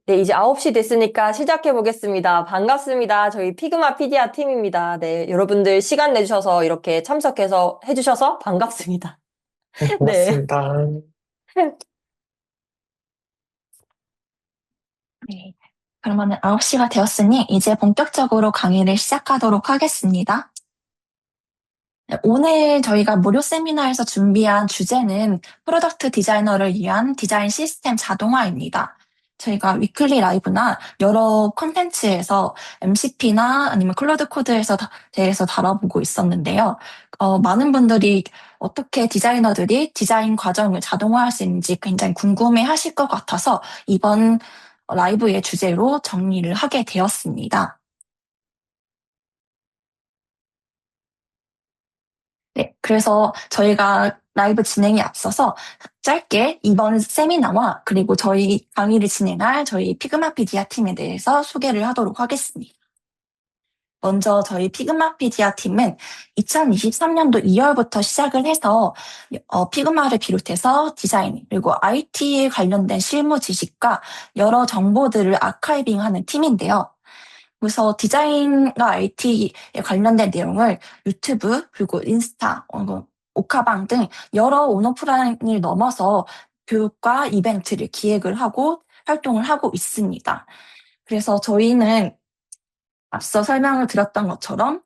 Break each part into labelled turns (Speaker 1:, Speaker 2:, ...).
Speaker 1: 네, 이제 9시 됐으니까 시작해 보겠습니다. 반갑습니다. 저희 피그마 피디아 팀입니다. 네, 여러분들 시간 내주셔서 이렇게 참석해서 해주셔서 반갑습니다.
Speaker 2: 네,
Speaker 1: 네.
Speaker 2: 고맙습니다.
Speaker 3: 네. 그러면 9시가 되었으니 이제 본격적으로 강의를 시작하도록 하겠습니다. 네, 오늘 저희가 무료 세미나에서 준비한 주제는 프로덕트 디자이너를 위한 디자인 시스템 자동화입니다. 저희가 위클리 라이브나 여러 콘텐츠에서 MCP나 아니면 클로드 코드에서 대해서 다뤄보고 있었는데요. 많은 분들이 어떻게 디자이너들이 디자인 과정을 자동화할 수 있는지 굉장히 궁금해 하실 것 같아서 이번 라이브의 주제로 정리를 하게 되었습니다. 네, 그래서 저희가 라이브 진행에 앞서서 짧게 이번 세미나와 그리고 저희 강의를 진행할 저희 피그마피디아 팀에 대해서 소개를 하도록 하겠습니다. 먼저 저희 피그마피디아 팀은 2023년도 2월부터 시작을 해서 피그마를 비롯해서 디자인 그리고 IT에 관련된 실무 지식과 여러 정보들을 아카이빙하는 팀인데요. 그래서 디자인과 IT에 관련된 내용을 유튜브 그리고 인스타, 오카방 등 여러 온오프라인을 넘어서 교육과 이벤트를 기획을 하고 활동을 하고 있습니다. 그래서 저희는 앞서 설명을 드렸던 것처럼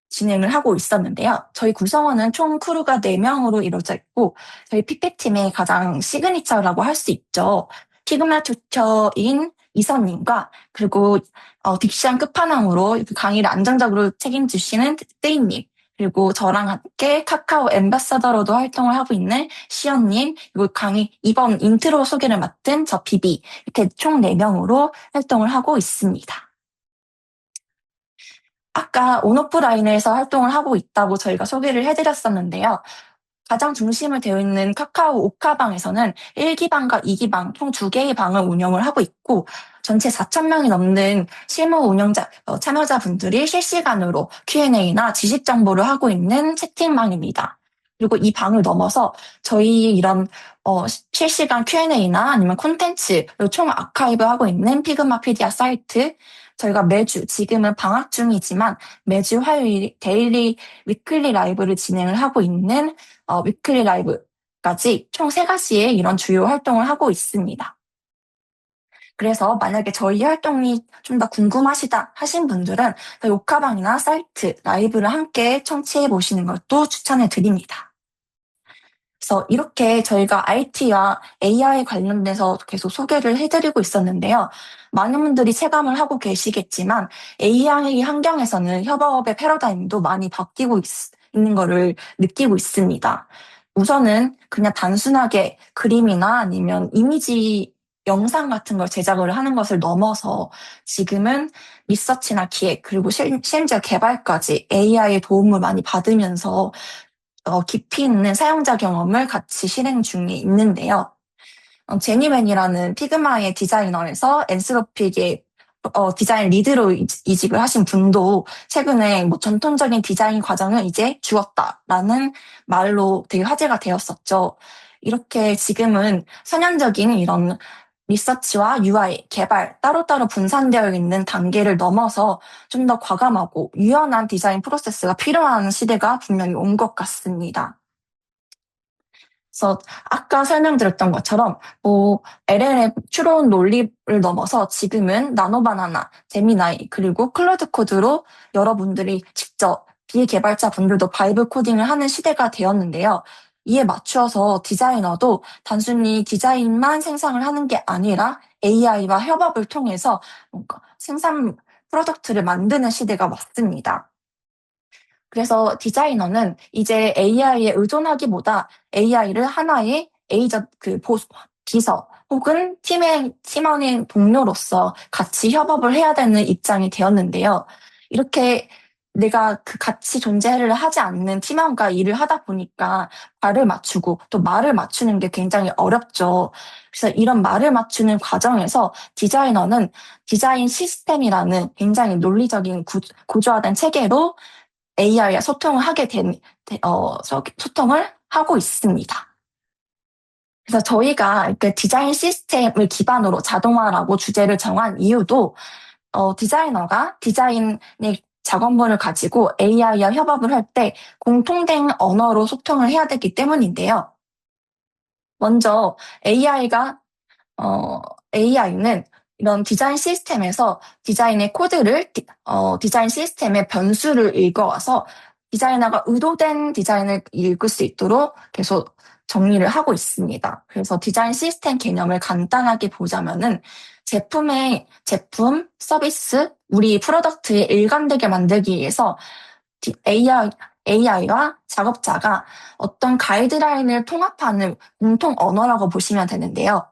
Speaker 3: 진행을 하고 있었는데요. 저희 구성원은 총 크루가 4명으로 이루어져 있고 저희 PP팀의 가장 시그니처라고 할 수 있죠. 피그마 튜터인 이선님과 그리고 딕션 끝판왕으로 강의를 안정적으로 책임지시는 떼이님 그리고 저랑 함께 카카오 엠바사더로도 활동을 하고 있는 시연님 그리고 강의 이번 인트로 소개를 맡은 저 비비 이렇게 총 4명으로 활동을 하고 있습니다. 아까 온오프라인에서 활동을 하고 있다고 저희가 소개를 해드렸었는데요. 가장 중심을 되어 있는 카카오 오카방에서는 1기방과 2기방 총 2개의 방을 운영을 하고 있고 전체 4,000명이 넘는 실무 운영자, 참여자분들이 실시간으로 Q&A나 지식 정보를 하고 있는 채팅방입니다. 그리고 이 방을 넘어서 저희 이런 실시간 Q&A나 아니면 콘텐츠를 총 아카이브하고 있는 피그마 피디아 사이트 저희가 매주 지금은 방학 중이지만 매주 화요일 데일리 위클리 라이브를 진행을 하고 있는 위클리 라이브까지 총 3가지의 이런 주요 활동을 하고 있습니다. 그래서 만약에 저희 활동이 좀 더 궁금하시다 하신 분들은 오카방이나 사이트, 라이브를 함께 청취해 보시는 것도 추천해 드립니다. 그래서 이렇게 저희가 IT와 AI 관련돼서 계속 소개를 해드리고 있었는데요. 많은 분들이 체감을 하고 계시겠지만 AI 환경에서는 협업의 패러다임도 많이 바뀌고 있는 것을 느끼고 있습니다. 우선은 그냥 단순하게 그림이나 아니면 이미지 영상 같은 걸 제작을 하는 것을 넘어서 지금은 리서치나 기획 그리고 심지어 개발까지 AI의 도움을 많이 받으면서 깊이 있는 사용자 경험을 같이 실행 중에 있는데요. 제니맨이라는 피그마의 디자이너에서 엔스로픽의 디자인 리드로 이직을 하신 분도 최근에 뭐 전통적인 디자인 과정은 이제 죽었다라는 말로 되게 화제가 되었었죠. 이렇게 지금은 선형적인 이런 리서치와 UI, 개발 따로따로 분산되어 있는 단계를 넘어서 좀 더 과감하고 유연한 디자인 프로세스가 필요한 시대가 분명히 온 것 같습니다. 그래서 아까 설명드렸던 것처럼 LLM 추론 논리를 넘어서 지금은 나노바나나, 제미나이 그리고 클로드 코드로 여러분들이 직접 비개발자 분들도 바이브 코딩을 하는 시대가 되었는데요. 이에 맞추어서 디자이너도 단순히 디자인만 생산을 하는 게 아니라 AI와 협업을 통해서 뭔가 생산 프로덕트를 만드는 시대가 왔습니다. 그래서 디자이너는 이제 AI에 의존하기보다 AI를 하나의 에이전, 비서 혹은 팀원의 동료로서 같이 협업을 해야 되는 입장이 되었는데요. 이렇게 내가 그 같이 존재를 하지 않는 팀원과 일을 하다 보니까 발을 맞추고 또 말을 맞추는 게 굉장히 어렵죠. 그래서 이런 말을 맞추는 과정에서 디자이너는 디자인 시스템이라는 굉장히 논리적인 구조화된 체계로 AI와 소통을 하게 소통을 하고 있습니다. 그래서 저희가 이렇게 디자인 시스템을 기반으로 자동화라고 주제를 정한 이유도 디자이너가 디자인의 작업물을 가지고 AI와 협업을 할 때 공통된 언어로 소통을 해야 되기 때문인데요. 먼저 어, AI는 이런 디자인 시스템에서 디자인의 코드를 디자인 시스템의 변수를 읽어와서 디자이너가 의도된 디자인을 읽을 수 있도록 계속 정리를 하고 있습니다. 그래서 디자인 시스템 개념을 간단하게 보자면은 제품, 서비스, 우리 프로덕트에 일관되게 만들기 위해서 AI와 작업자가 어떤 가이드라인을 통합하는 공통 언어라고 보시면 되는데요.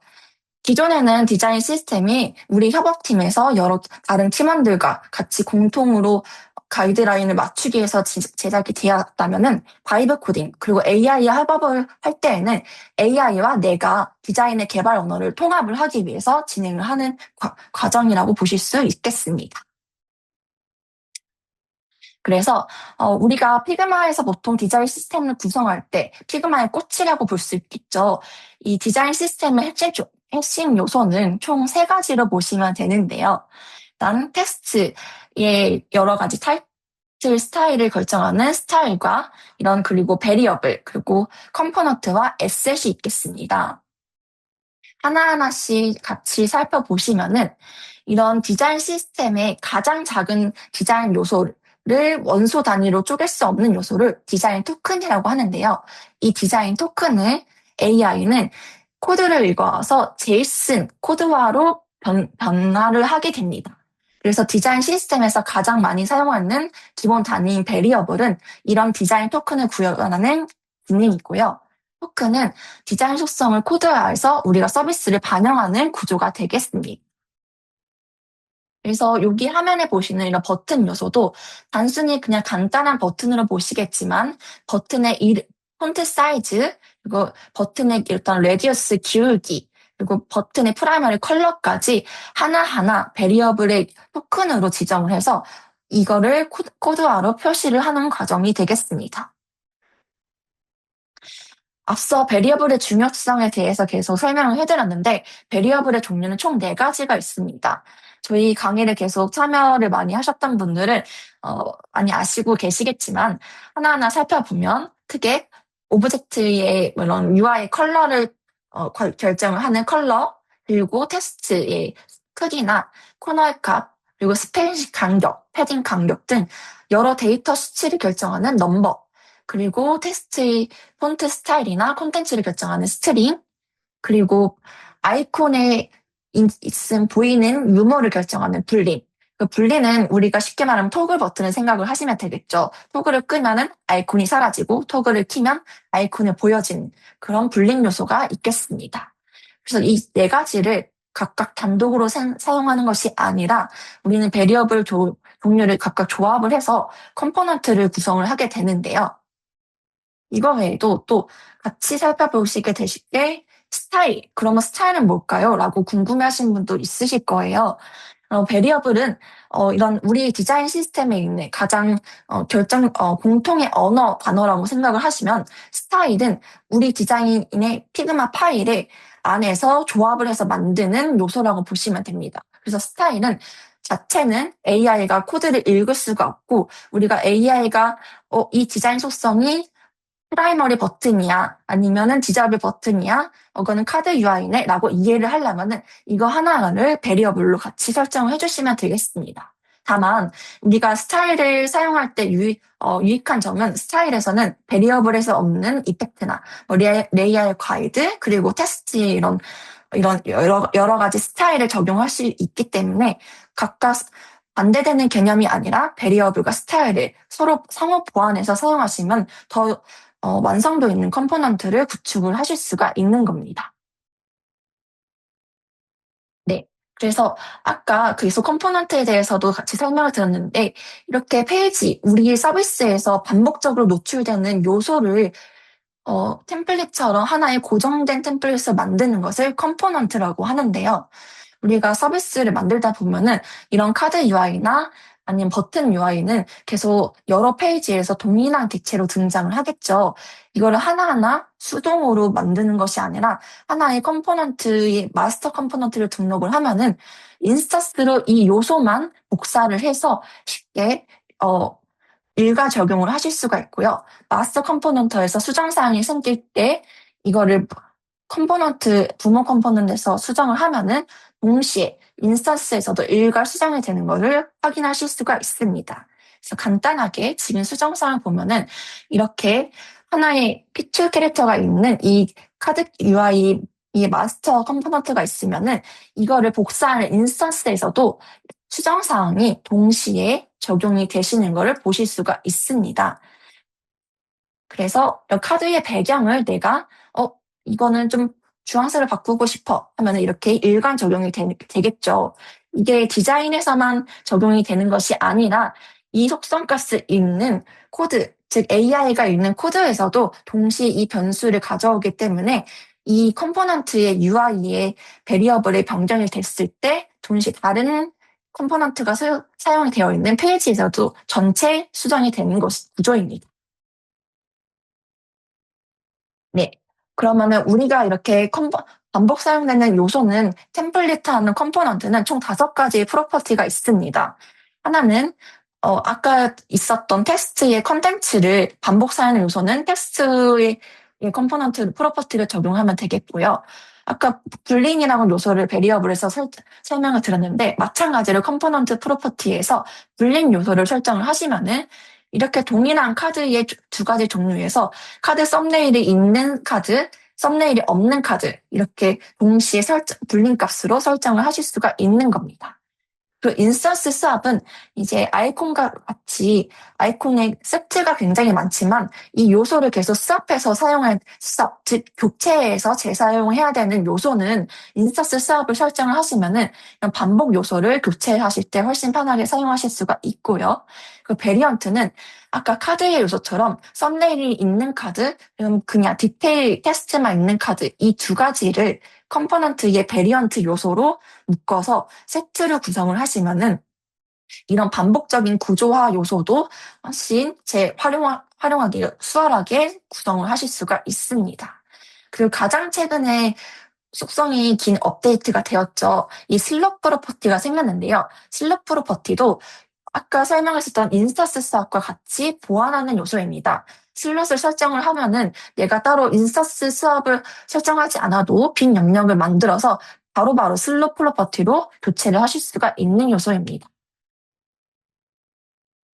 Speaker 3: 기존에는 디자인 시스템이 우리 협업팀에서 여러 다른 팀원들과 같이 공통으로 가이드라인을 맞추기 위해서 제작이 되었다면은 바이브 코딩 그리고 AI와 협업을 할 때에는 AI와 내가 디자인의 개발 언어를 통합을 하기 위해서 진행을 하는 과정이라고 보실 수 있겠습니다. 그래서 우리가 피그마에서 보통 디자인 시스템을 구성할 때 피그마의 꽃이라고 볼 수 있겠죠. 이 디자인 시스템의 핵심 요소는 총 세 가지로 보시면 되는데요. 일단 텍스트의 여러 가지 타이틀 스타일을 결정하는 스타일과 그리고 베리어블 그리고 컴포넌트와 에셋이 있겠습니다. 하나하나씩 같이 살펴보시면은 이런 디자인 시스템의 가장 작은 디자인 요소를 원소 단위로 쪼갤 수 없는 요소를 디자인 토큰이라고 하는데요. 이 디자인 토큰을 AI는 코드를 읽어와서 제이슨 코드화로 변화를 하게 됩니다. 그래서 디자인 시스템에서 가장 많이 사용하는 기본 단위인 베리어블은 이런 디자인 토큰을 구현하는 기능이고요. 토큰은 디자인 속성을 코드화해서 우리가 서비스를 반영하는 구조가 되겠습니다. 그래서 여기 화면에 보시는 이런 버튼 요소도 단순히 그냥 간단한 버튼으로 보시겠지만 버튼의 폰트 사이즈, 그리고 버튼의 일단 레디어스 기울기, 그리고 버튼의 프라이머리 컬러까지 하나하나 베리어블의 토큰으로 지정을 해서 이거를 코드화로 표시를 하는 과정이 되겠습니다. 앞서 베리어블의 중요성에 대해서 계속 설명을 해드렸는데 베리어블의 종류는 총 4가지가 있습니다. 저희 강의를 계속 참여를 많이 하셨던 분들은 많이 아시고 계시겠지만 하나하나 살펴보면 크게 오브젝트의 이런 UI 컬러를 결정을 하는 컬러, 그리고 텍스트의 크기나 코너의 값, 그리고 스페이스 간격, 패딩 간격 등 여러 데이터 수치를 결정하는 넘버, 그리고 텍스트의 폰트 스타일이나 콘텐츠를 결정하는 스트링, 그리고 아이콘에 보이는 유머를 결정하는 분리. 그 분리는 우리가 쉽게 말하면 토글 버튼을 생각을 하시면 되겠죠. 토글을 끄면은 아이콘이 사라지고 토글을 키면 아이콘이 보여지는 그런 분리 요소가 있겠습니다. 그래서 이 4가지를 각각 단독으로 사용하는 것이 아니라 우리는 베리어블 종류를 각각 조합을 해서 컴포넌트를 구성을 하게 되는데요. 이거 외에도 또 같이 살펴보시게 되실 게 스타일, 그러면 스타일은 뭘까요? 라고 궁금해하시는 분도 있으실 거예요. 베리어블은 이런 우리 디자인 시스템에 있는 가장 공통의 언어 단어라고 생각을 하시면 스타일은 우리 디자인의 피그마 파일에 안에서 조합을 해서 만드는 요소라고 보시면 됩니다. 그래서 스타일은 자체는 AI가 코드를 읽을 수가 없고 우리가 AI가 이 디자인 속성이 프라이머리 버튼이야 아니면은 디자블 버튼이야 이거는 카드 UI네 라고 이해를 하려면은 이거 하나하나를 베리어블로 같이 설정을 해주시면 되겠습니다. 다만 우리가 스타일을 사용할 때 유익한 점은 스타일에서는 베리어블에서 없는 이펙트나 레이아웃 가이드 그리고 테스트의 이런 여러 가지 스타일을 적용할 수 있기 때문에 각각 반대되는 개념이 아니라 베리어블과 스타일을 서로 상호 보완해서 사용하시면 더 완성도 있는 컴포넌트를 구축을 하실 수가 있는 겁니다. 네. 그래서 아까 계속 컴포넌트에 대해서도 같이 설명을 드렸는데 이렇게 우리 서비스에서 반복적으로 노출되는 요소를 템플릿처럼 하나의 고정된 템플릿을 만드는 것을 컴포넌트라고 하는데요. 우리가 서비스를 만들다 보면은 이런 카드 UI나 아니면 버튼 UI는 계속 여러 페이지에서 동일한 객체로 등장을 하겠죠. 이거를 하나하나 수동으로 만드는 것이 아니라 하나의 컴포넌트의 마스터 컴포넌트를 등록을 하면은 인스턴스로 이 요소만 복사를 해서 쉽게 일괄 적용을 하실 수가 있고요. 마스터 컴포넌트에서 수정사항이 생길 때 이거를 부모 컴포넌트에서 수정을 하면은 동시에 인스턴스에서도 일괄 수정이 되는 것을 확인하실 수가 있습니다. 그래서 간단하게 지금 수정사항을 보면은 이렇게 하나의 피처 캐릭터가 있는 이 카드 UI 이 마스터 컴포넌트가 있으면은 이거를 복사하는 인스턴스에서도 수정사항이 동시에 적용이 되시는 것을 보실 수가 있습니다. 그래서 카드의 배경을 내가 이거는 좀 주황색을 바꾸고 싶어 하면 이렇게 일괄 적용이 되겠죠. 이게 디자인에서만 적용이 되는 것이 아니라 이 속성가스 있는 코드, 즉 AI가 있는 코드에서도 동시에 이 변수를 가져오기 때문에 이 컴포넌트의 UI의 베리어블이 변경이 됐을 때 동시에 다른 컴포넌트가 사용이 되어 있는 페이지에서도 전체 수정이 되는 구조입니다. 네. 그러면은 우리가 이렇게 반복 사용되는 요소는 템플릿하는 컴포넌트는 총 5가지의 프로퍼티가 있습니다. 하나는 아까 있었던 텍스트의 컨텐츠를 반복 사용하는 요소는 텍스트의 이 컴포넌트 프로퍼티를 적용하면 되겠고요. 아까 불린이라는 요소를 베리어블에서 설명을 드렸는데 마찬가지로 컴포넌트 프로퍼티에서 불린 요소를 설정을 하시면은 이렇게 동일한 카드의 두 가지 종류에서 카드 썸네일이 있는 카드, 썸네일이 없는 카드 이렇게 동시에 불린 값으로 설정을 하실 수가 있는 겁니다. 그 인스턴스 수압은 이제 아이콘과 같이 아이콘의 세트가 굉장히 많지만 이 요소를 계속 수압해서 사용할 수압, 즉 교체해서 재사용해야 되는 요소는 인스턴스 수압을 설정을 하시면은 반복 요소를 교체하실 때 훨씬 편하게 사용하실 수가 있고요. 그 베리언트는 아까 카드의 요소처럼 썸네일이 있는 카드, 그냥 디테일 테스트만 있는 카드 이 두 가지를 컴포넌트의 베리언트 요소로 묶어서 세트를 구성을 하시면은 이런 반복적인 구조화 요소도 훨씬 활용하기 수월하게 구성을 하실 수가 있습니다. 그리고 가장 최근에 속성이 긴 업데이트가 되었죠. 이 슬롯 프로퍼티가 생겼는데요. 슬롯 프로퍼티도 아까 설명했었던 인스턴스 수압과 같이 보완하는 요소입니다. 슬롯을 설정을 하면은 내가 따로 인스턴스 수압을 설정하지 않아도 빈 영역을 만들어서 바로바로 슬롯 프로퍼티로 교체를 하실 수가 있는 요소입니다.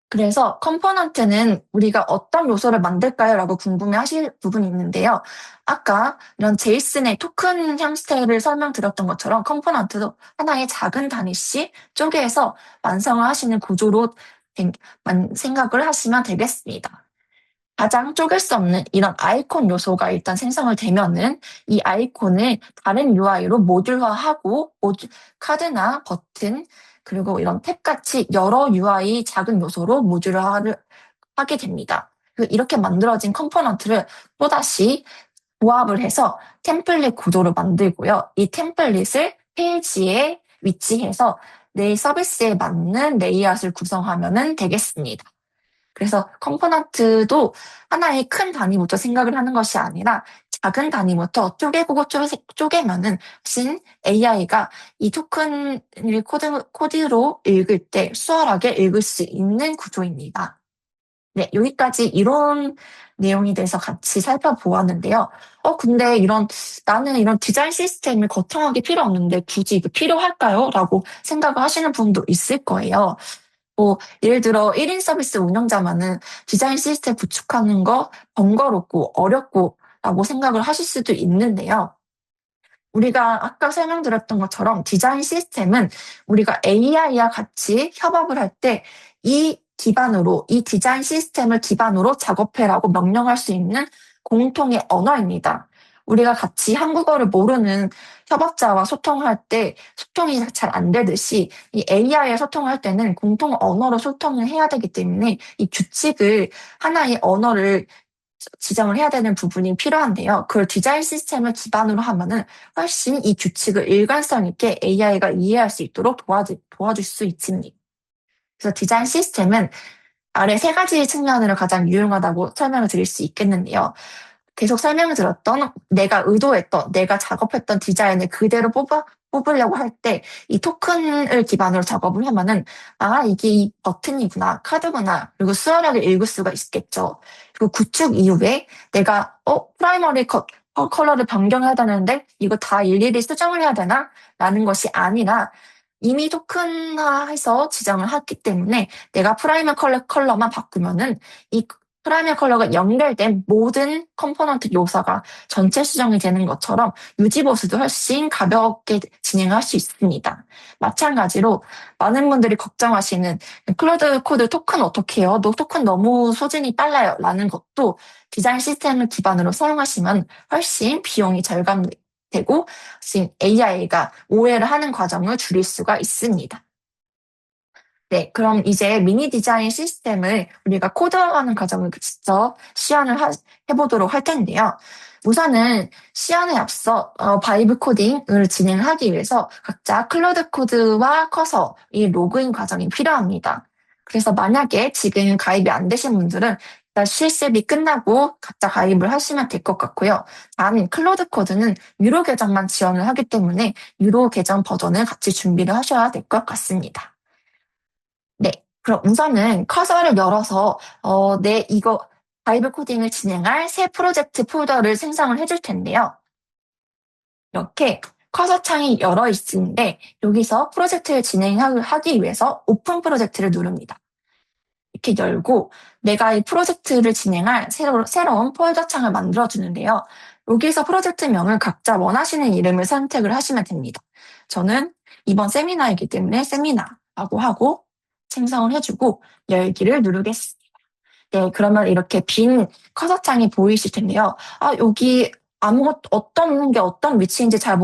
Speaker 3: 그래서 컴포넌트는 우리가 어떤 요소를 만들까요? 라고 궁금해 하실 부분이 있는데요. 아까 이런 제이슨의 토큰 형태를 설명드렸던 것처럼 컴포넌트도 하나의 작은 단위씩 쪼개서 완성을 하시는 구조로 생각을 하시면 되겠습니다. 가장 쪼갤 수 없는 이런 아이콘 요소가 일단 생성을 되면은 이 아이콘을 다른 UI로 모듈화하고 카드나 버튼 그리고 이런 탭같이 여러 UI 작은 요소로 모듈화를 하게 됩니다. 이렇게 만들어진 컴포넌트를 또다시 조합을 해서 템플릿 구조를 만들고요. 이 템플릿을 페이지에 위치해서 내 서비스에 맞는 레이아웃을 구성하면 되겠습니다. 그래서 컴포넌트도 하나의 큰 단위부터 생각을 하는 것이 아니라 작은 단위부터 쪼개고 쪼개면은 훨씬 AI가 이 토큰을 코드로 읽을 때 수월하게 읽을 수 있는 구조입니다. 네, 여기까지 이론 내용에 대해서 같이 살펴보았는데요. 근데 나는 이런 디자인 시스템을 거창하게 필요 없는데 굳이 이거 필요할까요? 라고 생각을 하시는 분도 있을 거예요. 예를 들어 1인 서비스 운영자만은 디자인 시스템 구축하는 거 번거롭고 어렵고 라고 생각을 하실 수도 있는데요. 우리가 아까 설명드렸던 것처럼 디자인 시스템은 우리가 AI와 같이 협업을 할 때 이 디자인 시스템을 기반으로 작업해라고 명령할 수 있는 공통의 언어입니다. 우리가 같이 한국어를 모르는 협업자와 소통할 때 소통이 잘 안 되듯이 이 AI와 소통할 때는 공통 언어로 소통을 해야 되기 때문에 이 규칙을 하나의 언어를 지정을 해야 되는 부분이 필요한데요. 그걸 디자인 시스템을 기반으로 하면은 훨씬 이 규칙을 일관성 있게 AI가 이해할 수 있도록 도와줄 수 있습니다. 그래서 디자인 시스템은 아래 세 가지 측면으로 가장 유용하다고 설명을 드릴 수 있겠는데요. 계속 설명을 들었던 내가 의도했던, 내가 작업했던 디자인을 그대로 뽑으려고 할 때 이 토큰을 기반으로 작업을 하면은 이게 이 버튼이구나, 카드구나, 그리고 수월하게 읽을 수가 있겠죠. 그리고 구축 이후에 내가 프라이머리 컬러를 변경해야 되는데 이거 다 일일이 수정을 해야 되나? 라는 것이 아니라 이미 토큰화해서 지정을 했기 때문에 내가 프라이머 컬러만 바꾸면은 이 프라이머 컬러가 연결된 모든 컴포넌트 요소가 전체 수정이 되는 것처럼 유지보수도 훨씬 가볍게 진행할 수 있습니다. 마찬가지로 많은 분들이 걱정하시는 클로드 코드 토큰 어떻게 해요? 너 토큰 너무 소진이 빨라요. 라는 것도 디자인 시스템을 기반으로 사용하시면 훨씬 비용이 절감되고 AI가 오해를 하는 과정을 줄일 수가 있습니다. 네, 그럼 이제 미니 디자인 시스템을 우리가 코드화하는 과정을 직접 시연을 해보도록 할 텐데요. 우선은 시연에 앞서 바이브 코딩을 진행하기 위해서 각자 클로드 코드와 커서 이 로그인 과정이 필요합니다. 그래서 만약에 지금 가입이 안 되신 분들은 일단 실습이 끝나고 각자 가입을 하시면 될 것 같고요. 단 클로드 코드는 유로 계정만 지원을 하기 때문에 유로 계정 버전을 같이 준비를 하셔야 될 것 같습니다. 네. 그럼 우선은 커서를 열어서 이거 바이브 코딩을 진행할 새 프로젝트 폴더를 생성을 해줄 텐데요. 이렇게 커서 창이 열어 있는데 여기서 프로젝트를 진행하기 위해서 오픈 프로젝트를 누릅니다. 이렇게 열고 내가 이 프로젝트를 진행할 새로운 폴더 창을 만들어 주는데요. 여기서 프로젝트명을 각자 원하시는 이름을 선택을 하시면 됩니다. 저는 이번 세미나이기 때문에 세미나라고 하고 생성을 해주고 열기를 누르겠습니다. 네, 그러면 이렇게 빈 커서 창이 보이실 텐데요. 여기 어떤 게 어떤 위치인지 잘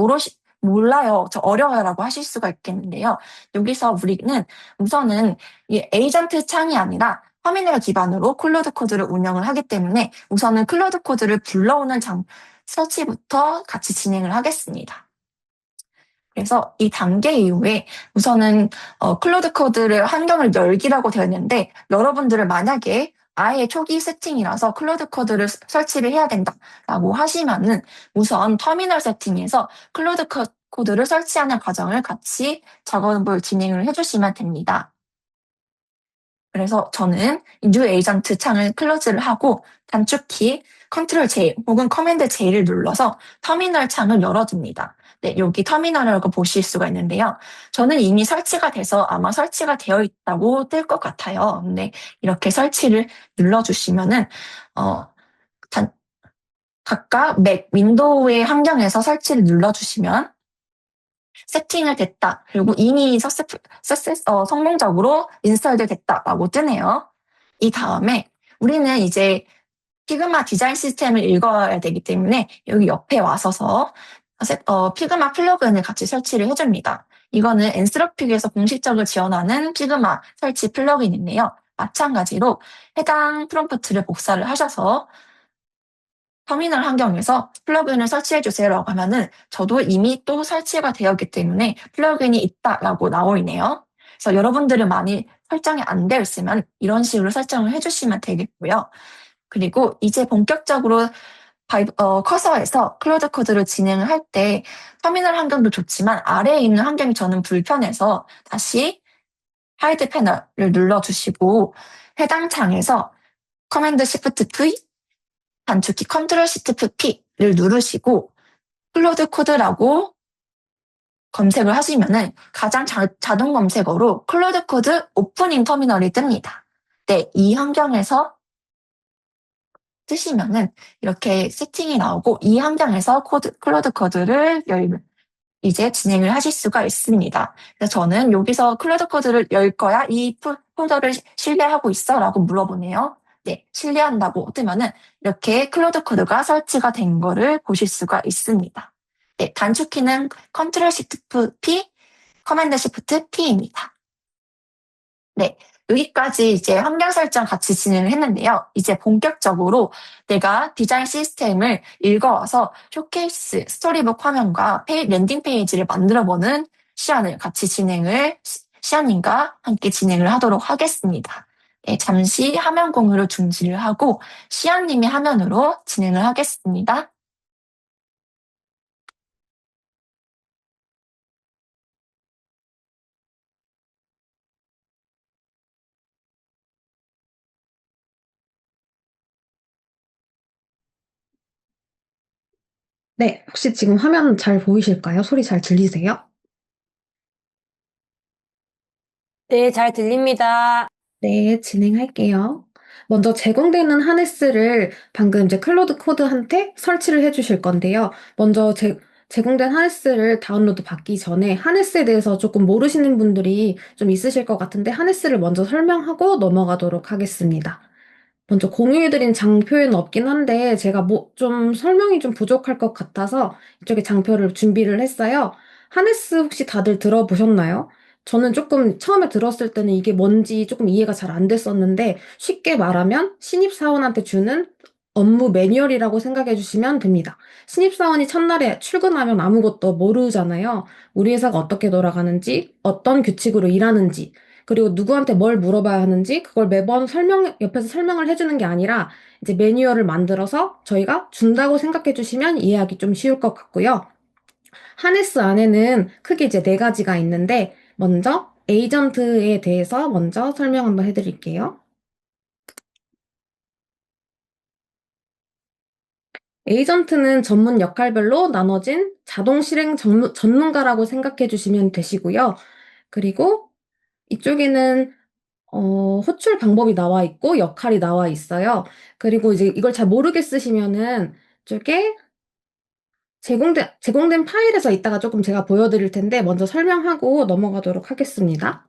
Speaker 3: 몰라요. 저 어려워요라고 하실 수가 있겠는데요. 여기서 우리는 우선은 이 에이전트 창이 아니라 터미널 기반으로 클로드 코드를 운영을 하기 때문에 우선은 클로드 코드를 불러오는 설치부터 같이 진행을 하겠습니다. 그래서 이 단계 이후에 우선은 클로드 코드를 환경을 열기라고 되어 있는데 여러분들은 만약에 아예 초기 세팅이라서 클로드 코드를 설치를 해야 된다라고 하시면은 우선 터미널 세팅에서 클로드 코드를 설치하는 과정을 같이 작업을 진행을 해주시면 됩니다. 그래서 저는 뉴 에이전트 창을 클로즈를 하고 단축키 컨트롤 J 혹은 커맨드 J를 눌러서 터미널 창을 열어줍니다. 네, 여기 터미널이라고 보실 수가 있는데요. 저는 이미 설치가 돼서 아마 설치가 되어 있다고 뜰 것 같아요. 근데 이렇게 설치를 눌러주시면은 각각 맥 윈도우의 환경에서 설치를 눌러주시면 세팅을 됐다. 그리고 이미 성공적으로 인스톨 됐다라고 뜨네요. 이 다음에 우리는 이제 피그마 디자인 시스템을 읽어야 되기 때문에 여기 옆에 와서서 피그마 플러그인을 같이 설치를 해줍니다. 이거는 엔스로픽에서 공식적으로 지원하는 피그마 설치 플러그인인데요. 마찬가지로 해당 프롬프트를 복사를 하셔서 터미널 환경에서 플러그인을 설치해주세요라고 하면은 저도 이미 또 설치가 되었기 때문에 플러그인이 있다라고 나오네요. 그래서 여러분들은 많이 설정이 안 되어 있으면 이런 식으로 설정을 해주시면 되겠고요. 그리고 이제 본격적으로 커서에서 클로드 코드를 진행을 할 때 터미널 환경도 좋지만 아래에 있는 환경이 저는 불편해서 다시 하이드 패널을 눌러주시고 해당 창에서 커맨드 시프트 V 단축키 컨트롤 시프트 P를 누르시고 클로드 코드라고 검색을 하시면은 가장 자동 검색어로 클로드 코드 오프닝 터미널이 뜹니다. 네, 이 환경에서 뜨시면은 이렇게 세팅이 나오고 이 환경에서 클로드 코드를 이제 진행을 하실 수가 있습니다. 그래서 저는 여기서 클로드 코드를 열 거야? 이 폴더를 신뢰하고 있어? 라고 물어보네요. 네, 신뢰한다고 뜨면은 이렇게 클로드 코드가 설치가 된 거를 보실 수가 있습니다. 네, 단축키는 컨트롤 시프트 P, 커맨드 시프트 P입니다. 네, 여기까지 이제 환경 설정 같이 진행을 했는데요. 이제 본격적으로 내가 디자인 시스템을 읽어와서 쇼케이스, 스토리북 화면과 랜딩 페이지를 만들어보는 시연을 같이 진행을 시연님과 함께 진행을 하도록 하겠습니다. 네, 잠시 화면 공유를 중지를 하고 시연님의 화면으로 진행을 하겠습니다.
Speaker 2: 네, 혹시 지금 화면 잘 보이실까요? 소리 잘 들리세요?
Speaker 1: 네, 잘 들립니다.
Speaker 2: 네, 진행할게요. 먼저 제공되는 하네스를 방금 이제 클로드 코드한테 설치를 해주실 건데요. 먼저 제공된 하네스를 다운로드 받기 전에 하네스에 대해서 조금 모르시는 분들이 좀 있으실 것 같은데 하네스를 먼저 설명하고 넘어가도록 하겠습니다. 먼저 공유해드린 장표에는 없긴 한데 제가 뭐 좀 설명이 좀 부족할 것 같아서 이쪽에 장표를 준비를 했어요. 하네스 혹시 다들 들어보셨나요? 저는 조금 처음에 들었을 때는 이게 뭔지 조금 이해가 잘 안 됐었는데 쉽게 말하면 신입사원한테 주는 업무 매뉴얼이라고 생각해 주시면 됩니다. 신입사원이 첫날에 출근하면 아무것도 모르잖아요. 우리 회사가 어떻게 돌아가는지, 어떤 규칙으로 일하는지, 그리고 누구한테 뭘 물어봐야 하는지 그걸 매번 옆에서 설명을 해주는 게 아니라 이제 매뉴얼을 만들어서 저희가 준다고 생각해 주시면 이해하기 좀 쉬울 것 같고요. 하네스 안에는 크게 이제 네 가지가 있는데 먼저 에이전트에 대해서 먼저 설명 한번 해드릴게요. 에이전트는 전문 역할별로 나눠진 자동 실행 전문가라고 생각해 주시면 되시고요. 그리고 이쪽에는 호출 방법이 나와 있고 역할이 나와 있어요. 그리고 이제 이걸 잘 모르게 쓰시면은 이쪽에 제공된 파일에서 이따가 조금 제가 보여드릴 텐데 먼저 설명하고 넘어가도록 하겠습니다.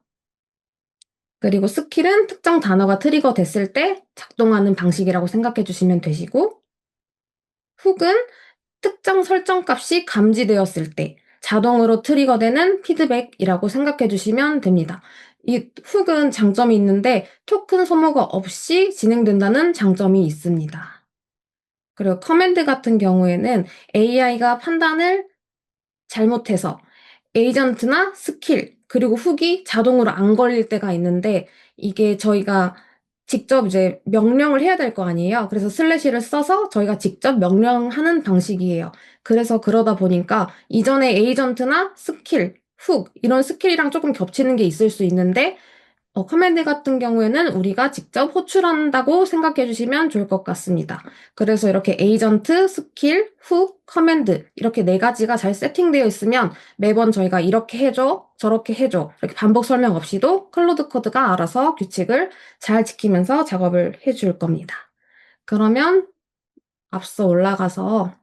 Speaker 2: 그리고 스킬은 특정 단어가 트리거 됐을 때 작동하는 방식이라고 생각해 주시면 되시고 훅은 특정 설정 값이 감지되었을 때 자동으로 트리거되는 피드백이라고 생각해 주시면 됩니다. 이 훅은 장점이 있는데 토큰 소모가 없이 진행된다는 장점이 있습니다. 그리고 커맨드 같은 경우에는 AI가 판단을 잘못해서 에이전트나 스킬, 그리고 훅이 자동으로 안 걸릴 때가 있는데 이게 저희가 직접 이제 명령을 해야 될 거 아니에요. 그래서 슬래시를 써서 저희가 직접 명령하는 방식이에요. 그래서 그러다 보니까 이전에 에이전트나 스킬, 훅 이런 스킬이랑 조금 겹치는 게 있을 수 있는데 커맨드 같은 경우에는 우리가 직접 호출한다고 생각해 주시면 좋을 것 같습니다. 그래서 이렇게 에이전트, 스킬, 훅, 커맨드 이렇게 네 가지가 잘 세팅되어 있으면 매번 저희가 이렇게 해줘, 저렇게 해줘 이렇게 반복 설명 없이도 클로드 코드가 알아서 규칙을 잘 지키면서 작업을 해줄 겁니다. 그러면 앞서 올라가서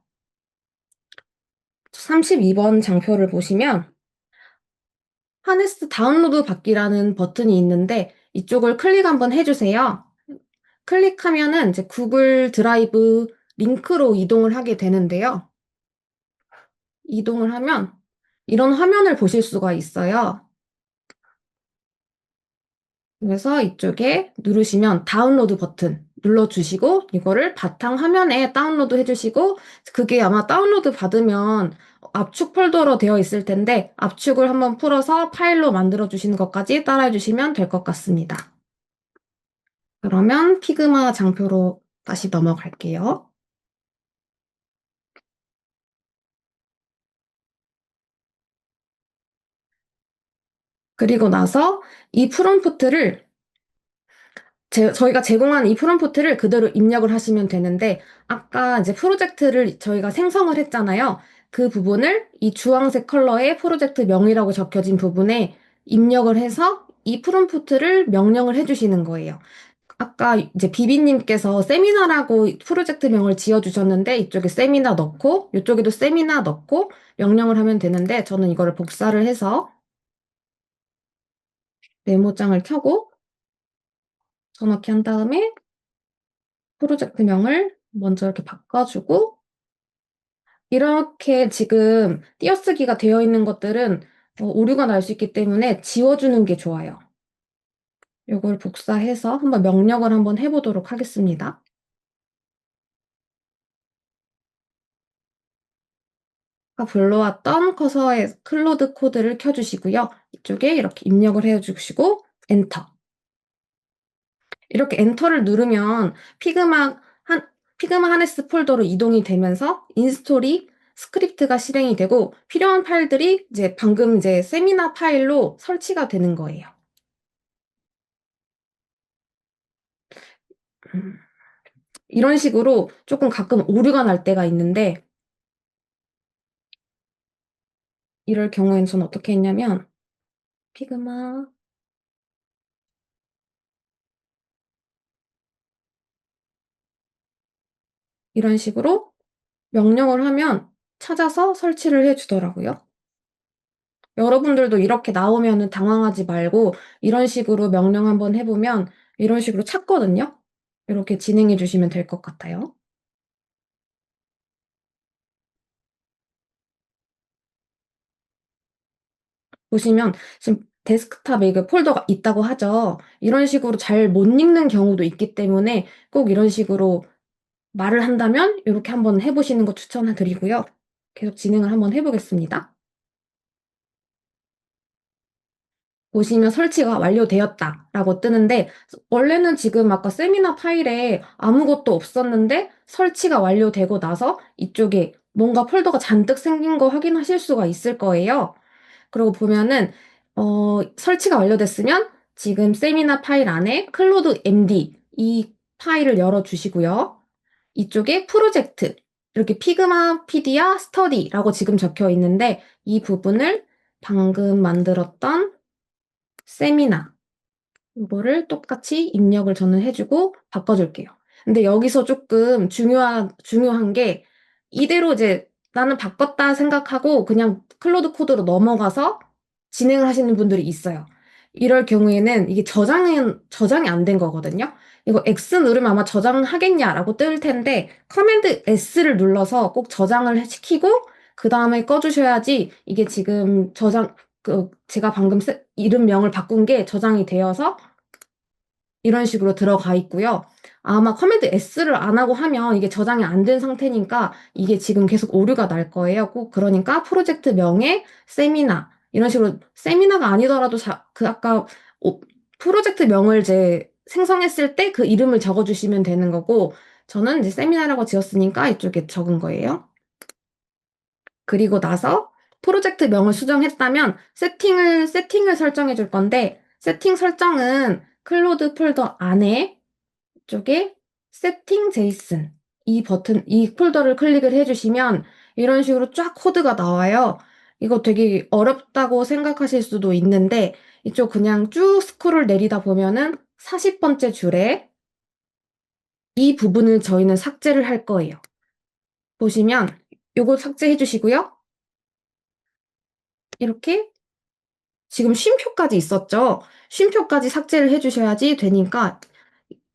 Speaker 2: 32번 장표를 보시면 하네스 다운로드 받기라는 버튼이 있는데 이쪽을 클릭 한번 해주세요. 클릭하면은 이제 구글 드라이브 링크로 이동을 하게 되는데요. 이동을 하면 이런 화면을 보실 수가 있어요. 그래서 이쪽에 누르시면 다운로드 버튼 눌러주시고 이거를 바탕 화면에 다운로드 해주시고 그게 아마 다운로드 받으면 압축 폴더로 되어 있을 텐데 압축을 한번 풀어서 파일로 만들어 주시는 것까지 따라해 주시면 될 것 같습니다. 그러면 피그마 장표로 다시 넘어갈게요. 그리고 나서 이 프롬프트를 저희가 제공한 이 프롬프트를 그대로 입력을 하시면 되는데 아까 이제 프로젝트를 저희가 생성을 했잖아요. 그 부분을 이 주황색 컬러의 프로젝트 명이라고 적혀진 부분에 입력을 해서 이 프롬프트를 명령을 해주시는 거예요. 아까 이제 비비님께서 세미나라고 프로젝트 명을 지어주셨는데 이쪽에 세미나 넣고 이쪽에도 세미나 넣고 명령을 하면 되는데 저는 이거를 복사를 해서 메모장을 켜고 전화키 한 다음에 프로젝트명을 먼저 이렇게 바꿔주고 이렇게 지금 띄어쓰기가 되어 있는 것들은 오류가 날 수 있기 때문에 지워주는 게 좋아요. 이걸 복사해서 한번 명령을 한번 해보도록 하겠습니다. 불러왔던 커서의 클로드 코드를 켜주시고요. 이쪽에 이렇게 입력을 해주시고 엔터. 이렇게 엔터를 누르면 피그마 하네스 폴더로 이동이 되면서 인스톨이 스크립트가 실행이 되고 필요한 파일들이 이제 방금 이제 세미나 파일로 설치가 되는 거예요. 이런 식으로 조금 가끔 오류가 날 때가 있는데 이럴 경우에는 저는 어떻게 했냐면 피그마 이런 식으로 명령을 하면 찾아서 설치를 해주더라고요. 여러분들도 이렇게 나오면은 당황하지 말고 이런 식으로 명령 한번 해보면 이런 식으로 찾거든요. 이렇게 진행해 주시면 될 것 같아요. 보시면 지금 데스크탑에 그 폴더가 있다고 하죠. 이런 식으로 잘 못 읽는 경우도 있기 때문에 꼭 이런 식으로 말을 한다면 이렇게 한번 해보시는 거 추천드리고요. 계속 진행을 한번 해보겠습니다. 보시면 설치가 완료되었다라고 뜨는데 원래는 지금 아까 세미나 파일에 아무것도 없었는데 설치가 완료되고 나서 이쪽에 뭔가 폴더가 잔뜩 생긴 거 확인하실 수가 있을 거예요. 그리고 보면은 설치가 완료됐으면 지금 세미나 파일 안에 클로드 MD 이 파일을 열어주시고요. 이쪽에 프로젝트 이렇게 피그마 피디아 스터디라고 지금 적혀 있는데 이 부분을 방금 만들었던 세미나 이거를 똑같이 입력을 저는 해주고 바꿔줄게요. 근데 여기서 조금 중요한 게 이대로 이제 나는 바꿨다 생각하고 그냥 클로드 코드로 넘어가서 진행을 하시는 분들이 있어요. 이럴 경우에는 이게 저장이 안 된 거거든요. 이거 X 누르면 아마 저장하겠냐라고 뜰 텐데 커맨드 S를 눌러서 꼭 저장을 시키고 그 다음에 꺼주셔야지 이게 지금 제가 방금 이름명을 바꾼 게 저장이 되어서 이런 식으로 들어가 있고요. 아마 커맨드 S를 안 하고 하면 이게 저장이 안 된 상태니까 이게 지금 계속 오류가 날 거예요. 꼭 그러니까 프로젝트 명에 세미나 이런 식으로 세미나가 아니더라도 아까 프로젝트 명을 이제 생성했을 때 그 이름을 적어주시면 되는 거고 저는 이제 세미나라고 지었으니까 이쪽에 적은 거예요. 그리고 나서 프로젝트 명을 수정했다면 세팅을 설정해 줄 건데 세팅 설정은 클로드 폴더 안에 쪽에 세팅 제이슨 이 폴더를 클릭을 해주시면 이런 식으로 쫙 코드가 나와요. 이거 되게 어렵다고 생각하실 수도 있는데 이쪽 그냥 쭉 스크롤 내리다 보면은 40번째 줄에 이 부분을 저희는 삭제를 할 거예요. 보시면 요거 삭제해 주시고요. 이렇게 지금 쉼표까지 있었죠? 쉼표까지 삭제를 해주셔야지 되니까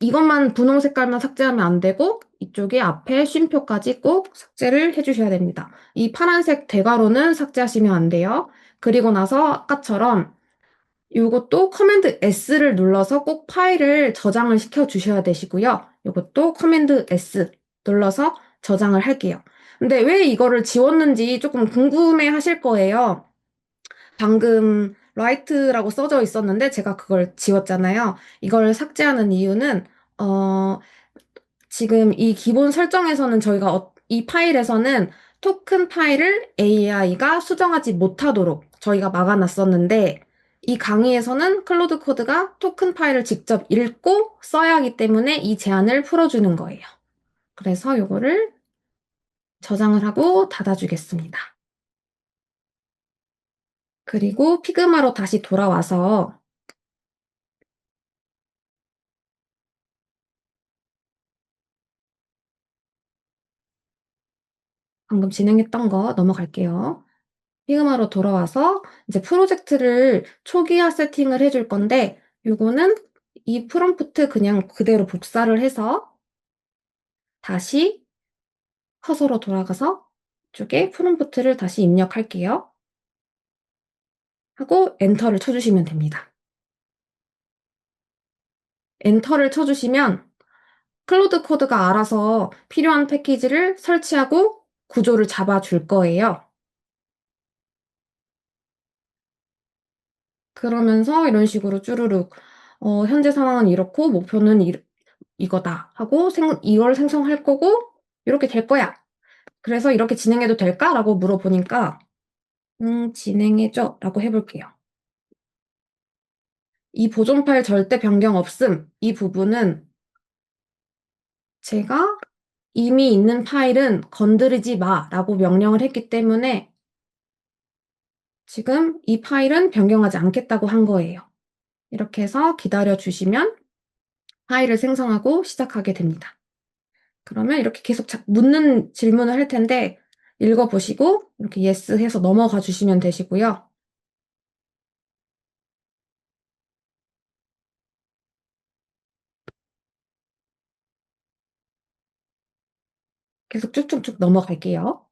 Speaker 2: 이것만 분홍 색깔만 삭제하면 안 되고 이쪽에 앞에 쉼표까지 꼭 삭제를 해주셔야 됩니다. 이 파란색 대괄호는 삭제하시면 안 돼요. 그리고 나서 아까처럼 이것도 커맨드 S를 눌러서 꼭 파일을 저장을 시켜 주셔야 되시고요. 이것도 커맨드 S 눌러서 저장을 할게요. 근데 왜 이거를 지웠는지 조금 궁금해 하실 거예요. 방금 라이트라고 써져 있었는데 제가 그걸 지웠잖아요. 이걸 삭제하는 이유는 어, 지금 이 기본 설정에서는 이 파일에서는 토큰 파일을 AI가 수정하지 못하도록 저희가 막아놨었는데 이 강의에서는 클로드 코드가 토큰 파일을 직접 읽고 써야 하기 때문에 이 제한을 풀어주는 거예요. 그래서 이거를 저장을 하고 닫아주겠습니다. 그리고 피그마로 다시 돌아와서 방금 진행했던 거 넘어갈게요. 피그마로 돌아와서 이제 프로젝트를 초기화 세팅을 해줄 건데 요거는 이 프롬프트 그냥 그대로 복사를 해서 다시 커서로 돌아가서 이쪽에 프롬프트를 다시 입력할게요. 하고 엔터를 쳐주시면 됩니다. 엔터를 쳐주시면 클로드 코드가 알아서 필요한 패키지를 설치하고 구조를 잡아줄 거예요. 그러면서 이런 식으로 쭈루룩, 현재 상황은 이렇고, 목표는 이거다 하고, 이걸 생성할 거고, 이렇게 될 거야. 그래서 이렇게 진행해도 될까? 라고 물어보니까, 진행해줘. 라고 해볼게요. 이 보존 파일 절대 변경 없음. 이 부분은 제가 이미 있는 파일은 건드리지 마. 라고 명령을 했기 때문에 지금 이 파일은 변경하지 않겠다고 한 거예요. 이렇게 해서 기다려 주시면 파일을 생성하고 시작하게 됩니다. 그러면 이렇게 계속 묻는 질문을 할 텐데 읽어보시고 이렇게 yes 해서 넘어가 주시면 되시고요. 계속 쭉쭉쭉 넘어갈게요.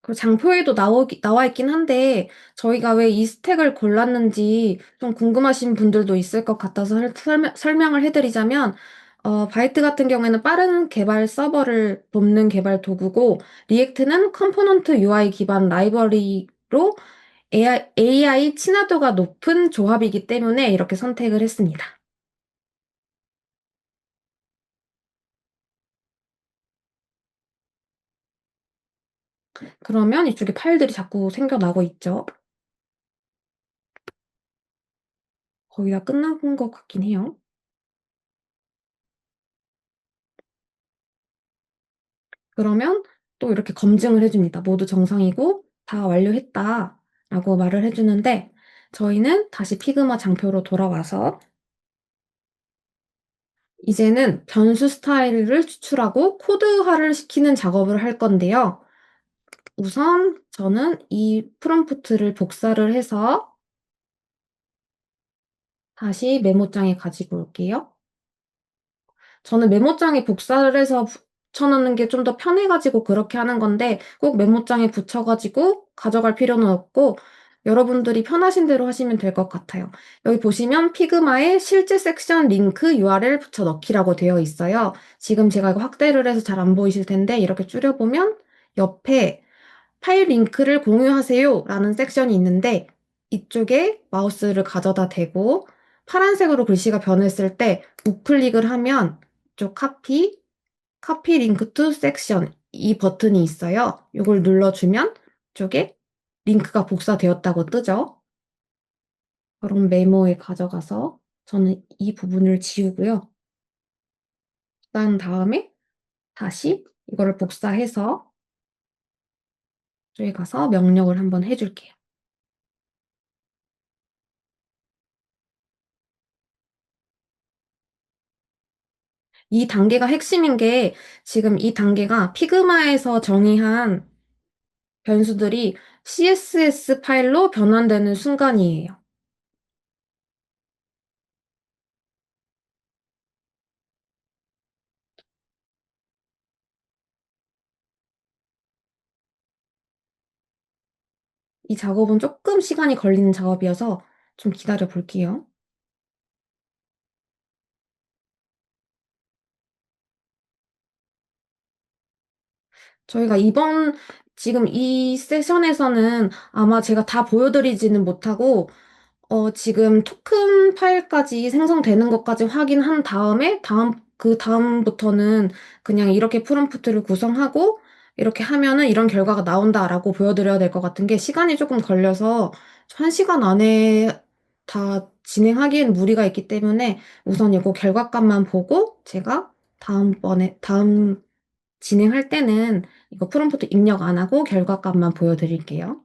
Speaker 2: 그 장표에도 나와 있긴 한데 저희가 왜 이 스택을 골랐는지 좀 궁금하신 분들도 있을 것 같아서 설명을 해드리자면 바이트 같은 경우에는 빠른 개발 서버를 돕는 개발 도구고 리액트는 컴포넌트 UI 기반 라이브러리로 AI 친화도가 높은 조합이기 때문에 이렇게 선택을 했습니다. 그러면 이쪽에 파일들이 자꾸 생겨나고 있죠. 거의 다 끝난 것 같긴 해요. 그러면 또 이렇게 검증을 해줍니다. 모두 정상이고 다 완료했다 라고 말을 해주는데 저희는 다시 피그마 장표로 돌아와서 이제는 변수 스타일을 추출하고 코드화를 시키는 작업을 할 건데요. 우선 저는 이 프롬프트를 복사를 해서 다시 메모장에 가지고 올게요. 저는 메모장에 복사를 해서 붙여넣는 게 좀 더 편해가지고 그렇게 하는 건데 꼭 메모장에 붙여가지고 가져갈 필요는 없고 여러분들이 편하신 대로 하시면 될 것 같아요. 여기 보시면 피그마에 실제 섹션 링크 URL 붙여넣기라고 되어 있어요. 지금 제가 이거 확대를 해서 잘 안 보이실 텐데 이렇게 줄여보면 옆에 파일 링크를 공유하세요 라는 섹션이 있는데 이쪽에 마우스를 가져다 대고 파란색으로 글씨가 변했을 때 우클릭을 하면 이쪽 카피 링크 투 섹션 이 버튼이 있어요. 이걸 눌러주면 이쪽에 링크가 복사되었다고 뜨죠. 그럼 메모에 가져가서 저는 이 부분을 지우고요. 그런 다음에 다시 이거를 복사해서 저기 가서 명령을 한번 해줄게요. 이 단계가 핵심인 게 지금 이 단계가 피그마에서 정의한 변수들이 CSS 파일로 변환되는 순간이에요. 이 작업은 조금 시간이 걸리는 작업이어서 좀 기다려 볼게요. 저희가 지금 이 세션에서는 아마 제가 다 보여드리지는 못하고, 지금 토큰 파일까지 생성되는 것까지 확인한 다음에, 그 다음부터는 그냥 이렇게 프롬프트를 구성하고, 이렇게 하면은 이런 결과가 나온다라고 보여드려야 될 것 같은 게 시간이 조금 걸려서 1시간 안에 다 진행하기엔 무리가 있기 때문에 우선 이거 결과값만 보고 제가 다음 진행할 때는 이거 프롬프트 입력 안 하고 결과값만 보여드릴게요.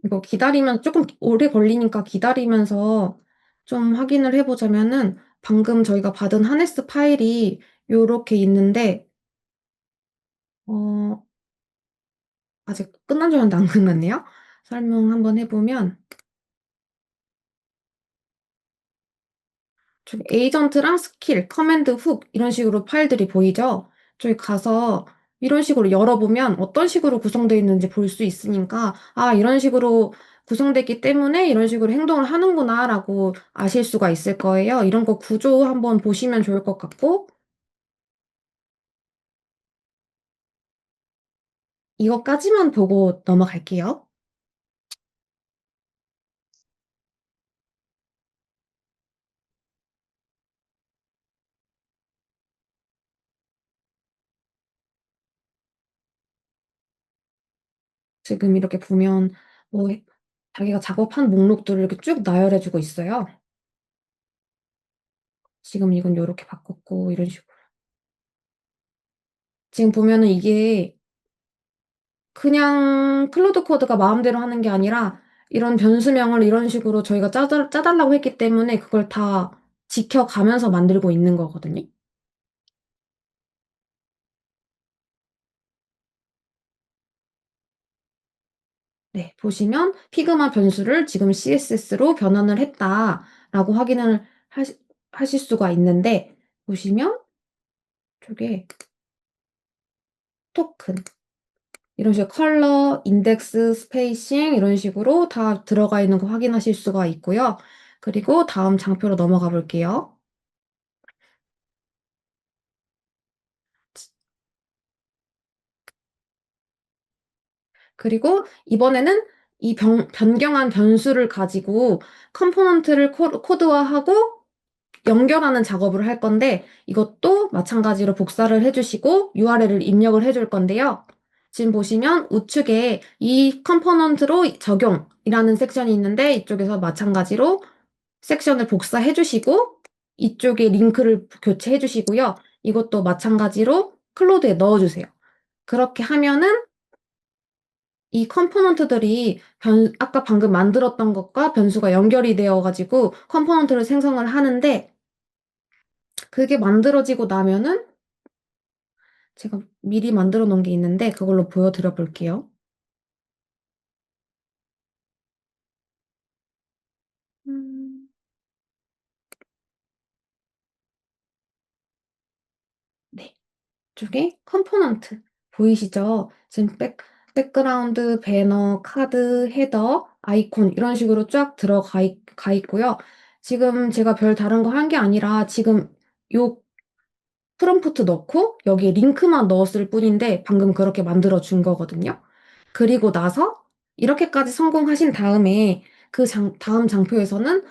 Speaker 2: 이거 기다리면 조금 오래 걸리니까 기다리면서 좀 확인을 해보자면은 방금 저희가 받은 하네스 파일이 요렇게 있는데, 어, 아직 끝난 줄 알았는데 안 끝났네요. 설명 한번 해보면, 저기 에이전트랑 스킬, 커맨드, 훅 이런 식으로 파일들이 보이죠? 저기 가서 이런 식으로 열어보면 어떤 식으로 구성되어 있는지 볼 수 있으니까, 아, 이런 식으로 구성됐기 때문에 이런 식으로 행동을 하는구나라고 아실 수가 있을 거예요. 이런 거 구조 한번 보시면 좋을 것 같고, 이거까지만 보고 넘어갈게요. 지금 이렇게 보면, 뭐, 자기가 작업한 목록들을 이렇게 쭉 나열해주고 있어요. 지금 이건 이렇게 바꿨고, 이런 식으로. 지금 보면은 이게 그냥 클로드 코드가 마음대로 하는 게 아니라 이런 변수명을 이런 식으로 저희가 짜달라고 했기 때문에 그걸 다 지켜가면서 만들고 있는 거거든요. 네, 보시면 피그마 변수를 지금 CSS로 변환을 했다라고 확인을 하실 수가 있는데, 보시면 쪽에 토큰, 이런 식으로 컬러, 인덱스, 스페이싱 이런 식으로 다 들어가 있는 거 확인하실 수가 있고요. 그리고 다음 장표로 넘어가 볼게요. 그리고 이번에는 이 변경한 변수를 가지고 컴포넌트를 코드화하고 연결하는 작업을 할 건데 이것도 마찬가지로 복사를 해주시고 URL을 입력을 해줄 건데요. 지금 보시면 우측에 이 컴포넌트로 적용이라는 섹션이 있는데 이쪽에서 마찬가지로 섹션을 복사해 주시고 이쪽에 링크를 교체해 주시고요. 이것도 마찬가지로 클로드에 넣어 주세요. 그렇게 하면은 이 컴포넌트들이 아까 방금 만들었던 것과 변수가 연결이 되어 가지고 컴포넌트를 생성을 하는데 그게 만들어지고 나면은 제가 미리 만들어 놓은 게 있는데 그걸로 보여드려 볼게요. 음, 네. 쪽에 컴포넌트 보이시죠? 지금 백그라운드, 배너, 카드, 헤더, 아이콘 이런 식으로 쫙 가 있고요. 지금 제가 별 다른 거 한 게 아니라 지금 요 프롬프트 넣고 여기에 링크만 넣었을 뿐인데 방금 그렇게 만들어 준 거거든요. 그리고 나서 이렇게까지 성공하신 다음에 다음 장표에서는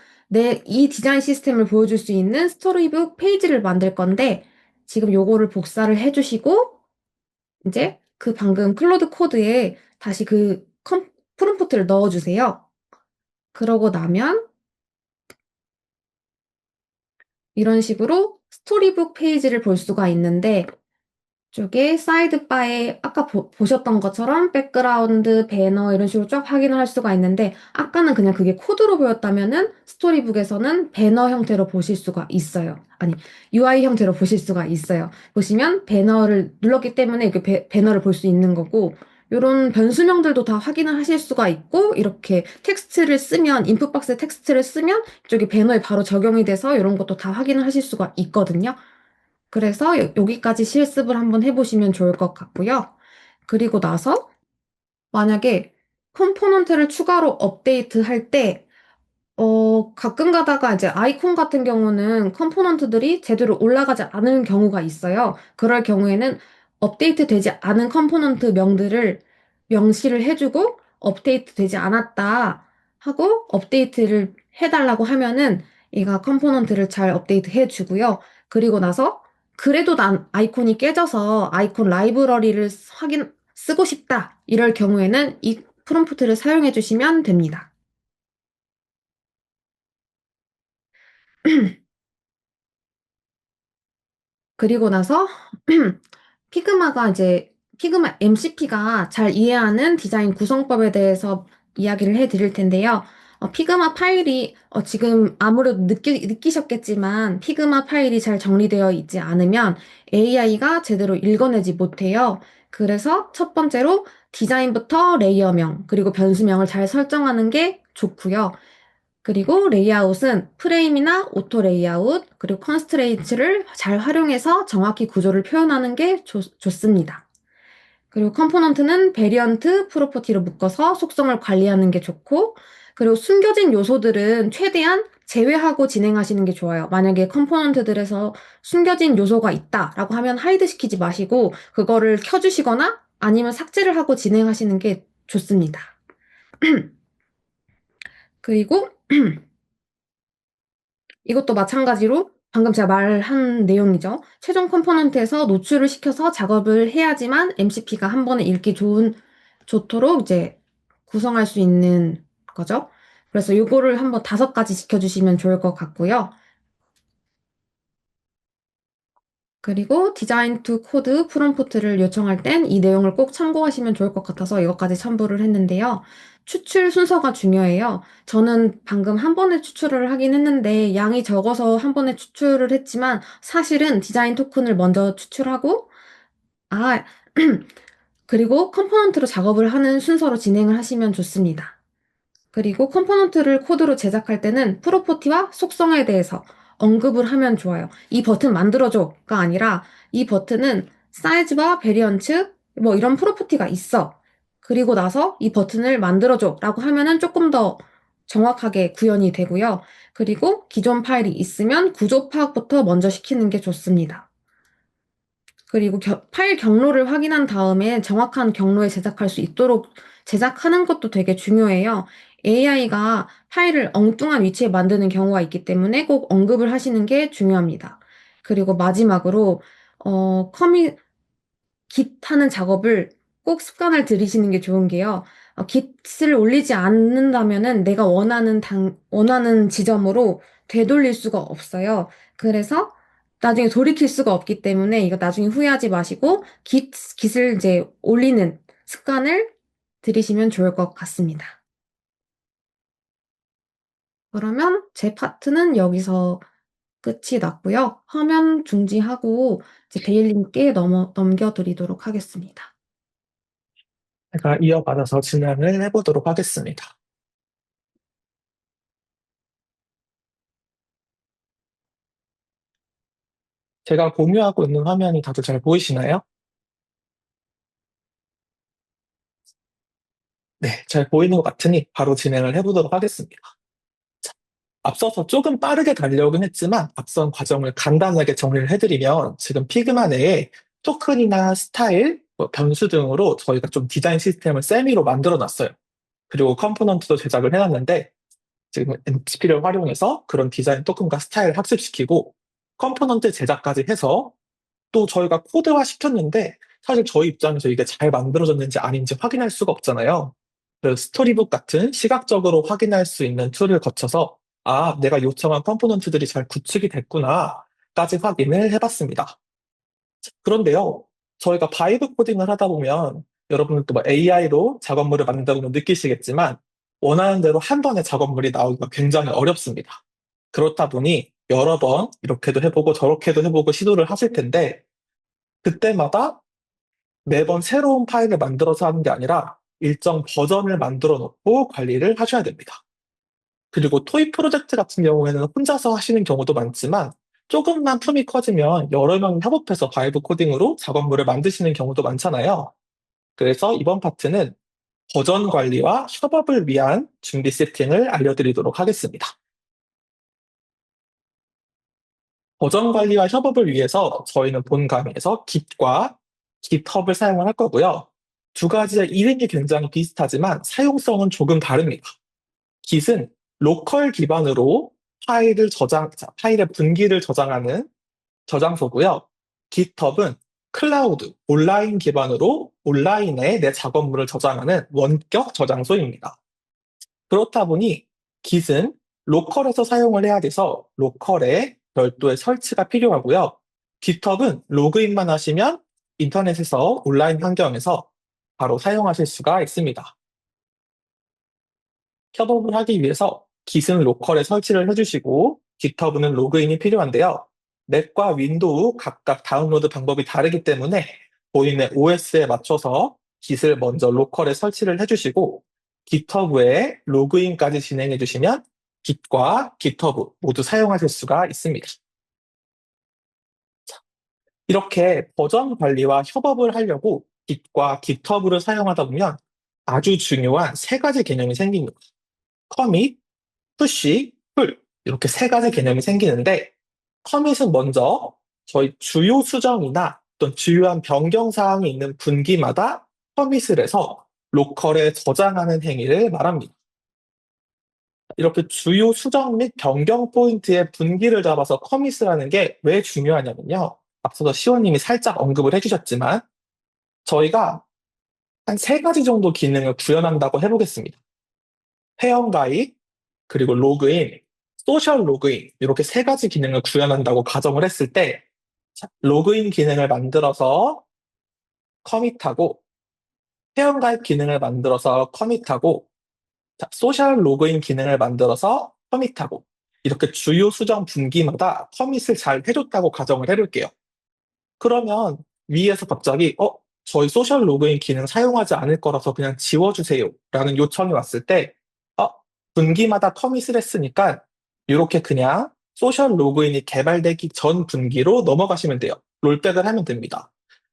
Speaker 2: 이 디자인 시스템을 보여줄 수 있는 스토리북 페이지를 만들 건데 지금 요거를 복사를 해주시고 이제 그 방금 클로드 코드에 다시 프롬프트를 넣어주세요. 그러고 나면 이런 식으로 스토리북 페이지를 볼 수가 있는데 쪽에 사이드바에 아까 보셨던 것처럼 백그라운드, 배너 이런 식으로 쫙 확인을 할 수가 있는데 아까는 그냥 그게 코드로 보였다면은 스토리북에서는 배너 형태로 보실 수가 있어요. 아니, UI 형태로 보실 수가 있어요. 보시면 배너를 눌렀기 때문에 이렇게 배너를 볼 수 있는 거고 이런 변수명들도 다 확인을 하실 수가 있고 이렇게 텍스트를 쓰면 인풋 박스에 텍스트를 쓰면 이쪽에 배너에 바로 적용이 돼서 이런 것도 다 확인을 하실 수가 있거든요. 그래서 여기까지 실습을 한번 해보시면 좋을 것 같고요. 그리고 나서 만약에 컴포넌트를 추가로 업데이트 할 때, 가끔 가다가 이제 아이콘 같은 경우는 컴포넌트들이 제대로 올라가지 않은 경우가 있어요. 그럴 경우에는 업데이트 되지 않은 컴포넌트 명들을 명시를 해주고 업데이트 되지 않았다 하고 업데이트를 해달라고 하면은 얘가 컴포넌트를 잘 업데이트 해주고요. 그리고 나서 그래도 난 아이콘이 깨져서 아이콘 라이브러리를 쓰고 싶다. 이럴 경우에는 이 프롬프트를 사용해 주시면 됩니다. 그리고 나서 피그마 MCP가 잘 이해하는 디자인 구성법에 대해서 이야기를 해드릴 텐데요. 피그마 파일이 지금 아무래도 느끼셨겠지만 피그마 파일이 잘 정리되어 있지 않으면 AI가 제대로 읽어내지 못해요. 그래서 첫 번째로 디자인부터 레이어명, 그리고 변수명을 잘 설정하는 게 좋고요. 그리고 레이아웃은 프레임이나 오토 레이아웃, 그리고 컨스트레인츠를 잘 활용해서 정확히 구조를 표현하는 게 좋습니다. 그리고 컴포넌트는 베리언트, 프로퍼티로 묶어서 속성을 관리하는 게 좋고, 그리고 숨겨진 요소들은 최대한 제외하고 진행하시는 게 좋아요. 만약에 컴포넌트들에서 숨겨진 요소가 있다라고 하면 하이드 시키지 마시고, 그거를 켜주시거나 아니면 삭제를 하고 진행하시는 게 좋습니다. 그리고 이것도 마찬가지로 방금 제가 말한 내용이죠. 최종 컴포넌트에서 노출을 시켜서 작업을 해야지만 MCP가 한 번에 읽기 좋도록 이제 구성할 수 있는 거죠. 그래서 요거를 한번 5가지 지켜주시면 좋을 것 같고요. 그리고 디자인 투 코드 프롬프트를 요청할 땐 이 내용을 꼭 참고하시면 좋을 것 같아서 이것까지 첨부를 했는데요. 추출 순서가 중요해요. 저는 방금 한 번에 추출을 하긴 했는데 양이 적어서 한 번에 추출을 했지만 사실은 디자인 토큰을 먼저 추출하고 아, 그리고 컴포넌트로 작업을 하는 순서로 진행을 하시면 좋습니다. 그리고 컴포넌트를 코드로 제작할 때는 프로퍼티와 속성에 대해서 언급을 하면 좋아요. 이 버튼 만들어줘가 아니라 이 버튼은 사이즈와 베리언츠 뭐 이런 프로퍼티가 있어. 그리고 나서 이 버튼을 만들어줘라고 하면은 조금 더 정확하게 구현이 되고요. 그리고 기존 파일이 있으면 구조 파악부터 먼저 시키는 게 좋습니다. 그리고 파일 경로를 확인한 다음에 정확한 경로에 제작할 수 있도록 제작하는 것도 되게 중요해요. AI가 파일을 엉뚱한 위치에 만드는 경우가 있기 때문에 꼭 언급을 하시는 게 중요합니다. 그리고 마지막으로, git 하는 작업을 꼭 습관을 들이시는 게 좋은 게요. git을 올리지 않는다면은 내가 원하는 지점으로 되돌릴 수가 없어요. 그래서 나중에 돌이킬 수가 없기 때문에 이거 나중에 후회하지 마시고 git을 이제 올리는 습관을 들이시면 좋을 것 같습니다. 그러면 제 파트는 여기서 끝이 났고요. 화면 중지하고 이제 베일님께 넘겨드리도록 하겠습니다.
Speaker 4: 제가 이어받아서 진행을 해보도록 하겠습니다. 제가 공유하고 있는 화면이 다들 잘 보이시나요? 네, 잘 보이는 것 같으니 바로 진행을 해보도록 하겠습니다. 자, 앞서서 조금 빠르게 달려오긴 했지만 앞선 과정을 간단하게 정리를 해드리면 지금 피그마 내에 토큰이나 스타일, 변수 등으로 저희가 좀 디자인 시스템을 세미로 만들어 놨어요. 그리고 컴포넌트도 제작을 해놨는데 지금 MCP를 활용해서 그런 디자인 토큰과 스타일을 학습시키고 컴포넌트 제작까지 해서 또 저희가 코드화 시켰는데 사실 저희 입장에서 이게 잘 만들어졌는지 아닌지 확인할 수가 없잖아요. 그 스토리북 같은 시각적으로 확인할 수 있는 툴을 거쳐서 아, 내가 요청한 컴포넌트들이 잘 구축이 됐구나까지 확인을 해봤습니다. 그런데요, 저희가 바이브 코딩을 하다 보면 여러분들도 뭐 AI로 작업물을 만든다고 느끼시겠지만 원하는 대로 한 번에 작업물이 나오기가 굉장히 어렵습니다. 그렇다 보니 여러 번 이렇게도 해보고 저렇게도 해보고 시도를 하실 텐데 그때마다 매번 새로운 파일을 만들어서 하는 게 아니라 일정 버전을 만들어 놓고 관리를 하셔야 됩니다. 그리고 토익 프로젝트 같은 경우에는 혼자서 하시는 경우도 많지만 조금만 품이 커지면 여러 명이 협업해서 바이브 코딩으로 작업물을 만드시는 경우도 많잖아요. 그래서 이번 파트는 버전 관리와 협업을 위한 준비 세팅을 알려드리도록 하겠습니다. 버전 관리와 협업을 위해서 저희는 본 강의에서 Git과 GitHub을 사용을 할 거고요. 두 가지의 이름이 굉장히 비슷하지만 사용성은 조금 다릅니다. Git은 로컬 기반으로 파일의 분기를 저장하는 저장소고요. GitHub은 클라우드, 온라인 기반으로 온라인에 내 작업물을 저장하는 원격 저장소입니다. 그렇다 보니 Git은 로컬에서 사용을 해야 돼서 로컬에 별도의 설치가 필요하고요. GitHub은 로그인만 하시면 인터넷에서 온라인 환경에서 바로 사용하실 수가 있습니다. 협업을 하기 위해서 Git은 로컬에 설치를 해주시고 GitHub는 로그인이 필요한데요. 맥과 윈도우 각각 다운로드 방법이 다르기 때문에 본인의 OS에 맞춰서 Git을 먼저 로컬에 설치를 해주시고 GitHub에 로그인까지 진행해 주시면 Git과 GitHub 모두 사용하실 수가 있습니다. 이렇게 버전 관리와 협업을 하려고 Git과 GitHub를 사용하다 보면 아주 중요한 세 가지 개념이 생깁니다. 커밋, 푸시, 풀 이렇게 세 가지 개념이 생기는데 커밋은 먼저 저희 주요 수정이나 어떤 주요한 변경 사항이 있는 분기마다 커밋을 해서 로컬에 저장하는 행위를 말합니다. 이렇게 주요 수정 및 변경 포인트의 분기를 잡아서 커밋을 하는 게 왜 중요하냐면요. 앞서서 시원님이 살짝 언급을 해주셨지만 저희가 한 세 가지 정도 기능을 구현한다고 해보겠습니다. 회원가입, 그리고 로그인, 소셜 로그인 이렇게 세 가지 기능을 구현한다고 가정을 했을 때 로그인 기능을 만들어서 커밋하고 회원가입 기능을 만들어서 커밋하고 소셜 로그인 기능을 만들어서 커밋하고 이렇게 주요 수정 분기마다 커밋을 잘 해줬다고 가정을 해볼게요. 그러면 위에서 갑자기 저희 소셜 로그인 기능 사용하지 않을 거라서 그냥 지워주세요 라는 요청이 왔을 때 분기마다 커밋을 했으니까 이렇게 그냥 소셜 로그인이 개발되기 전 분기로 넘어가시면 돼요. 롤백을 하면 됩니다.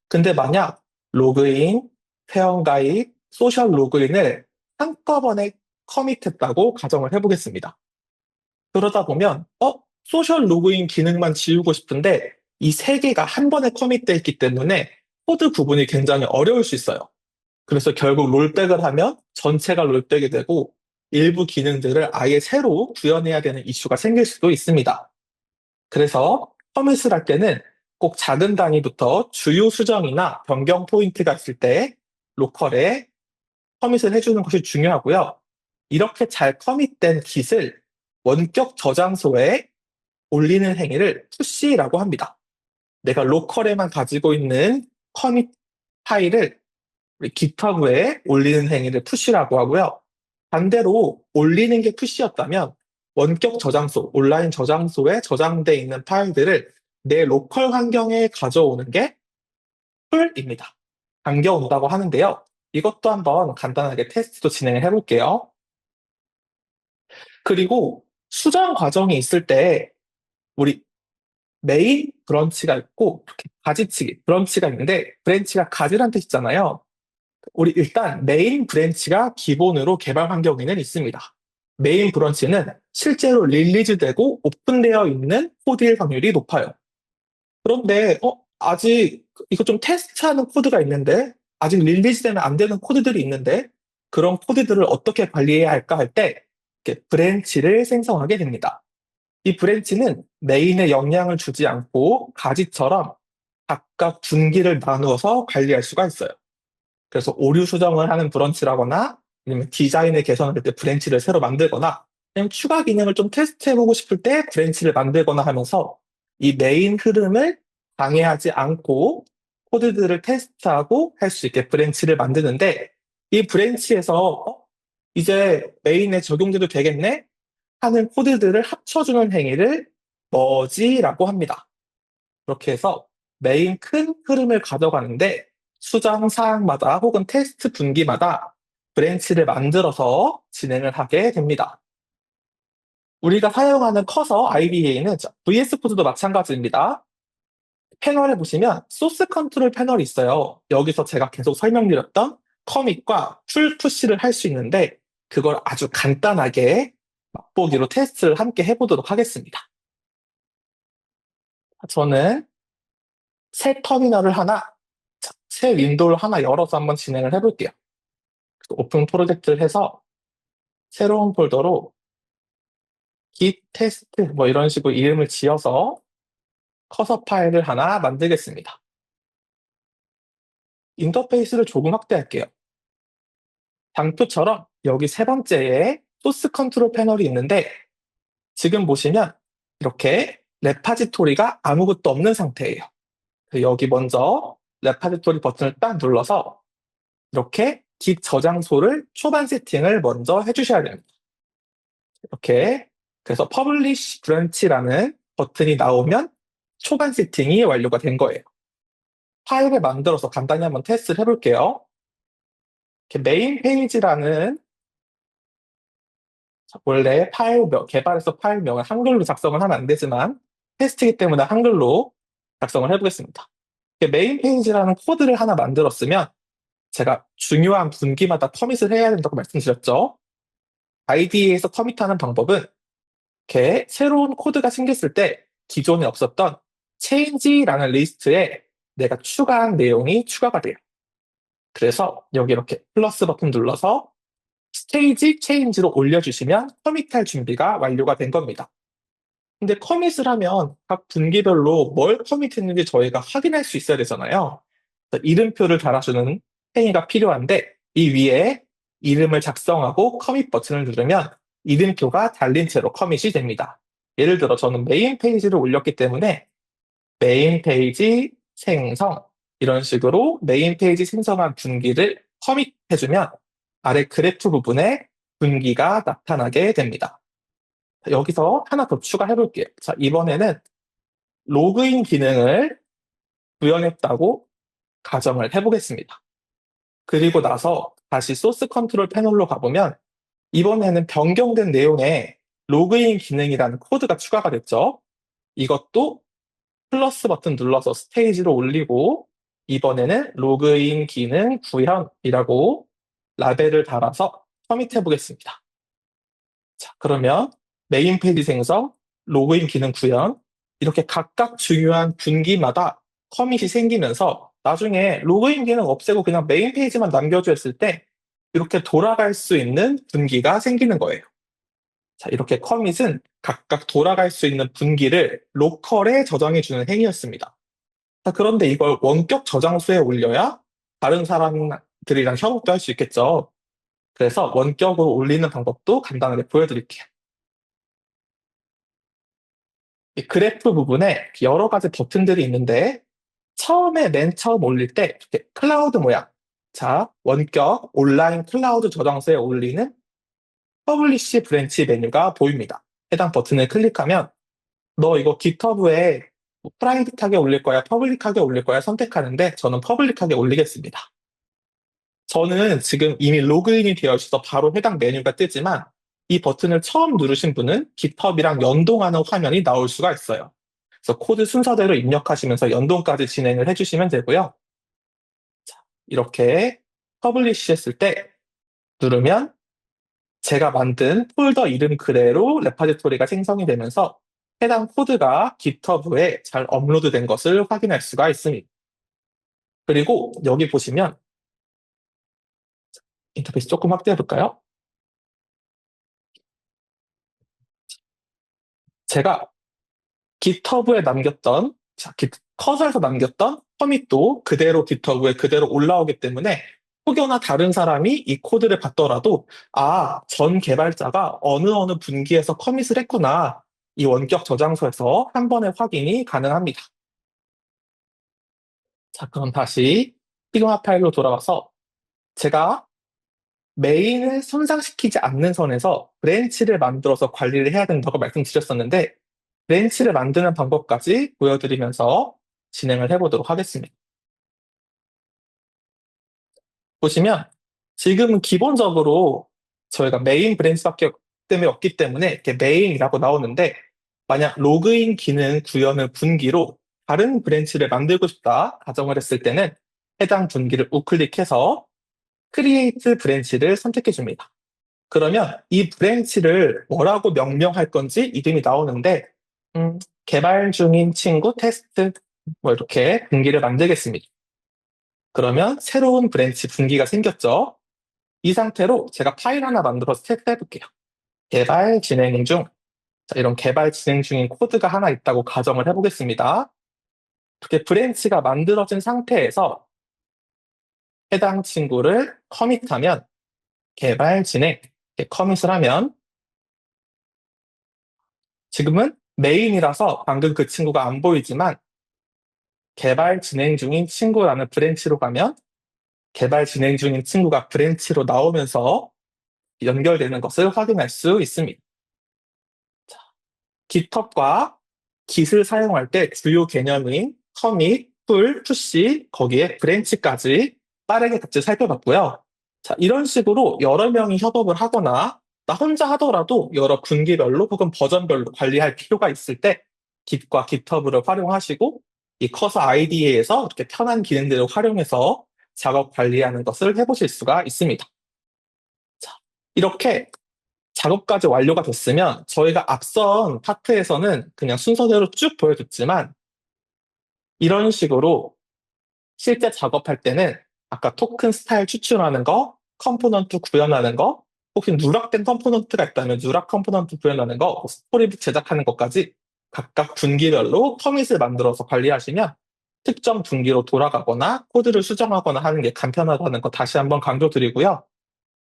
Speaker 4: 근데 만약 로그인, 회원가입, 소셜 로그인을 한꺼번에 커밋했다고 가정을 해보겠습니다. 그러다 보면 소셜 로그인 기능만 지우고 싶은데 이 세 개가 한 번에 커밋되어 있기 때문에 코드 구분이 굉장히 어려울 수 있어요. 그래서 결국 롤백을 하면 전체가 롤백이 되고 일부 기능들을 아예 새로 구현해야 되는 이슈가 생길 수도 있습니다. 그래서 커밋을 할 때는 꼭 작은 단위부터 주요 수정이나 변경 포인트가 있을 때 로컬에 커밋을 해주는 것이 중요하고요. 이렇게 잘 커밋된 깃을 원격 저장소에 올리는 행위를 푸시라고 합니다. 내가 로컬에만 가지고 있는 커밋 파일을 우리 GitHub에 올리는 행위를 푸시라고 하고요. 반대로 올리는 게 푸시였다면 원격 저장소, 온라인 저장소에 저장돼 있는 파일들을 내 로컬 환경에 가져오는 게 풀입니다. 당겨온다고 하는데요. 이것도 한번 간단하게 테스트도 진행을 해볼게요. 그리고 수정 과정이 있을 때 우리 메인 브런치가 있고 이렇게 가지치기 브런치가 있는데 브랜치가 가지란 뜻이잖아요. 우리 일단 메인 브랜치가 기본으로 개발 환경에는 있습니다. 메인 브런치는 실제로 릴리즈되고 오픈되어 있는 코드일 확률이 높아요. 그런데 아직 이거 좀 테스트하는 코드가 있는데 아직 릴리즈되면 안 되는 코드들이 있는데 그런 코드들을 어떻게 관리해야 할까 할 때 브랜치를 생성하게 됩니다. 이 브랜치는 메인에 영향을 주지 않고 가지처럼 각각 분기를 나누어서 관리할 수가 있어요. 그래서 오류 수정을 하는 브런치라거나 아니면 디자인을 개선할 때 브랜치를 새로 만들거나 아니면 추가 기능을 좀 테스트해보고 싶을 때 브랜치를 만들거나 하면서 이 메인 흐름을 방해하지 않고 코드들을 테스트하고 할 수 있게 브랜치를 만드는데 이 브랜치에서 이제 메인에 적용돼도 되겠네 하는 코드들을 합쳐주는 행위를 머지라고 합니다. 그렇게 해서 메인 큰 흐름을 가져가는데 수정 사항마다 혹은 테스트 분기마다 브랜치를 만들어서 진행을 하게 됩니다. 우리가 사용하는 커서 IDE는 VS 코드도 마찬가지입니다. 패널에 보시면 소스 컨트롤 패널이 있어요. 여기서 제가 계속 설명드렸던 커밋과 풀 푸시를 할 수 있는데 그걸 아주 간단하게 맛보기로 테스트를 함께 해보도록 하겠습니다. 저는 새 터미널을 하나, 새 윈도우를 하나 열어서 한번 진행을 해볼게요. 오픈 프로젝트를 해서 새로운 폴더로 git 테스트 뭐 이런 식으로 이름을 지어서 커서 파일을 하나 만들겠습니다. 인터페이스를 조금 확대할게요. 장표처럼 여기 세 번째에 소스 컨트롤 패널이 있는데 지금 보시면 이렇게 레파지토리가 아무것도 없는 상태예요. 여기 먼저 레파지토리 버튼을 딱 눌러서 이렇게 git 저장소를 초반 세팅을 먼저 해주셔야 됩니다. 이렇게 그래서 publish branch라는 버튼이 나오면 초반 세팅이 완료가 된 거예요. 파일을 만들어서 간단히 한번 테스트를 해볼게요. 이렇게 메인 페이지라는 원래 개발해서 파일명을 한글로 작성을 하면 안 되지만 테스트이기 때문에 한글로 작성을 해보겠습니다. 메인 페이지라는 코드를 하나 만들었으면 제가 중요한 분기마다 커밋을 해야 된다고 말씀드렸죠. IDE에서 커밋하는 방법은 이렇게 새로운 코드가 생겼을 때 기존에 없었던 change라는 리스트에 내가 추가한 내용이 추가가 돼요. 그래서 여기 이렇게 플러스 버튼 눌러서 스테이지 체인지로 올려주시면 커밋할 준비가 완료가 된 겁니다. 근데 커밋을 하면 각 분기별로 뭘 커밋했는지 저희가 확인할 수 있어야 되잖아요. 그래서 이름표를 달아주는 행위가 필요한데 이 위에 이름을 작성하고 커밋 버튼을 누르면 이름표가 달린 채로 커밋이 됩니다. 예를 들어 저는 메인 페이지를 올렸기 때문에 메인 페이지 생성 이런 식으로 메인 페이지 생성한 분기를 커밋해주면 아래 그래프 부분에 분기가 나타나게 됩니다. 여기서 하나 더 추가해 볼게요. 자, 이번에는 로그인 기능을 구현했다고 가정을 해보겠습니다. 그리고 나서 다시 소스 컨트롤 패널로 가보면 이번에는 변경된 내용에 로그인 기능이라는 코드가 추가가 됐죠. 이것도 플러스 버튼 눌러서 스테이지로 올리고 이번에는 로그인 기능 구현이라고 라벨을 달아서 커밋해 보겠습니다. 자, 그러면 메인 페이지 생성, 로그인 기능 구현 이렇게 각각 중요한 분기마다 커밋이 생기면서 나중에 로그인 기능 없애고 그냥 메인 페이지만 남겨줘 했을 때 이렇게 돌아갈 수 있는 분기가 생기는 거예요. 자, 이렇게 커밋은 각각 돌아갈 수 있는 분기를 로컬에 저장해주는 행위였습니다. 자, 그런데 이걸 원격 저장소에 올려야 다른 사람들이랑 협업도 할 수 있겠죠. 그래서 원격으로 올리는 방법도 간단하게 보여드릴게요. 이 그래프 부분에 여러 가지 버튼들이 있는데 맨 처음 올릴 때 이렇게 클라우드 모양. 자, 원격 온라인 클라우드 저장소에 올리는 퍼블리시 브랜치 메뉴가 보입니다. 해당 버튼을 클릭하면 너 이거 깃허브에 프라이빗하게 올릴 거야, 퍼블릭하게 올릴 거야 선택하는데 저는 퍼블릭하게 올리겠습니다. 저는 지금 이미 로그인이 되어 있어서 바로 해당 메뉴가 뜨지만 이 버튼을 처음 누르신 분은 깃허브랑 연동하는 화면이 나올 수가 있어요. 그래서 코드 순서대로 입력하시면서 연동까지 진행을 해주시면 되고요. 자, 이렇게 퍼블리시 했을 때 누르면 제가 만든 폴더 이름 그대로 레파지토리가 생성이 되면서 해당 코드가 깃허브에 잘 업로드된 것을 확인할 수가 있습니다. 그리고 여기 보시면 인터페이스 조금 확대해 볼까요? 제가 깃허브에 남겼던 커서에서 남겼던 커밋도 그대로 깃허브에 그대로 올라오기 때문에 혹여나 다른 사람이 이 코드를 봤더라도 전 개발자가 어느 분기에서 커밋을 했구나. 이 원격 저장소에서 한 번에 확인이 가능합니다. 자, 그럼 다시 피그마 파일로 돌아와서 제가 메인을 손상시키지 않는 선에서 브랜치를 만들어서 관리를 해야 된다고 말씀드렸었는데 브랜치를 만드는 방법까지 보여드리면서 진행을 해보도록 하겠습니다. 보시면 지금은 기본적으로 저희가 메인 브랜치밖에 때문에 없기 때문에 이렇게 메인이라고 나오는데 만약 로그인 기능 구현을 분기로 다른 브랜치를 만들고 싶다 가정을 했을 때는 해당 분기를 우클릭해서 크리에이트 브랜치를 선택해 줍니다. 그러면 이 브랜치를 뭐라고 명명할 건지 이름이 나오는데 개발 중인 친구 테스트 이렇게 분기를 만들겠습니다. 그러면 새로운 브랜치 분기가 생겼죠. 이 상태로 제가 파일 하나 만들어서 테스트 해볼게요. 개발 진행 중. 자, 이런 개발 진행 중인 코드가 하나 있다고 가정을 해보겠습니다. 이렇게 브랜치가 만들어진 상태에서 해당 친구를 커밋하면 개발 진행, 이렇게 커밋을 하면 지금은 메인이라서 방금 그 친구가 안 보이지만 개발 진행 중인 친구라는 브랜치로 가면 개발 진행 중인 친구가 브랜치로 나오면서 연결되는 것을 확인할 수 있습니다. 자, 깃허브과 깃을 사용할 때 주요 개념인 커밋, 풀, 푸시, 거기에 브랜치까지 빠르게 같이 살펴봤고요. 자, 이런 식으로 여러 명이 협업을 하거나 나 혼자 하더라도 여러 분기별로 혹은 버전별로 관리할 필요가 있을 때 깃과 깃허브를 활용하시고 이 커서 IDE에서 이렇게 편한 기능들을 활용해서 작업 관리하는 것을 해보실 수가 있습니다. 자, 이렇게 작업까지 완료가 됐으면 저희가 앞선 파트에서는 그냥 순서대로 쭉 보여줬지만 이런 식으로 실제 작업할 때는 아까 토큰 스타일 추출하는 거, 컴포넌트 구현하는 거, 혹시 누락된 컴포넌트가 있다면 누락 컴포넌트 구현하는 거, 스토리북 제작하는 것까지 각각 분기별로 커밋을 만들어서 관리하시면 특정 분기로 돌아가거나 코드를 수정하거나 하는 게 간편하다는 거 다시 한번 강조드리고요.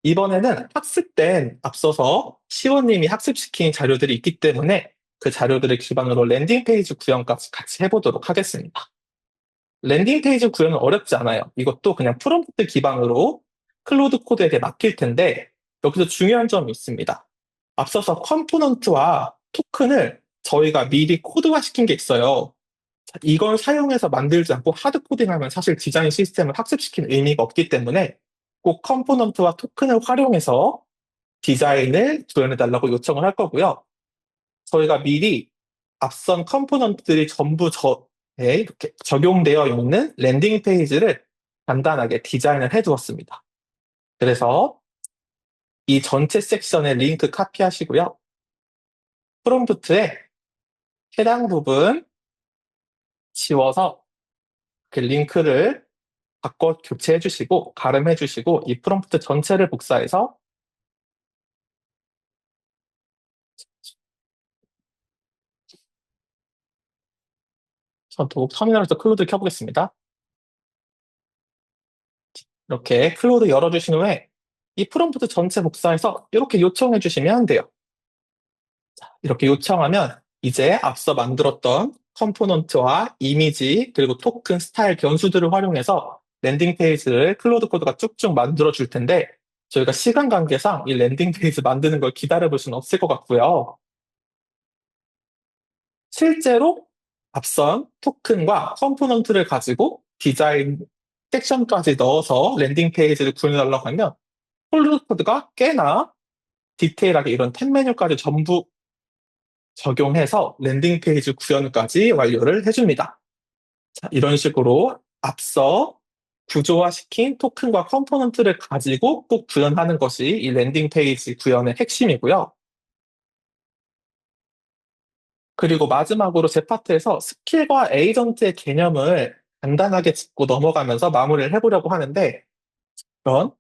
Speaker 4: 이번에는 학습된 앞서서 시호님이 학습시킨 자료들이 있기 때문에 그 자료들을 기반으로 랜딩 페이지 구현까지 같이 해보도록 하겠습니다. 랜딩 페이지 구현은 어렵지 않아요. 이것도 그냥 프롬프트 기반으로 클로드 코드에게 맡길 텐데 여기서 중요한 점이 있습니다. 앞서서 컴포넌트와 토큰을 저희가 미리 코드화 시킨 게 있어요. 이걸 사용해서 만들지 않고 하드 코딩하면 사실 디자인 시스템을 학습시키는 의미가 없기 때문에 꼭 컴포넌트와 토큰을 활용해서 디자인을 구현해달라고 요청을 할 거고요. 저희가 미리 앞선 컴포넌트들이 전부 이렇게 적용되어 있는 랜딩 페이지를 간단하게 디자인을 해두었습니다. 그래서 이 전체 섹션의 링크 카피하시고요. 프롬프트에 해당 부분 지워서 그 링크를 바꿔 교체해 주시고 가름해 주시고 이 프롬프트 전체를 복사해서 전 터미널에서 클로드 켜보겠습니다. 이렇게 클로드 열어주신 후에 이 프롬프트 전체 복사해서 이렇게 요청해 주시면 돼요. 자, 이렇게 요청하면 이제 앞서 만들었던 컴포넌트와 이미지 그리고 토큰 스타일 변수들을 활용해서 랜딩 페이지를 클로드 코드가 쭉쭉 만들어 줄 텐데 저희가 시간 관계상 이 랜딩 페이지 만드는 걸 기다려 볼 수는 없을 것 같고요. 실제로 앞선 토큰과 컴포넌트를 가지고 디자인 섹션까지 넣어서 랜딩 페이지를 구현해달라고 하면 클로드 코드가 꽤나 디테일하게 이런 탭 메뉴까지 전부 적용해서 랜딩 페이지 구현까지 완료를 해줍니다. 자, 이런 식으로 앞서 구조화시킨 토큰과 컴포넌트를 가지고 꼭 구현하는 것이 이 랜딩 페이지 구현의 핵심이고요. 그리고 마지막으로 제 파트에서 스킬과 에이전트의 개념을 간단하게 짚고 넘어가면서 마무리를 해보려고 하는데 그런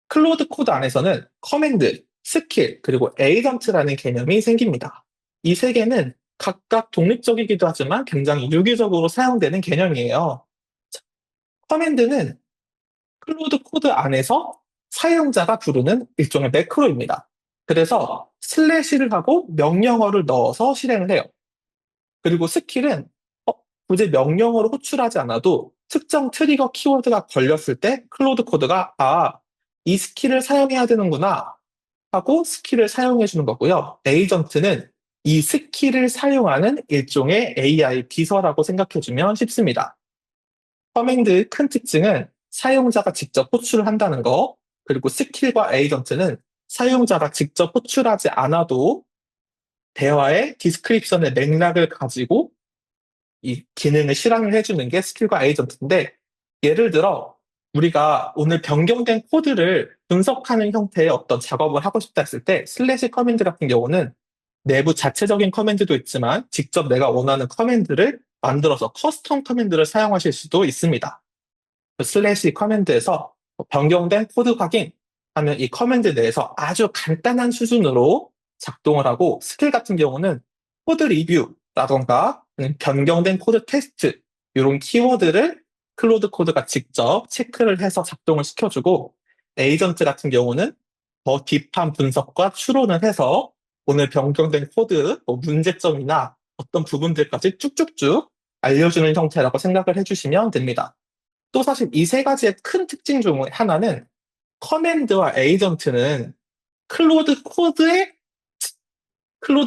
Speaker 4: 클로드 코드 안에서는 커맨드, 스킬, 그리고 에이전트라는 개념이 생깁니다. 이 세 개는 각각 독립적이기도 하지만 굉장히 유기적으로 사용되는 개념이에요. 커맨드는 클로드 코드 안에서 사용자가 부르는 일종의 매크로입니다. 그래서 슬래시를 하고 명령어를 넣어서 실행을 해요. 그리고 스킬은 굳이 명령어로 호출하지 않아도 특정 트리거 키워드가 걸렸을 때 클로드 코드가 이 스킬을 사용해야 되는구나 하고 스킬을 사용해 주는 거고요. 에이전트는 이 스킬을 사용하는 일종의 AI 비서라고 생각해 주면 쉽습니다. 커맨드의 큰 특징은 사용자가 직접 호출을 한다는 거, 그리고 스킬과 에이전트는 사용자가 직접 호출하지 않아도 대화의 디스크립션의 맥락을 가지고 이 기능을 실행을 해주는 게 스킬과 에이전트인데 예를 들어 우리가 오늘 변경된 코드를 분석하는 형태의 어떤 작업을 하고 싶다 했을 때 슬래시 커맨드 같은 경우는 내부 자체적인 커맨드도 있지만 직접 내가 원하는 커맨드를 만들어서 커스텀 커맨드를 사용하실 수도 있습니다. 슬래시 커맨드에서 변경된 코드 확인 하면 이 커맨드 내에서 아주 간단한 수준으로 작동을 하고 스킬 같은 경우는 코드 리뷰라던가 변경된 코드 테스트 이런 키워드를 클로드 코드가 직접 체크를 해서 작동을 시켜주고 에이전트 같은 경우는 더 딥한 분석과 추론을 해서 오늘 변경된 코드 문제점이나 어떤 부분들까지 쭉쭉쭉 알려주는 형태라고 생각을 해주시면 됩니다. 또 사실 이 세 가지의 큰 특징 중 하나는 커맨드와 에이전트는 클로드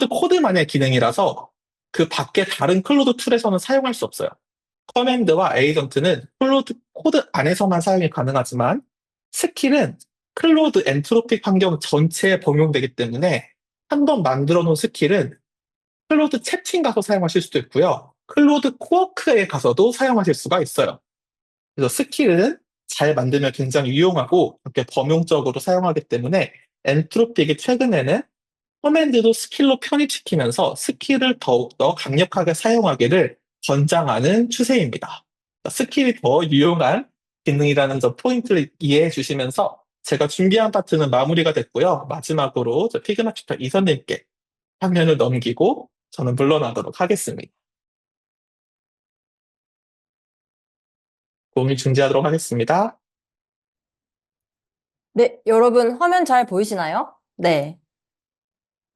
Speaker 4: 코드만의 기능이라서 그 밖에 다른 클로드 툴에서는 사용할 수 없어요. 커맨드와 에이전트는 클로드 코드 안에서만 사용이 가능하지만 스킬은 클로드 엔트로픽 환경 전체에 적용되기 때문에 한번 만들어 놓은 스킬은 클로드 채팅 가서 사용하실 수도 있고요. 클로드 코어크에 가서도 사용하실 수가 있어요. 그래서 스킬은 잘 만들면 굉장히 유용하고 이렇게 범용적으로 사용하기 때문에 엔트로픽이 최근에는 커맨드도 스킬로 편입시키면서 스킬을 더욱더 강력하게 사용하기를 권장하는 추세입니다. 스킬이 더 유용한 기능이라는 점 포인트를 이해해 주시면서 제가 준비한 파트는 마무리가 됐고요. 마지막으로 피그마 튜터 이선님께 화면을 넘기고 저는 물러나도록 하겠습니다. 공유 중지하도록 하겠습니다.
Speaker 1: 네, 여러분 화면 잘 보이시나요? 네.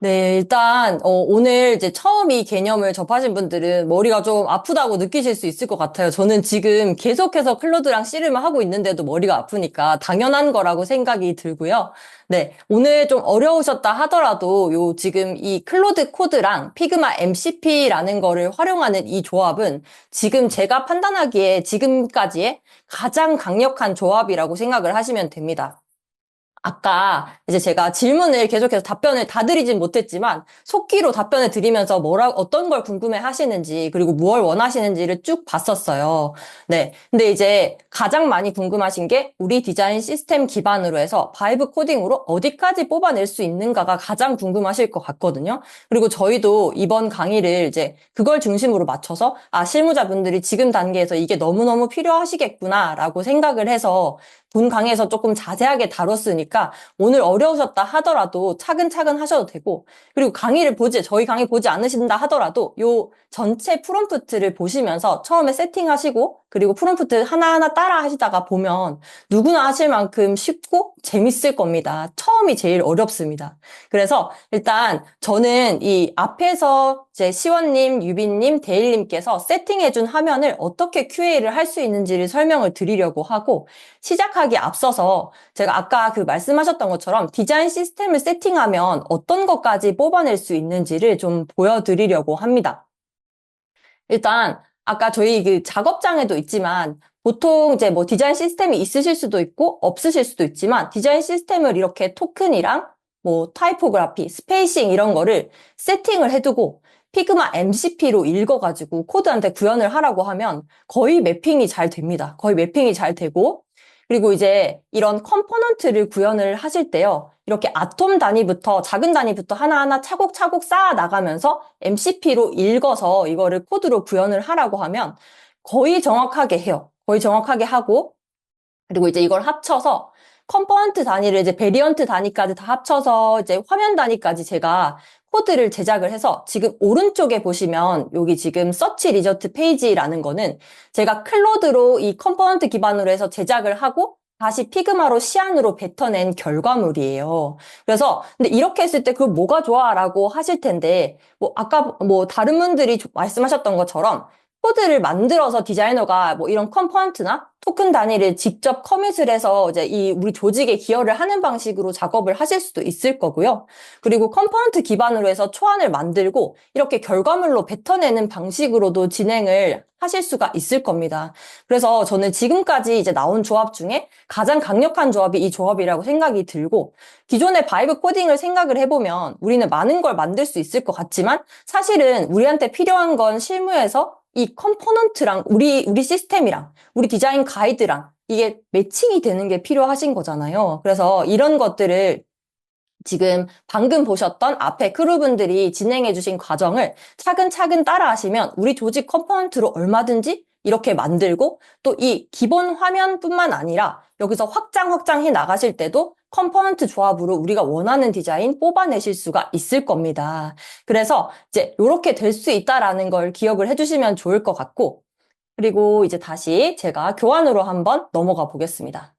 Speaker 1: 네, 일단 오늘 이제 처음 이 개념을 접하신 분들은 머리가 좀 아프다고 느끼실 수 있을 것 같아요. 저는 지금 계속해서 클로드랑 씨름을 하고 있는데도 머리가 아프니까 당연한 거라고 생각이 들고요. 네, 오늘 좀 어려우셨다 하더라도 요 지금 이 클로드 코드랑 피그마 MCP라는 거를 활용하는 이 조합은 지금 제가 판단하기에 지금까지의 가장 강력한 조합이라고 생각을 하시면 됩니다. 아까 이제 제가 질문을 계속해서 답변을 다 드리진 못했지만 속기로 답변을 드리면서 어떤 걸 궁금해 하시는지 그리고 무엇을 원하시는지를 쭉 봤었어요. 네. 근데 이제 가장 많이 궁금하신 게 우리 디자인 시스템 기반으로 해서 바이브 코딩으로 어디까지 뽑아낼 수 있는가가 가장 궁금하실 것 같거든요. 그리고 저희도 이번 강의를 이제 그걸 중심으로 맞춰서 실무자분들이 지금 단계에서 이게 너무너무 필요하시겠구나라고 생각을 해서 본 강의에서 조금 자세하게 다뤘으니까 오늘 어려우셨다 하더라도 차근차근 하셔도 되고 그리고 저희 강의 보지 않으신다 하더라도 요 전체 프롬프트를 보시면서 처음에 세팅하시고 그리고 프롬프트 하나하나 따라 하시다가 보면 누구나 하실 만큼 쉽고 재밌을 겁니다. 처음이 제일 어렵습니다. 그래서 일단 저는 이 앞에서 이제 시원님, 유빈님, 데일님께서 세팅해준 화면을 어떻게 QA를 할 수 있는지를 설명을 드리려고 하고 시작하기 앞서서 제가 아까 그 말씀하셨던 것처럼 디자인 시스템을 세팅하면 어떤 것까지 뽑아낼 수 있는지를 좀 보여드리려고 합니다. 일단 아까 저희 그 작업장에도 있지만 보통 이제 뭐 디자인 시스템이 있으실 수도 있고 없으실 수도 있지만 디자인 시스템을 이렇게 토큰이랑 뭐 타이포그래피, 스페이싱 이런 거를 세팅을 해두고 피그마 MCP로 읽어가지고 코드한테 구현을 하라고 하면 거의 매핑이 잘 됩니다. 거의 매핑이 잘 되고 그리고 이제 이런 컴포넌트를 구현을 하실 때요. 이렇게 아톰 단위부터 작은 단위부터 하나하나 차곡차곡 쌓아 나가면서 MCP로 읽어서 이거를 코드로 구현을 하라고 하면 거의 정확하게 해요. 거의 정확하게 하고 그리고 이제 이걸 합쳐서 컴포넌트 단위를 이제 베리언트 단위까지 다 합쳐서 이제 화면 단위까지 제가 코드를 제작을 해서 지금 오른쪽에 보시면 여기 지금 서치 리저트 페이지라는 거는 제가 클로드로 이 컴포넌트 기반으로 해서 제작을 하고 다시 피그마로 시안으로 뱉어낸 결과물이에요. 그래서 근데 이렇게 했을 때 그거 뭐가 좋아라고 하실 텐데 뭐 아까 뭐 다른 분들이 말씀하셨던 것처럼 코드를 만들어서 디자이너가 뭐 이런 컴포넌트나 토큰 단위를 직접 커밋을 해서 이제 이 우리 조직에 기여를 하는 방식으로 작업을 하실 수도 있을 거고요. 그리고 컴포넌트 기반으로 해서 초안을 만들고 이렇게 결과물로 뱉어내는 방식으로도 진행을 하실 수가 있을 겁니다. 그래서 저는 지금까지 이제 나온 조합 중에 가장 강력한 조합이 이 조합이라고 생각이 들고 기존의 바이브 코딩을 생각을 해보면 우리는 많은 걸 만들 수 있을 것 같지만 사실은 우리한테 필요한 건 실무에서 이 컴포넌트랑 우리 시스템이랑 우리 디자인 가이드랑 이게 매칭이 되는 게 필요하신 거잖아요. 그래서 이런 것들을 지금 방금 보셨던 앞에 크루분들이 진행해 주신 과정을 차근차근 따라 하시면 우리 조직 컴포넌트로 얼마든지 이렇게 만들고 또 이 기본 화면뿐만 아니라 여기서 확장해 나가실 때도 컴포넌트 조합으로 우리가 원하는 디자인 뽑아내실 수가 있을 겁니다. 그래서 이제 이렇게 될 수 있다라는 걸 기억을 해주시면 좋을 것 같고 그리고 이제 다시 제가 교환으로 한번 넘어가 보겠습니다.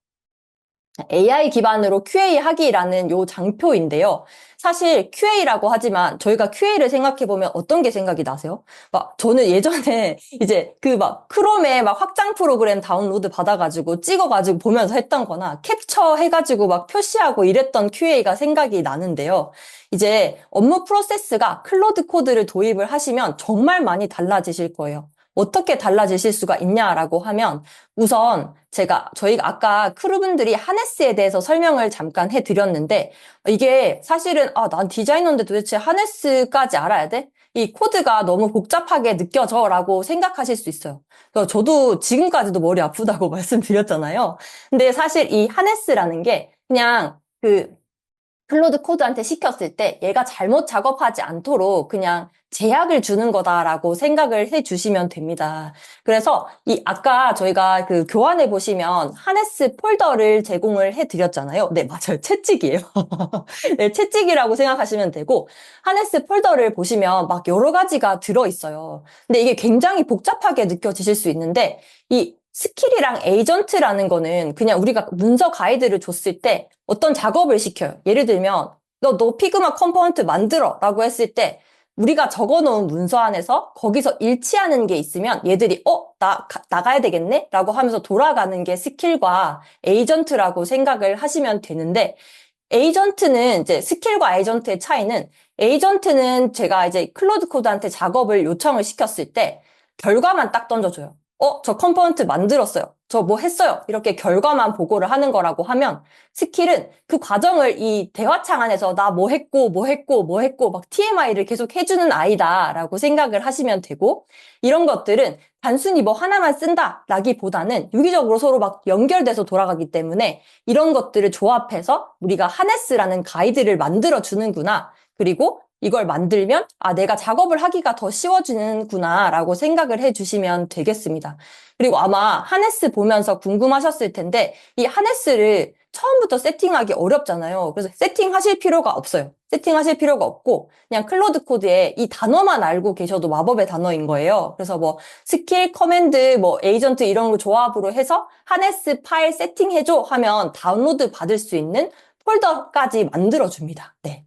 Speaker 1: AI 기반으로 QA하기라는 요 장표인데요. 사실 QA라고 하지만 저희가 QA를 생각해보면 어떤 게 생각이 나세요? 저는 예전에 이제 크롬에 확장 프로그램 다운로드 받아가지고 찍어가지고 보면서 했던 거나 캡처 해가지고 표시하고 이랬던 QA가 생각이 나는데요. 이제 업무 프로세스가 클로드 코드를 도입을 하시면 정말 많이 달라지실 거예요. 어떻게 달라지실 수가 있냐라고 하면 우선 저희가 아까 크루분들이 하네스에 대해서 설명을 잠깐 해드렸는데 이게 사실은 난 디자이너인데 도대체 하네스까지 알아야 돼? 이 코드가 너무 복잡하게 느껴져라고 생각하실 수 있어요. 그래서 저도 지금까지도 머리 아프다고 말씀드렸잖아요. 근데 사실 이 하네스라는 게 그냥 클로드 코드한테 시켰을 때 얘가 잘못 작업하지 않도록 그냥 제약을 주는 거다라고 생각을 해 주시면 됩니다. 그래서 아까 저희가 교환해 보시면 하네스 폴더를 제공을 해 드렸잖아요. 네, 맞아요. 채찍이에요. 네, 채찍이라고 생각하시면 되고, 하네스 폴더를 보시면 막 여러 가지가 들어 있어요. 근데 이게 굉장히 복잡하게 느껴지실 수 있는데, 이 스킬이랑 에이전트라는 거는 그냥 우리가 문서 가이드를 줬을 때 어떤 작업을 시켜요. 예를 들면 너 피그마 컴포넌트 만들어 라고 했을 때 우리가 적어놓은 문서 안에서 거기서 일치하는 게 있으면 얘들이 나가야 되겠네? 라고 하면서 돌아가는 게 스킬과 에이전트라고 생각을 하시면 되는데, 에이전트는 이제 스킬과 에이전트의 차이는, 에이전트는 제가 이제 클로드 코드한테 작업을 요청을 시켰을 때 결과만 딱 던져줘요. 저 컴포넌트 만들었어요. 저 뭐 했어요. 이렇게 결과만 보고를 하는 거라고 하면, 스킬은 그 과정을 이 대화창 안에서 나 뭐 했고, 뭐 했고, 뭐 했고, 막 TMI를 계속 해주는 아이다라고 생각을 하시면 되고, 이런 것들은 단순히 뭐 하나만 쓴다라기보다는 유기적으로 서로 막 연결돼서 돌아가기 때문에 이런 것들을 조합해서 우리가 하네스라는 가이드를 만들어 주는구나. 그리고 이걸 만들면 내가 작업을 하기가 더 쉬워지는구나 라고 생각을 해주시면 되겠습니다. 그리고 아마 하네스 보면서 궁금하셨을 텐데, 이 하네스를 처음부터 세팅하기 어렵잖아요. 그래서 세팅하실 필요가 없어요. 세팅하실 필요가 없고 그냥 클로드 코드에 이 단어만 알고 계셔도 마법의 단어인 거예요. 그래서 뭐 스킬, 커맨드, 뭐 에이전트 이런 거 조합으로 해서 하네스 파일 세팅해줘 하면 다운로드 받을 수 있는 폴더까지 만들어줍니다. 네.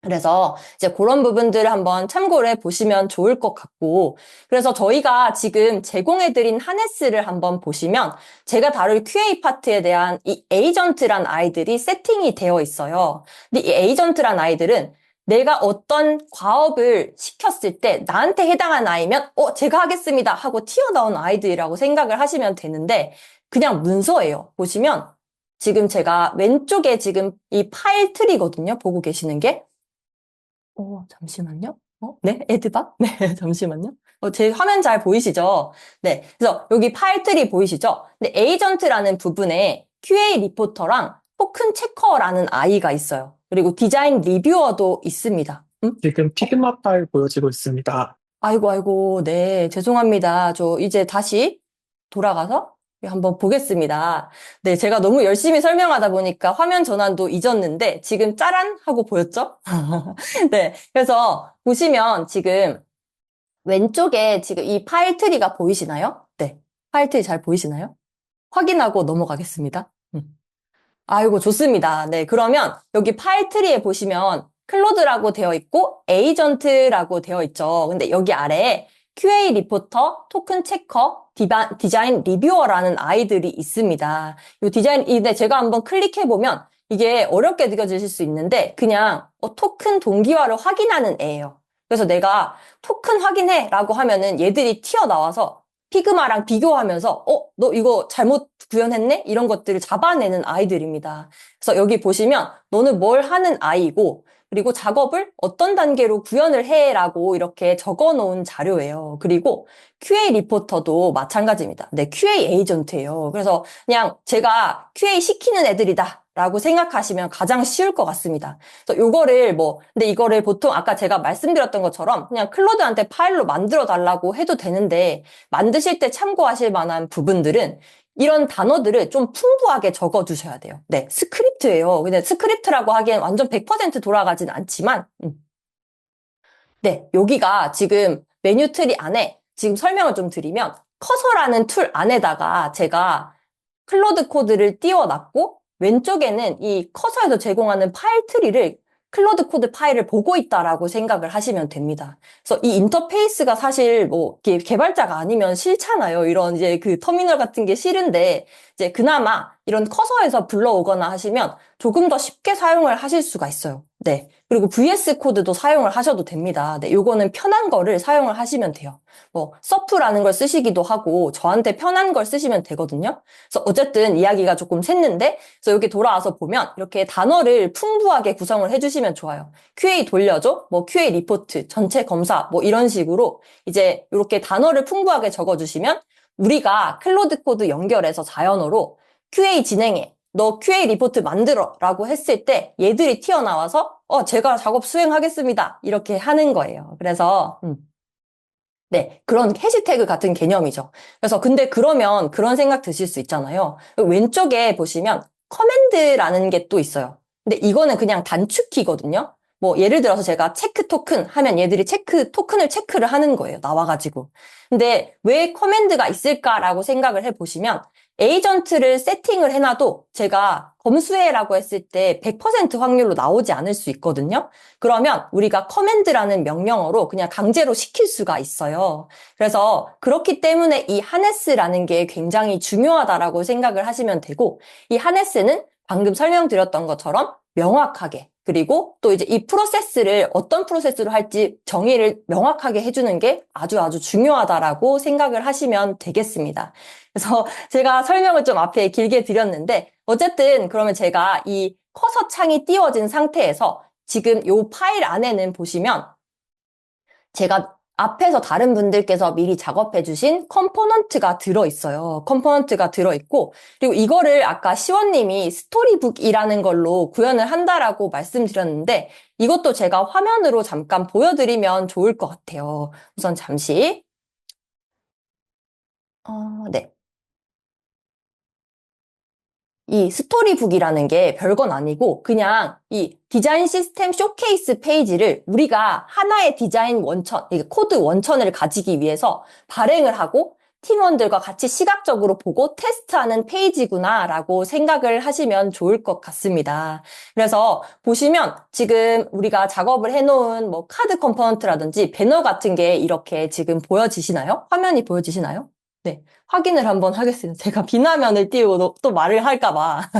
Speaker 1: 그래서 이제 그런 부분들을 한번 참고를 해보시면 좋을 것 같고, 그래서 저희가 지금 제공해드린 하네스를 한번 보시면 제가 다룰 QA 파트에 대한 이 에이전트란 아이들이 세팅이 되어 있어요. 근데 이 에이전트란 아이들은 내가 어떤 과업을 시켰을 때 나한테 해당한 아이면 제가 하겠습니다 하고 튀어나온 아이들이라고 생각을 하시면 되는데, 그냥 문서예요. 보시면 지금 제가 왼쪽에 지금 이 파일 트리거든요. 보고 계시는 게. 잠시만요. 네, 에드박? 네, 잠시만요. 제 화면 잘 보이시죠? 네, 그래서 여기 파일 트리 보이시죠? 근데 에이전트라는 부분에 QA 리포터랑 토큰 체커라는 아이가 있어요. 그리고 디자인 리뷰어도 있습니다.
Speaker 4: 지금 피그마 파일 보여지고 있습니다.
Speaker 1: 아이고, 네, 죄송합니다. 저 이제 다시 돌아가서 한번 보겠습니다. 네, 제가 너무 열심히 설명하다 보니까 화면 전환도 잊었는데 지금 짜란 하고 보였죠? 네, 그래서 보시면 지금 왼쪽에 지금 이 파일 트리가 보이시나요? 네, 파일 트리 잘 보이시나요? 확인하고 넘어가겠습니다. 아이고, 좋습니다. 네, 그러면 여기 파일 트리에 보시면 클로드라고 되어 있고 에이전트라고 되어 있죠. 근데 여기 아래에 QA 리포터, 토큰 체커, 디자인 리뷰어라는 아이들이 있습니다. 이 디자인인데 제가 한번 클릭해 보면 이게 어렵게 느껴지실 수 있는데 그냥 토큰 동기화를 확인하는 애예요. 그래서 내가 토큰 확인해 라고 하면은 얘들이 튀어나와서 피그마랑 비교하면서 너 이거 잘못 구현했네? 이런 것들을 잡아내는 아이들입니다. 그래서 여기 보시면 너는 뭘 하는 아이고, 그리고 작업을 어떤 단계로 구현을 해라고 이렇게 적어 놓은 자료예요. 그리고 QA 리포터도 마찬가지입니다. 네, QA 에이전트예요. 그래서 그냥 제가 QA 시키는 애들이다 라고 생각하시면 가장 쉬울 것 같습니다. 그래서 근데 이거를 보통 아까 제가 말씀드렸던 것처럼 그냥 클로드한테 파일로 만들어 달라고 해도 되는데, 만드실 때 참고하실 만한 부분들은 이런 단어들을 좀 풍부하게 적어 두셔야 돼요. 네, 스크립트예요. 근데 스크립트라고 하기엔 완전 100% 돌아가진 않지만, 네, 여기가 지금 메뉴 트리 안에 지금 설명을 좀 드리면 커서라는 툴 안에다가 제가 클로드 코드를 띄워놨고, 왼쪽에는 이 커서에서 제공하는 파일 트리를 클로드 코드 파일을 보고 있다라고 생각을 하시면 됩니다. 그래서 이 인터페이스가 사실 개발자가 아니면 싫잖아요. 이런 이제 터미널 같은 게 싫은데, 이제 그나마 이런 커서에서 불러오거나 하시면 조금 더 쉽게 사용을 하실 수가 있어요. 네. 그리고 VS 코드도 사용을 하셔도 됩니다. 네. 요거는 편한 거를 사용을 하시면 돼요. 뭐, 서프라는 걸 쓰시기도 하고, 저한테 편한 걸 쓰시면 되거든요. 그래서 어쨌든 이야기가 조금 샜는데, 그래서 여기 돌아와서 보면 이렇게 단어를 풍부하게 구성을 해주시면 좋아요. QA 돌려줘, 뭐 QA 리포트, 전체 검사, 뭐 이런 식으로 이제 이렇게 단어를 풍부하게 적어주시면 우리가 클로드 코드 연결해서 자연어로 QA 진행해. 너 QA 리포트 만들어 라고 했을 때 얘들이 튀어나와서 제가 작업 수행하겠습니다. 이렇게 하는 거예요. 그래서 네, 그런 해시태그 같은 개념이죠. 그래서 근데 그러면 그런 생각 드실 수 있잖아요. 왼쪽에 보시면 커맨드라는 게 또 있어요. 근데 이거는 그냥 단축키거든요. 뭐 예를 들어서 제가 체크 토큰 하면 얘들이 토큰을 체크를 하는 거예요. 나와가지고. 근데 왜 커맨드가 있을까라고 생각을 해보시면 에이전트를 세팅을 해놔도 제가 검수해라고 했을 때 100% 확률로 나오지 않을 수 있거든요. 그러면 우리가 커맨드라는 명령어로 그냥 강제로 시킬 수가 있어요. 그래서 그렇기 때문에 이 하네스라는 게 굉장히 중요하다라고 생각을 하시면 되고, 이 하네스는 방금 설명드렸던 것처럼 명확하게, 그리고 또 이제 이 프로세스를 어떤 프로세스로 할지 정의를 명확하게 해주는 게 아주 아주 중요하다라고 생각을 하시면 되겠습니다. 그래서 제가 설명을 좀 앞에 길게 드렸는데, 어쨌든 그러면 제가 이 커서 창이 띄워진 상태에서 지금 이 파일 안에는 보시면 제가 앞에서 다른 분들께서 미리 작업해 주신 컴포넌트가 들어있어요. 컴포넌트가 들어있고, 그리고 이거를 아까 시원님이 스토리북이라는 걸로 구현을 한다라고 말씀드렸는데, 이것도 제가 화면으로 잠깐 보여드리면 좋을 것 같아요. 우선 잠시. 네. 이 스토리북이라는 게 별건 아니고 그냥 이 디자인 시스템 쇼케이스 페이지를 우리가 하나의 디자인 원천, 코드 원천을 가지기 위해서 발행을 하고 팀원들과 같이 시각적으로 보고 테스트하는 페이지구나 라고 생각을 하시면 좋을 것 같습니다. 그래서 보시면 지금 우리가 작업을 해놓은 뭐 카드 컴포넌트라든지 배너 같은 게 이렇게 지금 보여지시나요? 화면이 보여지시나요? 네. 확인을 한번 하겠습니다. 제가 비나면을 띄우고 또 말을 할까 봐.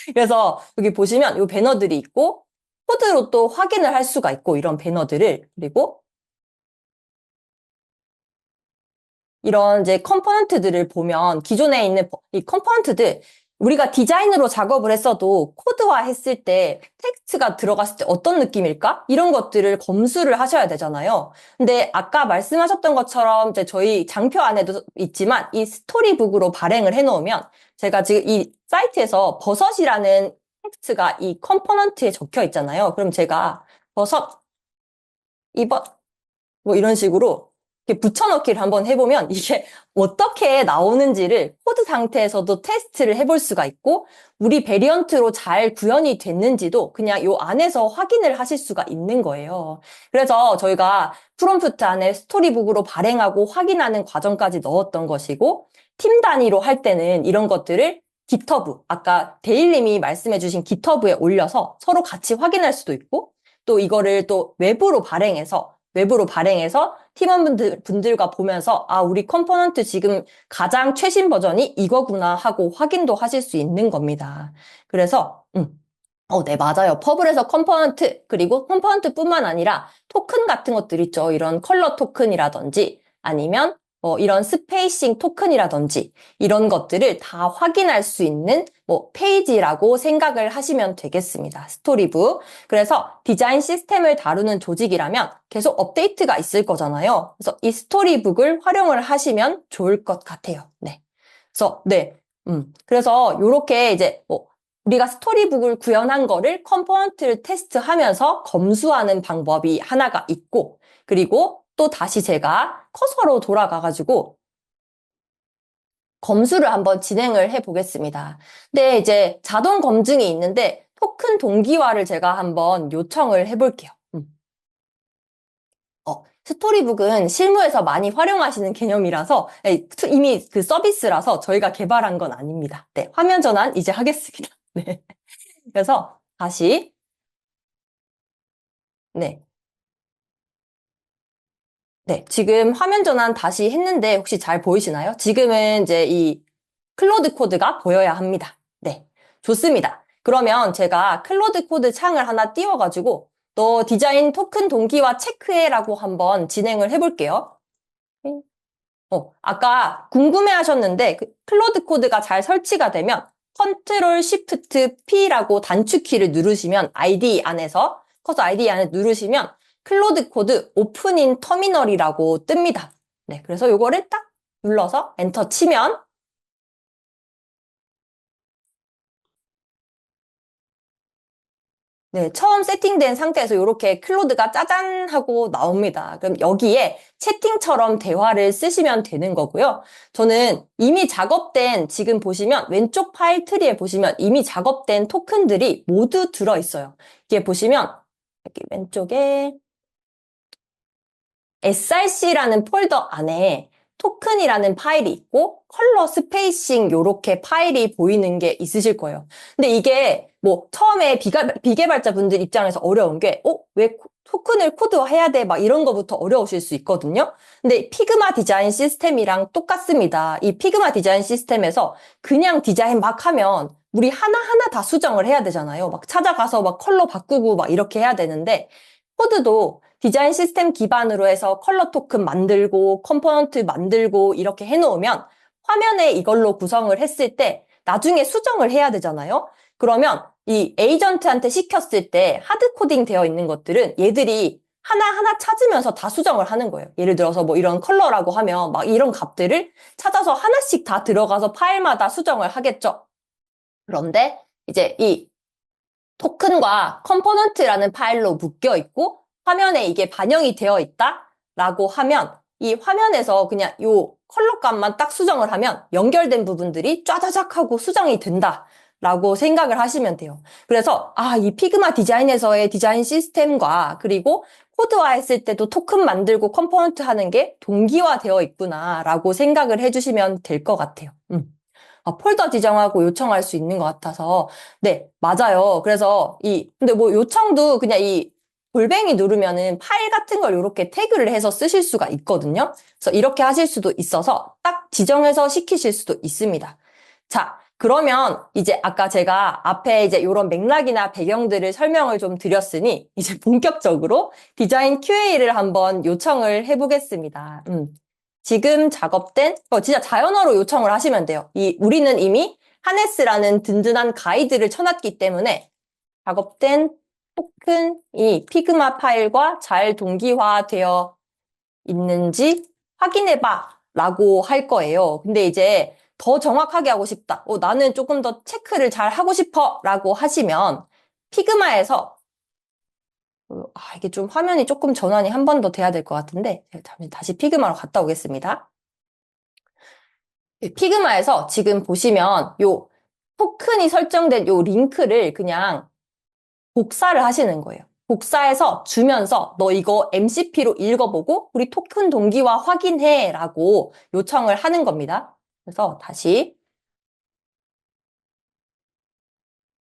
Speaker 1: 그래서 여기 보시면 이 배너들이 있고 코드로 또 확인을 할 수가 있고 이런 배너들을 그리고 이런 이제 컴포넌트들을 보면 기존에 있는 이 컴포넌트들 우리가 디자인으로 작업을 했어도 코드화 했을 때 텍스트가 들어갔을 때 어떤 느낌일까? 이런 것들을 검수를 하셔야 되잖아요. 근데 아까 말씀하셨던 것처럼 이제 저희 장표 안에도 있지만 이 스토리북으로 발행을 해놓으면 제가 지금 이 사이트에서 버섯이라는 텍스트가 이 컴포넌트에 적혀 있잖아요. 그럼 제가 버섯, 이번 뭐 이런 식으로 이렇게 붙여넣기를 한번 해보면 이게 어떻게 나오는지를 코드 상태에서도 테스트를 해볼 수가 있고 우리 베리언트로 잘 구현이 됐는지도 그냥 요 안에서 확인을 하실 수가 있는 거예요. 그래서 저희가 프롬프트 안에 스토리북으로 발행하고 확인하는 과정까지 넣었던 것이고 팀 단위로 할 때는 이런 것들을 GitHub, 아까 데일님이 말씀해주신 GitHub에 올려서 서로 같이 확인할 수도 있고 또 이거를 또 외부로 발행해서 팀원분들과 보면서 우리 컴포넌트 지금 가장 최신 버전이 이거구나 하고 확인도 하실 수 있는 겁니다. 그래서 네, 맞아요. 퍼블에서 컴포넌트, 그리고 컴포넌트뿐만 아니라 토큰 같은 것들 있죠. 이런 컬러 토큰이라든지 아니면 이런 스페이싱 토큰이라든지 이런 것들을 다 확인할 수 있는 페이지라고 생각을 하시면 되겠습니다. 스토리북. 그래서 디자인 시스템을 다루는 조직이라면 계속 업데이트가 있을 거잖아요. 그래서 이 스토리북을 활용을 하시면 좋을 것 같아요. 네. 그래서, 네. 그래서 요렇게 이제 우리가 스토리북을 구현한 거를 컴포넌트를 테스트하면서 검수하는 방법이 하나가 있고, 그리고 또 다시 제가 커서로 돌아가가지고 검수를 한번 진행을 해보겠습니다. 근데 이제 자동 검증이 있는데 토큰 동기화를 제가 한번 요청을 해볼게요. 스토리북은 실무에서 많이 활용하시는 개념이라서 이미 그 서비스라서 저희가 개발한 건 아닙니다. 네, 화면 전환 이제 하겠습니다. 네. 그래서 다시 네. 네, 지금 화면 전환 다시 했는데 혹시 잘 보이시나요? 지금은 이제 이 클로드 코드가 보여야 합니다. 네. 좋습니다. 그러면 제가 클로드 코드 창을 하나 띄워가지고 너 디자인 토큰 동기화 체크해라고 한번 진행을 해볼게요. 아까 궁금해 하셨는데 클로드 코드가 잘 설치가 되면 컨트롤 쉬프트 P라고 단축키를 누르시면 ID 안에서 커서 ID 안에 누르시면 클로드 코드 오픈인 터미널이라고 뜹니다. 네, 그래서 요거를 딱 눌러서 엔터 치면 네, 처음 세팅된 상태에서 이렇게 클로드가 짜잔 하고 나옵니다. 그럼 여기에 채팅처럼 대화를 쓰시면 되는 거고요. 저는 이미 작업된, 지금 보시면 왼쪽 파일 트리에 보시면 이미 작업된 토큰들이 모두 들어있어요. 이게 보시면 여기 왼쪽에 src라는 폴더 안에 토큰이라는 파일이 있고 컬러 스페이싱 요렇게 파일이 보이는 게 있으실 거예요. 근데 이게 뭐 처음에 비개발자 분들 입장에서 어려운 게 왜 토큰을 코드화해야 돼? 막 이런 거부터 어려우실 수 있거든요. 근데 피그마 디자인 시스템이랑 똑같습니다. 이 피그마 디자인 시스템에서 그냥 디자인 막 하면 우리 하나하나 다 수정을 해야 되잖아요. 막 찾아가서 막 컬러 바꾸고 막 이렇게 해야 되는데 코드도 디자인 시스템 기반으로 해서 컬러 토큰 만들고 컴포넌트 만들고 이렇게 해놓으면 화면에 이걸로 구성을 했을 때 나중에 수정을 해야 되잖아요. 그러면 이 에이전트한테 시켰을 때 하드 코딩 되어 있는 것들은 얘들이 하나하나 찾으면서 다 수정을 하는 거예요. 예를 들어서 뭐 이런 컬러라고 하면 막 이런 값들을 찾아서 하나씩 다 들어가서 파일마다 수정을 하겠죠. 그런데 이제 이 토큰과 컴포넌트라는 파일로 묶여 있고 화면에 이게 반영이 되어 있다라고 하면 이 화면에서 그냥 요 컬러 값만 딱 수정을 하면 연결된 부분들이 쫘자작 하고 수정이 된다라고 생각을 하시면 돼요. 그래서 이 피그마 디자인에서의 디자인 시스템과 그리고 코드화 했을 때도 토큰 만들고 컴포넌트 하는 게 동기화되어 있구나라고 생각을 해주시면 될 것 같아요. 폴더 지정하고 요청할 수 있는 것 같아서. 네, 맞아요. 그래서 근데 뭐 요청도 그냥 이 골뱅이 누르면은 파일 같은 걸 이렇게 태그를 해서 쓰실 수가 있거든요. 그래서 이렇게 하실 수도 있어서 딱 지정해서 시키실 수도 있습니다. 자, 그러면 이제 아까 제가 앞에 이제 이런 맥락이나 배경들을 설명을 좀 드렸으니 이제 본격적으로 디자인 QA를 한번 요청을 해보겠습니다. 지금 작업된, 진짜 자연어로 요청을 하시면 돼요. 우리는 이미 하네스라는 든든한 가이드를 쳐놨기 때문에 작업된 토큰이 피그마 파일과 잘 동기화되어 있는지 확인해봐 라고 할 거예요. 근데 이제 더 정확하게 하고 싶다. 나는 조금 더 체크를 잘 하고 싶어 라고 하시면 피그마에서 이게 좀 화면이 조금 전환이 한 번 더 돼야 될 것 같은데 다시 피그마로 갔다 오겠습니다. 피그마에서 지금 보시면 요 토큰이 설정된 요 링크를 그냥 복사를 하시는 거예요. 복사해서 주면서 너 이거 MCP로 읽어보고 우리 토큰 동기화 확인해 라고 요청을 하는 겁니다. 그래서 다시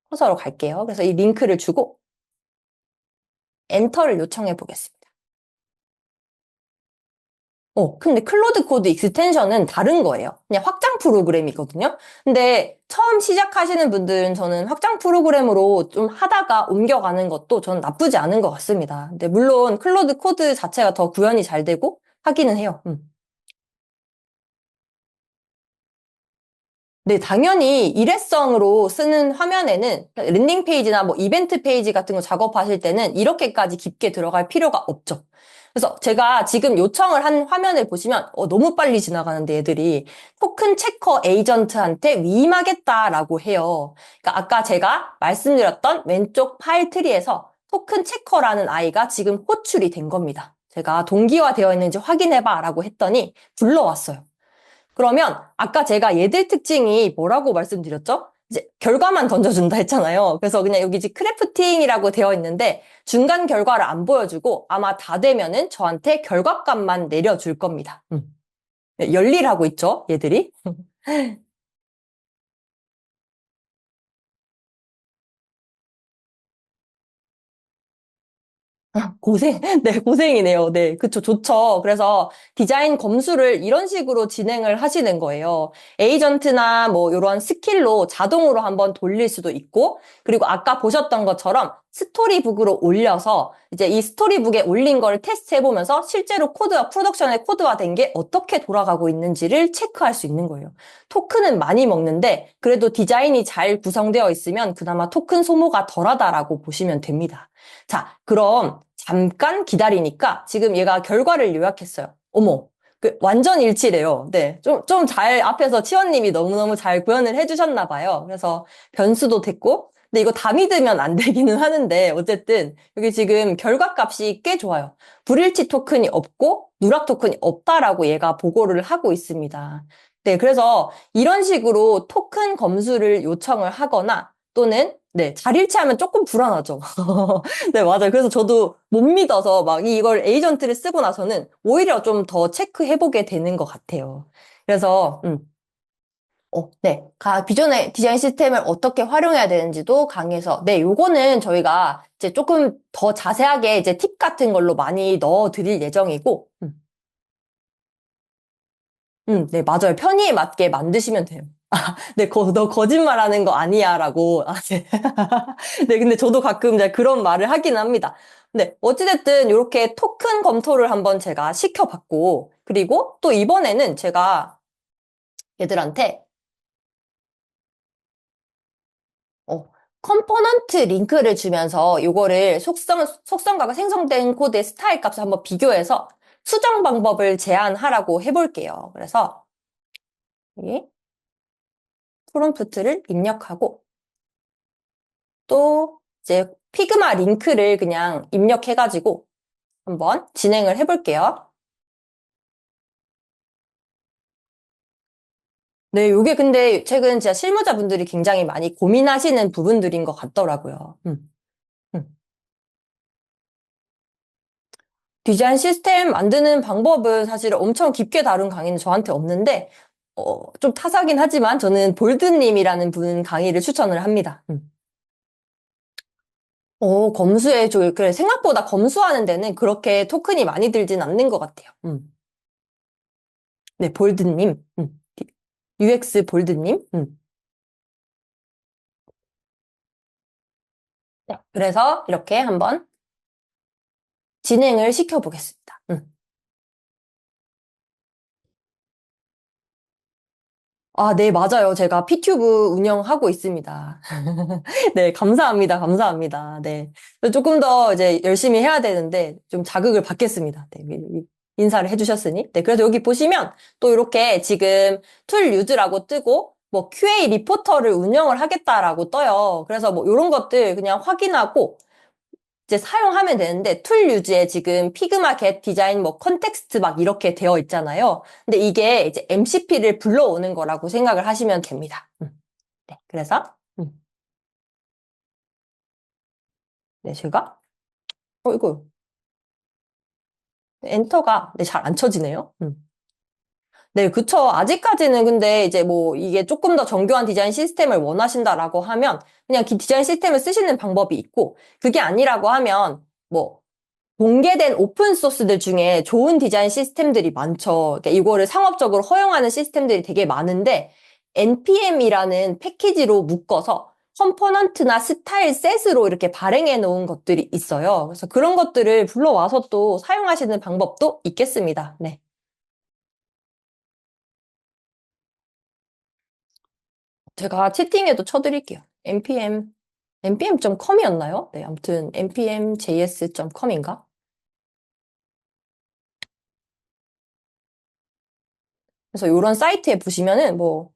Speaker 1: 커서로 갈게요. 그래서 이 링크를 주고 엔터를 요청해 보겠습니다. 근데 클로드 코드 익스텐션은 다른 거예요. 그냥 확장 프로그램이거든요. 근데 처음 시작하시는 분들은 저는 확장 프로그램으로 좀 하다가 옮겨가는 것도 저는 나쁘지 않은 것 같습니다. 근데 물론 클로드 코드 자체가 더 구현이 잘 되고 하기는 해요. 네, 당연히 일회성으로 쓰는 화면에는 랜딩 페이지나 뭐 이벤트 페이지 같은 거 작업하실 때는 이렇게까지 깊게 들어갈 필요가 없죠. 그래서 제가 지금 요청을 한 화면을 보시면 너무 빨리 지나가는데 애들이 토큰 체커 에이전트한테 위임하겠다라고 해요. 그러니까 아까 제가 말씀드렸던 왼쪽 파일 트리에서 토큰 체커라는 아이가 지금 호출이 된 겁니다. 제가 동기화되어 있는지 확인해봐 라고 했더니 불러왔어요. 그러면 아까 제가 얘들 특징이 뭐라고 말씀드렸죠? 이제 결과만 던져준다 했잖아요. 그래서 그냥 여기 이제 크래프팅이라고 되어 있는데 중간 결과를 안 보여주고 아마 다 되면은 저한테 결과값만 내려줄 겁니다. 네, 열일하고 있죠, 얘들이. 네, 고생이네요. 네, 그쵸, 좋죠. 그래서 디자인 검수를 이런 식으로 진행을 하시는 거예요. 에이전트나 뭐 이런 스킬로 자동으로 한번 돌릴 수도 있고, 그리고 아까 보셨던 것처럼 스토리북으로 올려서 이제 이 스토리북에 올린 걸 테스트해보면서 실제로 코드와 프로덕션에 코드화된 게 어떻게 돌아가고 있는지를 체크할 수 있는 거예요. 토큰은 많이 먹는데 그래도 디자인이 잘 구성되어 있으면 그나마 토큰 소모가 덜하다라고 보시면 됩니다. 자, 그럼 잠깐 기다리니까 지금 얘가 결과를 요약했어요. 어머, 완전 일치래요. 네. 좀 잘, 앞에서 치원님이 너무너무 잘 구현을 해주셨나 봐요. 그래서 변수도 됐고, 근데 이거 다 믿으면 안 되기는 하는데, 어쨌든, 여기 지금 결과값이 꽤 좋아요. 불일치 토큰이 없고, 누락 토큰이 없다라고 얘가 보고를 하고 있습니다. 네, 그래서 이런 식으로 토큰 검수를 요청을 하거나, 또는, 네, 잘 일치하면 조금 불안하죠. 네, 맞아요. 그래서 저도 못 믿어서 막 이걸 에이전트를 쓰고 나서는 오히려 좀 더 체크해보게 되는 것 같아요. 그래서, 네. 기존의 디자인 시스템을 어떻게 활용해야 되는지도 강의에서, 네, 요거는 저희가 이제 조금 더 자세하게 이제 팁 같은 걸로 많이 넣어 드릴 예정이고, 네, 맞아요. 편의에 맞게 만드시면 돼요. 네, 너 거짓말하는 거 아니야, 라고. 네. 네, 근데 저도 가끔 이제 그런 말을 하긴 합니다. 네, 어찌됐든 이렇게 토큰 검토를 한번 제가 시켜봤고, 그리고 또 이번에는 제가 얘들한테, 어, 컴포넌트 링크를 주면서 요거를 속성과 생성된 코드의 스타일 값을 한번 비교해서 수정 방법을 제안하라고 해볼게요. 그래서, 여기 프롬프트를 입력하고, 또 이제 피그마 링크를 그냥 입력해가지고 한번 진행을 해볼게요. 네, 요게 근데 최근 진짜 실무자분들이 굉장히 많이 고민하시는 부분들인 것 같더라고요. 음. 디자인 시스템 만드는 방법은 사실 엄청 깊게 다룬 강의는 저한테 없는데, 좀 타사긴 하지만 저는 볼드님이라는 분 강의를 추천을 합니다. 그래, 생각보다 검수하는 데는 그렇게 토큰이 많이 들진 않는 것 같아요. 네, 볼드님. UX 볼드님. 네, 그래서 이렇게 한번 진행을 시켜보겠습니다. 아, 네, 맞아요. 제가 피튜브 운영하고 있습니다. 네, 감사합니다. 감사합니다. 네. 조금 더 이제 열심히 해야 되는데 좀 자극을 받겠습니다. 네, 인사를 해주셨으니. 네, 그래서 여기 보시면 또 이렇게 지금 툴 유즈라고 뜨고 뭐 QA 리포터를 운영을 하겠다라고 떠요. 그래서 뭐 이런 것들 그냥 확인하고 이제 사용하면 되는데 툴 유즈에 지금 피그마 겟 디자인 뭐 컨텍스트 막 이렇게 되어 있잖아요. 근데 이게 이제 MCP를 불러오는 거라고 생각을 하시면 됩니다. 네, 그래서 네, 제가 이거 엔터가 네, 잘 안 쳐지네요. 네, 그쵸. 아직까지는 근데 이제 뭐 이게 조금 더 정교한 디자인 시스템을 원하신다라고 하면 그냥 디자인 시스템을 쓰시는 방법이 있고 그게 아니라고 하면 뭐 공개된 오픈 소스들 중에 좋은 디자인 시스템들이 많죠. 그러니까 이거를 상업적으로 허용하는 시스템들이 되게 많은데 npm이라는 패키지로 묶어서 컴포넌트나 스타일 셋으로 이렇게 발행해 놓은 것들이 있어요. 그래서 그런 것들을 불러와서 또 사용하시는 방법도 있겠습니다. 네. 제가 채팅에도 쳐드릴게요. npm.com이었나요? 네, 아무튼 npm.js.com인가? 그래서 이런 사이트에 보시면은 뭐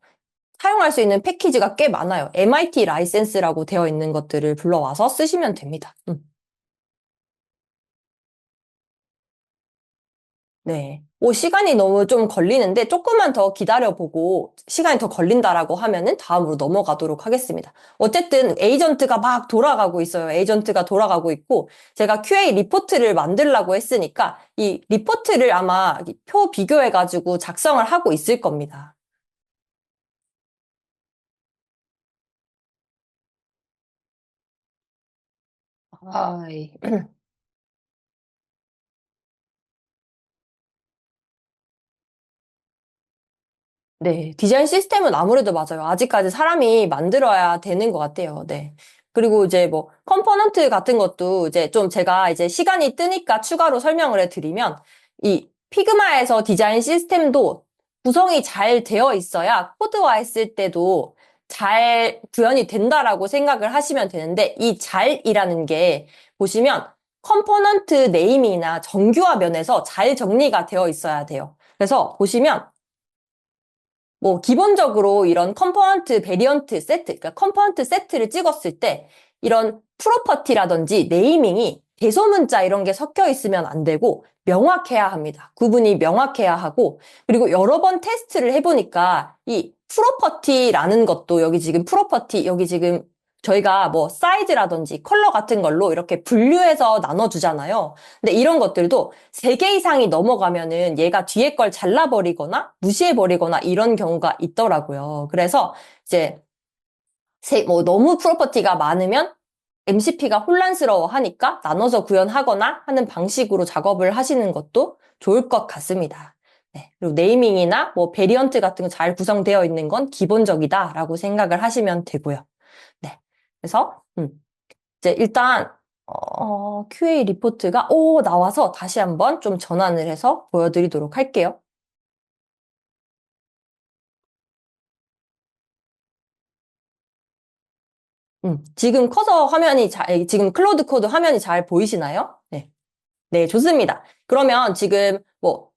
Speaker 1: 사용할 수 있는 패키지가 꽤 많아요. MIT 라이센스라고 되어 있는 것들을 불러와서 쓰시면 됩니다. 네. 시간이 너무 좀 걸리는데 조금만 더 기다려보고 시간이 더 걸린다라고 하면은 다음으로 넘어가도록 하겠습니다. 어쨌든 에이전트가 막 돌아가고 있어요. 에이전트가 돌아가고 있고 제가 QA 리포트를 만들라고 했으니까 이 리포트를 아마 표 비교해가지고 작성을 하고 있을 겁니다. 아, 네, 디자인 시스템은 아무래도 맞아요. 아직까지 사람이 만들어야 되는 것 같아요. 네. 그리고 이제 뭐, 컴포넌트 같은 것도 이제 좀 제가 이제 시간이 뜨니까 추가로 설명을 해드리면, 이 피그마에서 디자인 시스템도 구성이 잘 되어 있어야 코드화 했을 때도 잘 구현이 된다라고 생각을 하시면 되는데, 이 잘이라는 게 보시면 컴포넌트 네이밍이나 정규화 면에서 잘 정리가 되어 있어야 돼요. 그래서 보시면 뭐 기본적으로 이런 컴포넌트 베리언트 세트, 그러니까 컴포넌트 세트를 찍었을 때 이런 프로퍼티라든지 네이밍이 대소문자 이런 게 섞여 있으면 안 되고 명확해야 합니다. 구분이 명확해야 하고 그리고 여러 번 테스트를 해보니까 이 프로퍼티라는 것도 여기 지금 프로퍼티 여기 지금 저희가 뭐 사이즈라든지 컬러 같은 걸로 이렇게 분류해서 나눠주잖아요. 근데 이런 것들도 3개 이상이 넘어가면은 얘가 뒤에 걸 잘라버리거나 무시해버리거나 이런 경우가 있더라고요. 그래서 이제 뭐 너무 프로퍼티가 많으면 MCP가 혼란스러워 하니까 나눠서 구현하거나 하는 방식으로 작업을 하시는 것도 좋을 것 같습니다. 네. 그리고 네이밍이나 뭐 베리언트 같은 거 잘 구성되어 있는 건 기본적이다라고 생각을 하시면 되고요. 네. 그래서 이제 일단 QA 리포트가 나와서 다시 한번 좀 전환을 해서 보여드리도록 할게요. 지금 커서 화면이 지금 클로드 코드 화면이 잘 보이시나요? 네. 네, 좋습니다. 그러면 지금 뭐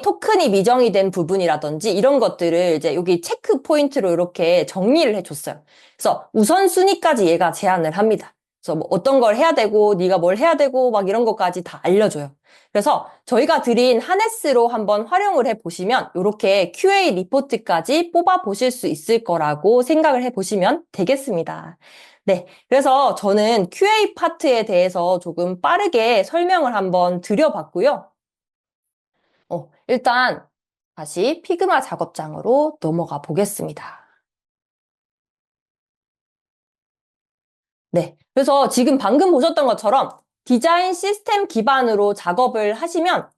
Speaker 1: 토큰이 미정이 된 부분이라든지 이런 것들을 이제 여기 체크 포인트로 이렇게 정리를 해줬어요. 그래서 우선순위까지 얘가 제한을 합니다. 그래서 뭐 어떤 걸 해야 되고 네가 뭘 해야 되고 막 이런 것까지 다 알려줘요. 그래서 저희가 드린 하네스로 한번 활용을 해보시면 이렇게 QA 리포트까지 뽑아 보실 수 있을 거라고 생각을 해보시면 되겠습니다. 네. 그래서 저는 QA 파트에 대해서 조금 빠르게 설명을 한번 드려봤고요. 일단 다시 피그마 작업장으로 넘어가 보겠습니다. 네. 그래서 지금 방금 보셨던 것처럼 디자인 시스템 기반으로 작업을 하시면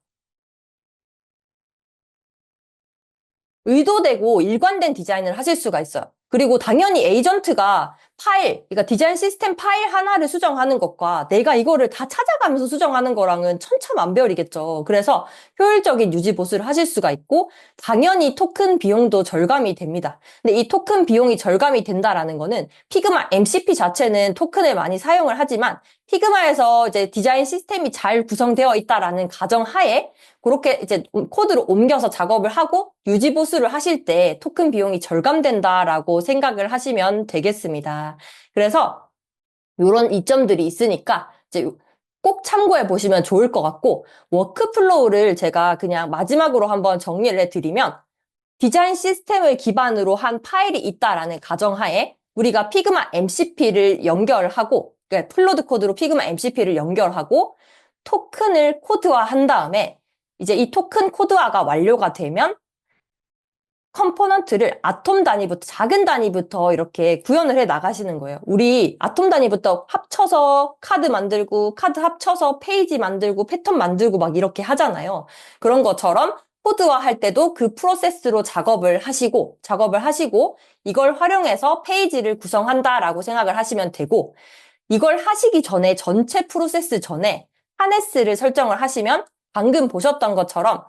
Speaker 1: 의도되고 일관된 디자인을 하실 수가 있어요. 그리고 당연히 에이전트가 그러니까 디자인 시스템 파일 하나를 수정하는 것과 내가 이거를 다 찾아가면서 수정하는 거랑은 천차만별이겠죠. 그래서 효율적인 유지 보수를 하실 수가 있고, 당연히 토큰 비용도 절감이 됩니다. 근데 이 토큰 비용이 절감이 된다라는 거는 피그마 MCP 자체는 토큰을 많이 사용을 하지만 피그마에서 이제 디자인 시스템이 잘 구성되어 있다라는 가정하에 그렇게 이제 코드로 옮겨서 작업을 하고 유지 보수를 하실 때 토큰 비용이 절감된다라고 생각을 하시면 되겠습니다. 그래서 이런 이점들이 있으니까 이제 꼭 참고해 보시면 좋을 것 같고 워크플로우를 제가 그냥 마지막으로 한번 정리를 해드리면 디자인 시스템을 기반으로 한 파일이 있다라는 가정하에 우리가 피그마 MCP를 연결하고 그러니까 플로드 코드로 피그마 MCP를 연결하고 토큰을 코드화한 다음에 이제 이 토큰 코드화가 완료가 되면 컴포넌트를 아톰 단위부터 작은 단위부터 이렇게 구현을 해 나가시는 거예요. 우리 아톰 단위부터 합쳐서 카드 만들고 카드 합쳐서 페이지 만들고 패턴 만들고 막 이렇게 하잖아요. 그런 것처럼 코드화 할 때도 그 프로세스로 작업을 하시고 이걸 활용해서 페이지를 구성한다라고 생각을 하시면 되고 이걸 하시기 전에 전체 프로세스 전에 하네스를 설정을 하시면 방금 보셨던 것처럼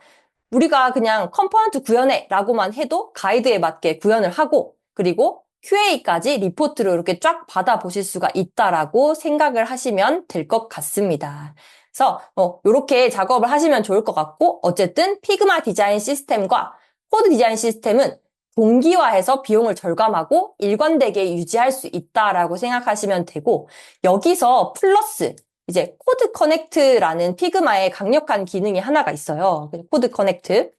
Speaker 1: 우리가 그냥 컴포넌트 구현해 라고만 해도 가이드에 맞게 구현을 하고 그리고 QA까지 리포트로 이렇게 쫙 받아보실 수가 있다라고 생각을 하시면 될 것 같습니다. 그래서 이렇게 작업을 하시면 좋을 것 같고 어쨌든 피그마 디자인 시스템과 코드 디자인 시스템은 동기화해서 비용을 절감하고 일관되게 유지할 수 있다라고 생각하시면 되고 여기서 플러스 이제 코드 커넥트라는 피그마의 강력한 기능이 하나가 있어요. 코드 커넥트.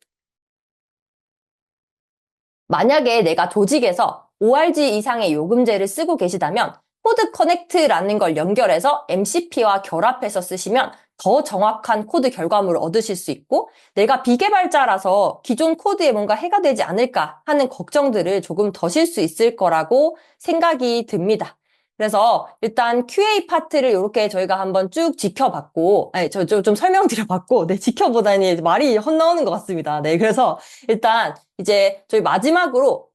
Speaker 1: 만약에 내가 조직에서 ORG 이상의 요금제를 쓰고 계시다면 코드 커넥트라는 걸 연결해서 MCP와 결합해서 쓰시면 더 정확한 코드 결과물을 얻으실 수 있고 내가 비개발자라서 기존 코드에 뭔가 해가 되지 않을까 하는 걱정들을 조금 더실 수 있을 거라고 생각이 듭니다. 그래서 일단 QA 파트를 이렇게 저희가 한번 쭉 지켜봤고, 아니, 좀 설명드려봤고, 네, 지켜보다니 말이 헛나오는 것 같습니다. 네, 그래서 일단 이제 저희 마지막으로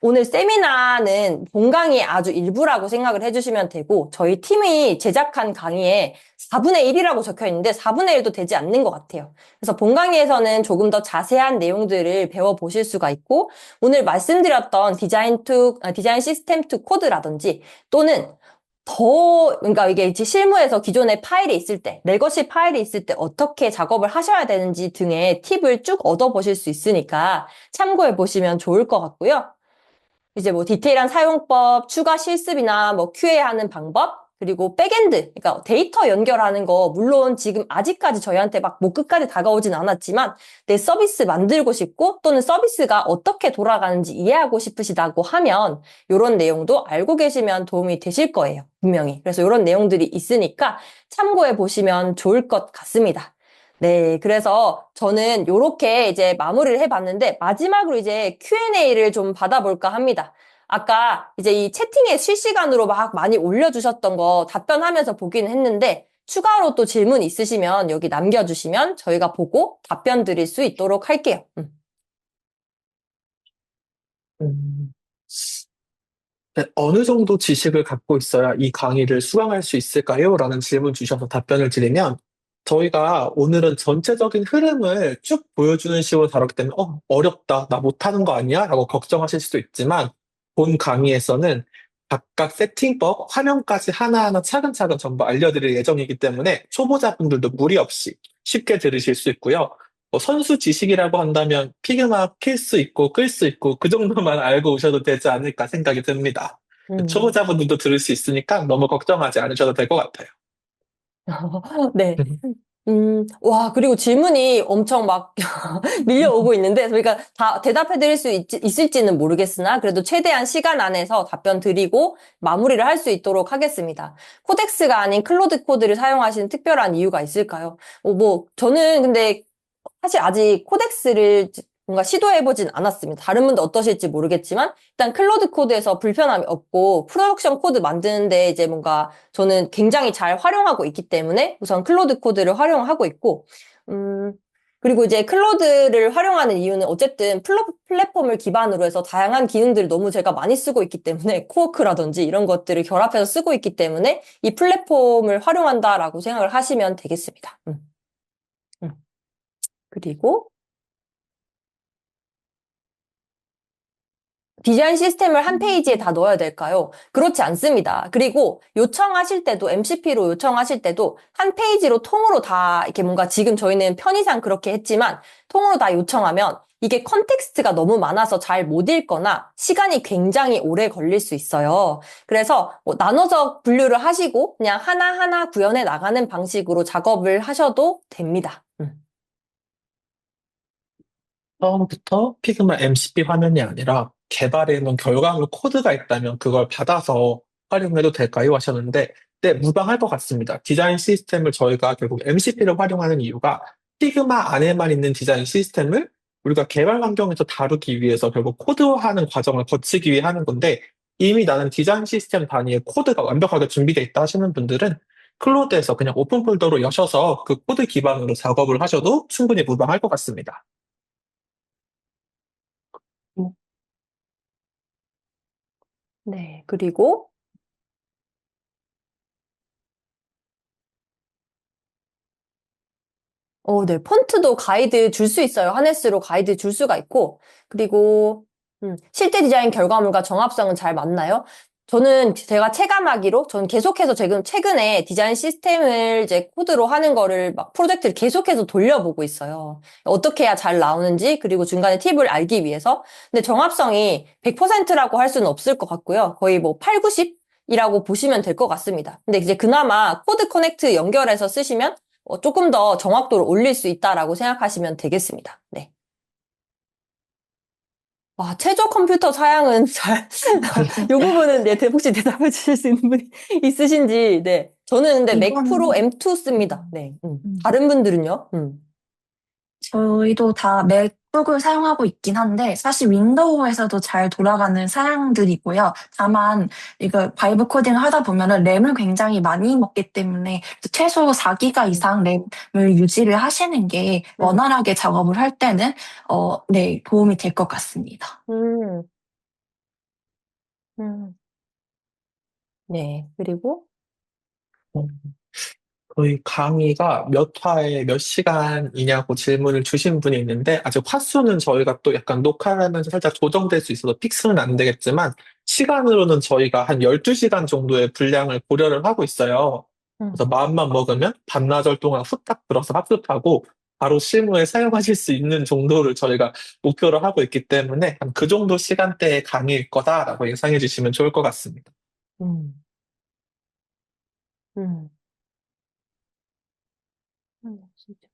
Speaker 1: 오늘 세미나는 본강의 아주 일부라고 생각을 해주시면 되고, 저희 팀이 제작한 강의에 4분의 1이라고 적혀 있는데 4분의 1도 되지 않는 것 같아요. 그래서 본강의에서는 조금 더 자세한 내용들을 배워보실 수가 있고, 오늘 말씀드렸던 디자인 시스템 투 코드라든지 또는 그러니까 이게 이제 실무에서 기존에 파일이 있을 때, 레거시 파일이 있을 때 어떻게 작업을 하셔야 되는지 등의 팁을 쭉 얻어보실 수 있으니까 참고해 보시면 좋을 것 같고요. 이제 뭐 디테일한 사용법, 추가 실습이나 뭐 QA하는 방법, 그리고 백엔드, 그러니까 데이터 연결하는 거 물론 지금 아직까지 저희한테 막 뭐 끝까지 다가오진 않았지만 내 서비스 만들고 싶고 또는 서비스가 어떻게 돌아가는지 이해하고 싶으시다고 하면 이런 내용도 알고 계시면 도움이 되실 거예요. 분명히. 그래서 이런 내용들이 있으니까 참고해 보시면 좋을 것 같습니다. 네, 그래서 저는 요렇게 이제 마무리를 해봤는데 마지막으로 이제 Q&A를 좀 받아볼까 합니다. 아까 이제 이 채팅에 실시간으로 막 많이 올려주셨던 거 답변하면서 보기는 했는데 추가로 또 질문 있으시면 여기 남겨주시면 저희가 보고 답변 드릴 수 있도록 할게요.
Speaker 4: 음, 네, 어느 정도 지식을 갖고 있어야 이 강의를 수강할 수 있을까요? 라는 질문 주셔서 답변을 드리면, 저희가 오늘은 전체적인 흐름을 쭉 보여주는 식으로 다뤘기 때문에, 어렵다, 나 못하는 거 아니야? 라고 걱정하실 수도 있지만, 본 강의에서는 각각 세팅법, 화면까지 하나하나 차근차근 전부 알려드릴 예정이기 때문에, 초보자분들도 무리 없이 쉽게 들으실 수 있고요. 선수 지식이라고 한다면 피그마 킬 수 있고 끌 수 있고 그 정도만 알고 오셔도 되지 않을까 생각이 듭니다.
Speaker 1: 음.
Speaker 4: 초보자분들도 들을 수 있으니까 너무 걱정하지 않으셔도 될 것 같아요.
Speaker 1: 네. 와, 그리고 질문이 엄청 막 밀려오고 있는데, 저희가 다 대답해 드릴 수 있을지는 모르겠으나, 그래도 최대한 시간 안에서 답변 드리고 마무리를 할 수 있도록 하겠습니다. 코덱스가 아닌 클로드 코드를 사용하시는 특별한 이유가 있을까요? 저는 근데 사실 아직 코덱스를 뭔가 시도해보진 않았습니다. 다른 분들 어떠실지 모르겠지만, 일단 클로드 코드에서 불편함이 없고, 프로덕션 코드 만드는데 이제 뭔가 저는 굉장히 잘 활용하고 있기 때문에 우선 클로드 코드를 활용하고 있고, 그리고 이제 클로드를 활용하는 이유는 어쨌든 플랫폼을 기반으로 해서 다양한 기능들을 너무 제가 많이 쓰고 있기 때문에, 코어크라든지 이런 것들을 결합해서 쓰고 있기 때문에 이 플랫폼을 활용한다라고 생각을 하시면 되겠습니다. 음. 그리고 디자인 시스템을 한 페이지에 다 넣어야 될까요? 그렇지 않습니다. 그리고 요청하실 때도, MCP로 요청하실 때도 한 페이지로 통으로 다 이렇게 뭔가 지금 저희는 편의상 그렇게 했지만 통으로 다 요청하면 이게 컨텍스트가 너무 많아서 잘 못 읽거나 시간이 굉장히 오래 걸릴 수 있어요. 그래서 나눠서 분류를 하시고 그냥 하나하나 구현해 나가는 방식으로 작업을 하셔도 됩니다.
Speaker 4: 처음부터 피그마 MCP 화면이 아니라 개발해 놓은 결과물 코드가 있다면 그걸 받아서 활용해도 될까요? 하셨는데, 네, 무방할 것 같습니다. 디자인 시스템을 저희가 결국 MCP를 활용하는 이유가 피그마 안에만 있는 디자인 시스템을 우리가 개발 환경에서 다루기 위해서 결국 코드화하는 과정을 거치기 위해 하는 건데, 이미 나는 디자인 시스템 단위의 코드가 완벽하게 준비되어 있다 하시는 분들은 클로드에서 그냥 오픈 폴더로 여셔서 그 코드 기반으로 작업을 하셔도 충분히 무방할 것 같습니다.
Speaker 1: 네, 그리고 네. 폰트도 가이드 줄 수 있어요. 하네스로 가이드 줄 수가 있고. 그리고, 실제 디자인 결과물과 정합성은 잘 맞나요? 제가 체감하기로, 저는 계속해서 최근에 디자인 시스템을 이제 코드로 하는 거를 프로젝트를 계속해서 돌려보고 있어요. 어떻게 해야 잘 나오는지, 그리고 중간에 팁을 알기 위해서. 근데 정합성이 100%라고 할 수는 없을 것 같고요. 거의 뭐 8, 90이라고 보시면 될 것 같습니다. 근데 이제 그나마 코드 커넥트 연결해서 쓰시면 조금 더 정확도를 올릴 수 있다라고 생각하시면 되겠습니다. 네. 최저 컴퓨터 사양은 요 부분은, 네, 혹시 대답해 주실 수 있는 분이 있으신지, 네. 저는 근데 맥 프로 M2 씁니다. 네. 다른 분들은요?
Speaker 3: 저희도 다 맥북을 사용하고 있긴 한데, 사실 윈도우에서도 잘 돌아가는 사양들이고요. 다만, 이거 바이브 코딩을 하다 보면은 램을 굉장히 많이 먹기 때문에, 최소 4기가 이상 램을 유지를 하시는 게 원활하게 작업을 할 때는, 네, 도움이 될 것 같습니다.
Speaker 1: 음, 음. 네. 그리고,
Speaker 4: 어, 저희 강의가 몇 화에 몇 시간이냐고 질문을 주신 분이 있는데, 아직 화수는 저희가 또 약간 녹화를 하면서 살짝 조정될 수 있어서 픽스는 안 되겠지만, 시간으로는 저희가 한 12시간 정도의 분량을 고려를 하고 있어요. 그래서 마음만 먹으면 반나절 동안 후딱 들어서 학습하고, 바로 실무에 사용하실 수 있는 정도를 저희가 목표로 하고 있기 때문에, 한 그 정도 시간대의 강의일 거다라고 예상해 주시면 좋을 것 같습니다.
Speaker 1: 음, 음. 진짜.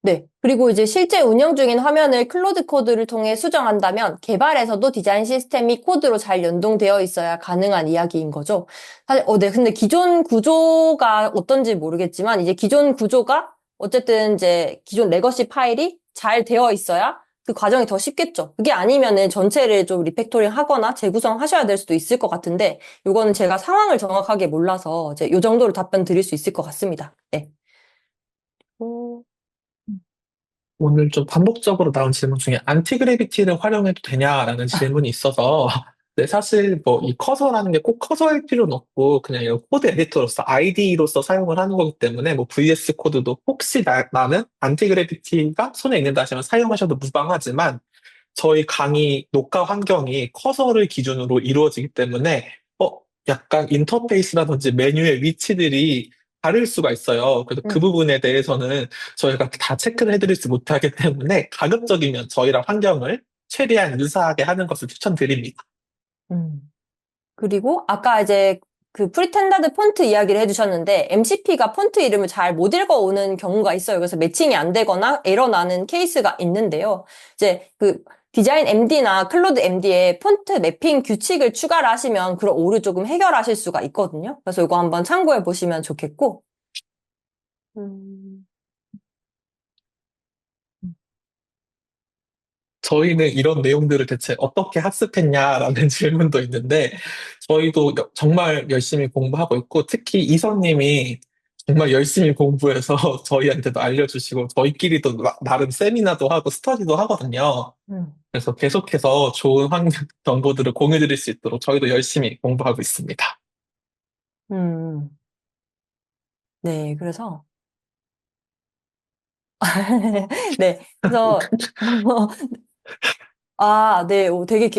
Speaker 1: 네. 그리고 이제 실제 운영 중인 화면을 클로드 코드를 통해 수정한다면 개발에서도 디자인 시스템이 코드로 잘 연동되어 있어야 가능한 이야기인 거죠. 사실, 네. 근데 기존 구조가 어떤지 모르겠지만 이제 기존 구조가 어쨌든 이제 기존 레거시 파일이 잘 되어 있어야 그 과정이 더 쉽겠죠. 그게 아니면은 전체를 좀 리팩토링 하거나 재구성하셔야 될 수도 있을 것 같은데 요거는 제가 상황을 정확하게 몰라서 이제 요 정도로 답변 드릴 수 있을 것 같습니다. 네. 어,
Speaker 4: 오늘 좀 반복적으로 나온 질문 중에 안티그래비티를 활용해도 되냐라는 질문이 있어서 네, 사실 뭐 이 커서라는 게 꼭 커서일 필요는 없고 그냥 이 코드 에디터로서 IDE로서 사용을 하는 거기 때문에 뭐 VS 코드도 혹시 나는 안티그래비티가 손에 있는다 하시면 사용하셔도 무방하지만 저희 강의 녹화 환경이 커서를 기준으로 이루어지기 때문에 약간 인터페이스라든지 메뉴의 위치들이 다를 수가 있어요. 그래서 그 부분에 대해서는 저희가 다 체크를 해드리지 못하기 때문에 가급적이면 저희랑 환경을 최대한 유사하게 하는 것을 추천드립니다.
Speaker 1: 음. 그리고 아까 이제 그 프리텐더드 폰트 이야기를 해주셨는데 MCP가 폰트 이름을 잘 못 읽어오는 경우가 있어요. 그래서 매칭이 안 되거나 에러 나는 케이스가 있는데요. 이제 그 디자인 MD나 클로드 MD에 폰트 매핑 규칙을 추가를 하시면 그런 오류 조금 해결하실 수가 있거든요. 그래서 이거 한번 참고해 보시면 좋겠고. 음,
Speaker 4: 저희는 이런 내용들을 대체 어떻게 학습했냐라는 질문도 있는데, 저희도 정말 열심히 공부하고 있고, 특히 이선님이 정말 열심히 공부해서 저희한테도 알려주시고, 저희끼리도 나름 세미나도 하고 스터디도 하거든요.
Speaker 1: 음,
Speaker 4: 그래서 계속해서 좋은 환경 정보들을 공유드릴 수 있도록 저희도 열심히 공부하고 있습니다.
Speaker 1: 음. 네, 그래서 네, 그래서 아, 네. 되게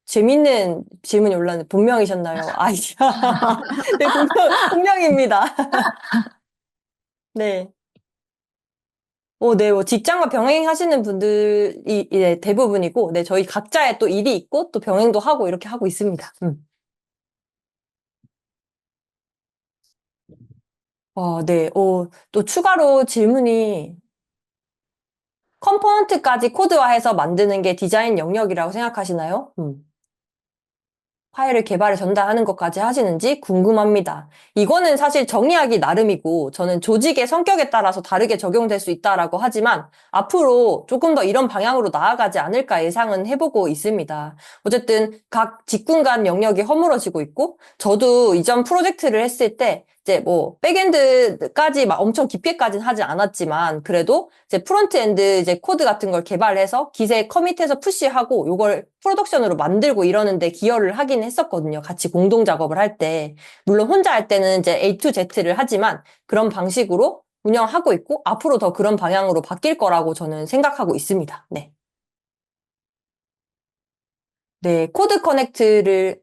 Speaker 1: 재밌는 질문이 올랐는데 본명이셨나요? 아이디어. 네, 본명입니다. 네. 네, 직장과 병행하시는 분들이 대부분이고, 네, 저희 각자의 또 일이 있고, 또 병행도 하고, 이렇게 하고 있습니다. 네. 또 추가로 질문이, 컴포넌트까지 코드화해서 만드는 게 디자인 영역이라고 생각하시나요? 파일을 개발해 전달하는 것까지 하시는지 궁금합니다. 이거는 사실 정의하기 나름이고 저는 조직의 성격에 따라서 다르게 적용될 수 있다라고 하지만 앞으로 조금 더 이런 방향으로 나아가지 않을까 예상은 해보고 있습니다. 어쨌든 각 직군 간 영역이 허물어지고 있고 저도 이전 프로젝트를 했을 때 이제 뭐 백엔드까지 막 엄청 깊게까지는 하지 않았지만 그래도 이제 프론트엔드 이제 코드 같은 걸 개발해서 기세 커밋해서 푸시하고 요걸 프로덕션으로 만들고 이러는데 기여를 하긴 했었거든요. 같이 공동 작업을 할 때. 물론 혼자 할 때는 이제 A to Z를 하지만 그런 방식으로 운영하고 있고 앞으로 더 그런 방향으로 바뀔 거라고 저는 생각하고 있습니다. 네. 네, 코드 커넥트를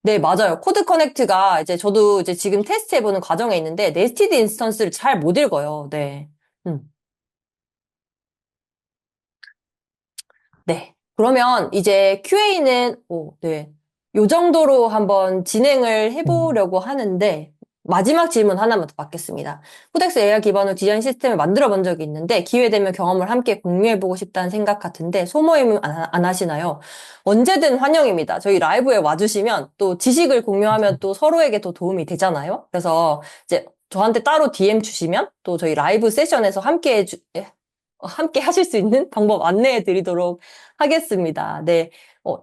Speaker 1: 네, 맞아요. 코드 커넥트가 이제 저도 이제 지금 테스트 해보는 과정에 있는데 네스티드 인스턴스를 잘 못 읽어요. 네. 음. 네. 그러면 이제 QA는, 네. 요 정도로 한번 진행을
Speaker 4: 음.
Speaker 1: 해보려고 하는데, 마지막 질문 하나만 더 받겠습니다. 코덱스 AI 기반으로 디자인 시스템을 만들어 본 적이 있는데, 기회 되면 경험을 함께 공유해보고 싶다는 생각 같은데, 소모임 안 하시나요? 언제든 환영입니다. 저희 라이브에 와주시면 또 지식을 공유하면 또 서로에게 더 도움이 되잖아요. 그래서 이제 저한테 따로 DM 주시면 또 저희 라이브 세션에서 함께 하실 수 있는 방법 안내해 드리도록 하겠습니다. 네.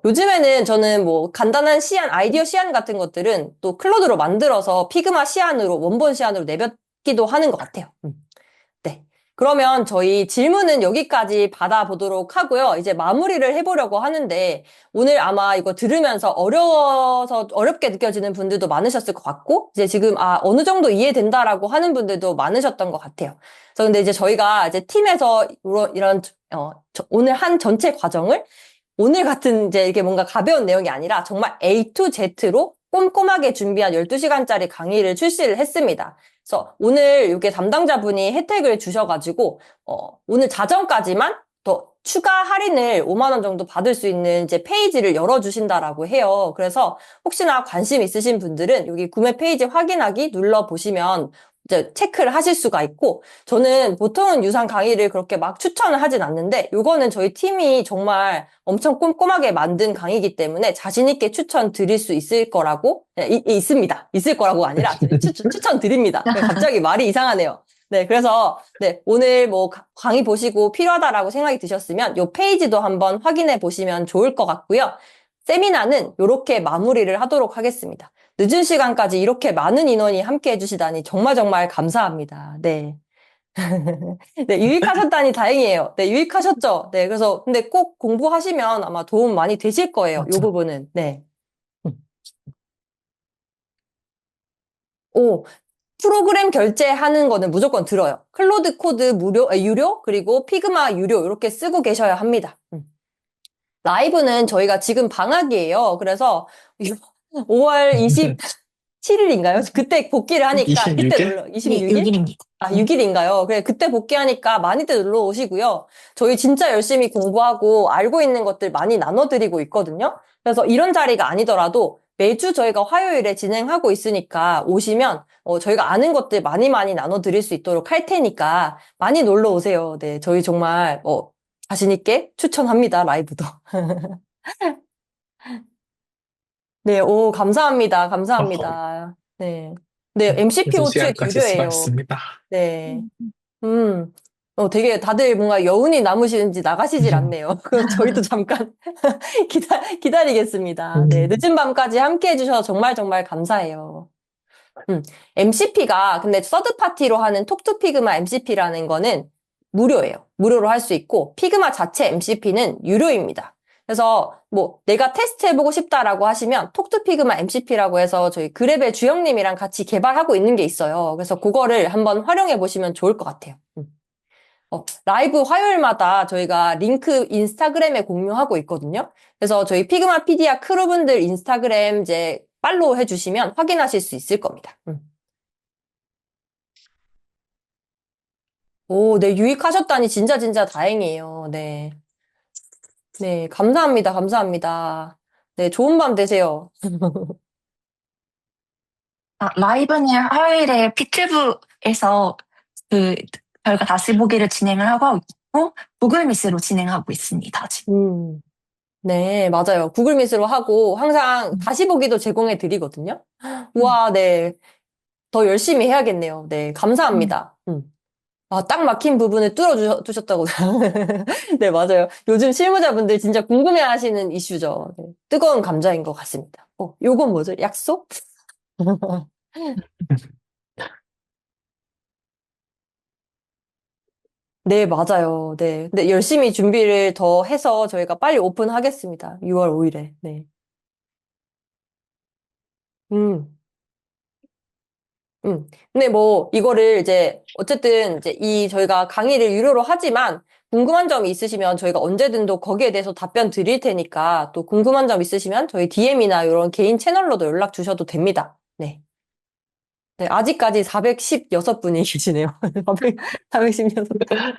Speaker 1: 요즘에는 저는 뭐 간단한 시안, 아이디어 시안 같은 것들은 또 클로드로 만들어서 피그마 시안으로, 원본 시안으로 내뱉기도 하는 것 같아요. 네. 그러면 저희 질문은 여기까지 받아보도록 하고요. 이제 마무리를 해보려고 하는데, 오늘 아마 이거 들으면서 어렵게 느껴지는 분들도 많으셨을 것 같고, 이제 지금, 어느 정도 이해된다라고 하는 분들도 많으셨던 것 같아요. 그래서 근데 이제 저희가 이제 팀에서 오늘 한 전체 과정을 오늘 같은 이제 이게 뭔가 가벼운 내용이 아니라 정말 A to Z로 꼼꼼하게 준비한 12시간짜리 강의를 출시를 했습니다. 그래서 오늘 이게 담당자분이 혜택을 주셔가지고, 오늘 자정까지만 더 추가 할인을 5만 원 정도 받을 수 있는 이제 페이지를 열어주신다라고 해요. 그래서 혹시나 관심 있으신 분들은 여기 구매 페이지 확인하기 눌러보시면 이제 체크를 하실 수가 있고, 저는 보통은 유상 강의를 그렇게 막 추천을 하진 않는데, 요거는 저희 팀이 정말 엄청 꼼꼼하게 만든 강의이기 때문에 자신있게 추천드릴 수 있을 거라고, 있습니다. 있을 거라고가 아니라 추천드립니다. 갑자기 말이 이상하네요. 네, 그래서, 네, 오늘 뭐 강의 보시고 필요하다라고 생각이 드셨으면 요 페이지도 한번 확인해 보시면 좋을 것 같고요. 세미나는 이렇게 마무리를 하도록 하겠습니다. 늦은 시간까지 이렇게 많은 인원이 함께 해주시다니 정말 정말 감사합니다. 네. 네, 유익하셨다니 다행이에요. 네, 유익하셨죠? 네, 그래서, 근데 꼭 공부하시면 아마 도움 많이 되실 거예요. 요
Speaker 4: 맞아.
Speaker 1: 부분은. 네. 오, 프로그램 결제하는 거는 무조건 들어요. 클로드 코드 유료, 그리고 피그마 유료, 이렇게 쓰고 계셔야 합니다. 라이브는 저희가 지금 방학이에요. 그래서 5월 27일인가요? 그때 복귀를 하니까 그때
Speaker 4: 26일?
Speaker 1: 놀러 26일?
Speaker 3: 6일입니다.
Speaker 1: 6일인가요? 그래 그때 복귀하니까 많이들 놀러 오시고요. 저희 진짜 열심히 공부하고 알고 있는 것들 많이 나눠드리고 있거든요. 그래서 이런 자리가 아니더라도 매주 저희가 화요일에 진행하고 있으니까 오시면 저희가 아는 것들 많이 많이 나눠드릴 수 있도록 할 테니까 많이 놀러 오세요. 네, 저희 정말 자신 있게 추천합니다. 라이브도. 네, 오, 감사합니다. 감사합니다. 네. 네, MCP
Speaker 4: 늦은
Speaker 1: 5책
Speaker 4: 시간까지
Speaker 1: 유료예요.
Speaker 4: 수고하셨습니다.
Speaker 1: 네. 음, 되게 다들 뭔가 여운이 남으시는지 나가시질 않네요. 그럼 저희도 잠깐 기다리겠습니다. 네,
Speaker 4: 음,
Speaker 1: 늦은 밤까지 함께 해주셔서 정말 정말 감사해요. MCP가 근데 서드파티로 하는 톡투피그마 MCP라는 거는 무료예요. 무료로 할 수 있고 피그마 자체 MCP는 유료입니다. 그래서 뭐 내가 테스트해보고 싶다라고 하시면 톡투피그마 MCP라고 해서 저희 그랩의 주영님이랑 같이 개발하고 있는 게 있어요. 그래서 그거를 한번 활용해 보시면 좋을 것 같아요. 라이브 화요일마다 저희가 링크 인스타그램에 공유하고 있거든요. 그래서 저희 피그마 피디아 크루분들 인스타그램 이제 팔로우 해주시면 확인하실 수 있을 겁니다. 오, 네, 유익하셨다니 진짜 진짜 다행이에요. 네. 네, 감사합니다. 감사합니다. 네, 좋은 밤 되세요.
Speaker 3: 라이브는 화요일에 피트브에서 그 저희가 다시 보기를 진행을 하고 있고 구글 미스로 진행하고 있습니다. 지금.
Speaker 1: 네, 맞아요. 구글 미스로 하고 항상 다시 보기도 제공해 드리거든요. 우와, 네. 더 열심히 해야겠네요. 네, 감사합니다. 딱 막힌 부분을 뚫어주셨다고. 네, 맞아요. 요즘 실무자분들 진짜 궁금해 하시는 이슈죠. 네, 뜨거운 감자인 것 같습니다. 요건 뭐죠? 약속? 네, 맞아요. 네. 근데 열심히 준비를 더 해서 저희가 빨리 오픈하겠습니다. 6월 5일에. 네. 음. 근데 뭐, 이거를 이제, 어쨌든, 이제 저희가 강의를 유료로 하지만, 궁금한 점이 있으시면 저희가 언제든 또 거기에 대해서 답변 드릴 테니까, 또 궁금한 점 있으시면 저희 DM이나 이런 개인 채널로도 연락 주셔도 됩니다. 네. 네, 아직까지 416분이 계시네요. 416분.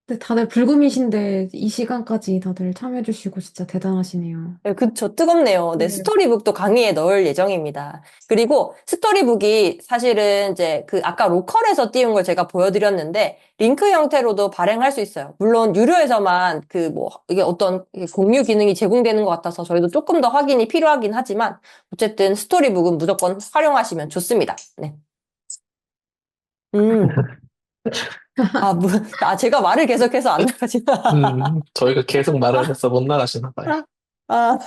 Speaker 2: 근데 다들 불금이신데 이 시간까지 다들 참여해주시고 진짜 대단하시네요.
Speaker 1: 네, 그쵸. 뜨겁네요. 네,
Speaker 2: 네.
Speaker 1: 스토리북도 강의에 넣을 예정입니다. 그리고 스토리북이 사실은 이제 아까 로컬에서 띄운 걸 제가 보여드렸는데, 링크 형태로도 발행할 수 있어요. 물론 유료에서만 이게 어떤 공유 기능이 제공되는 것 같아서 저희도 조금 더 확인이 필요하긴 하지만, 어쨌든 스토리북은 무조건 활용하시면 좋습니다. 네. 음. 제가 말을 계속해서 안 나가지나.
Speaker 4: 저희가 계속 말을 해서 못 나가시나 봐요.
Speaker 1: 아,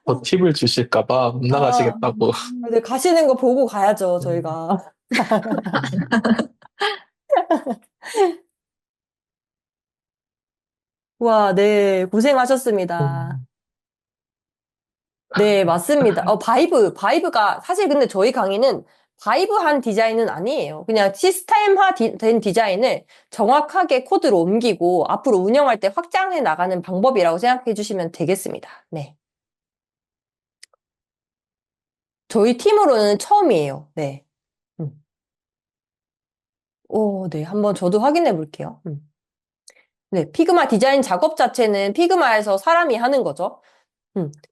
Speaker 4: 더 팁을 주실까 봐 못
Speaker 1: 아.
Speaker 4: 나가시겠다고.
Speaker 1: 근데 가시는 거 보고 가야죠, 저희가. 와, 네, 고생하셨습니다.
Speaker 4: 음,
Speaker 1: 네, 맞습니다. 바이브가, 사실 근데 저희 강의는 바이브한 디자인은 아니에요. 그냥 된 디자인을 정확하게 코드로 옮기고 앞으로 운영할 때 확장해 나가는 방법이라고 생각해 주시면 되겠습니다. 네. 저희 팀으로는 처음이에요. 네. 음. 네. 한번 저도 확인해 볼게요. 네. 피그마 디자인 작업 자체는 피그마에서 사람이 하는 거죠.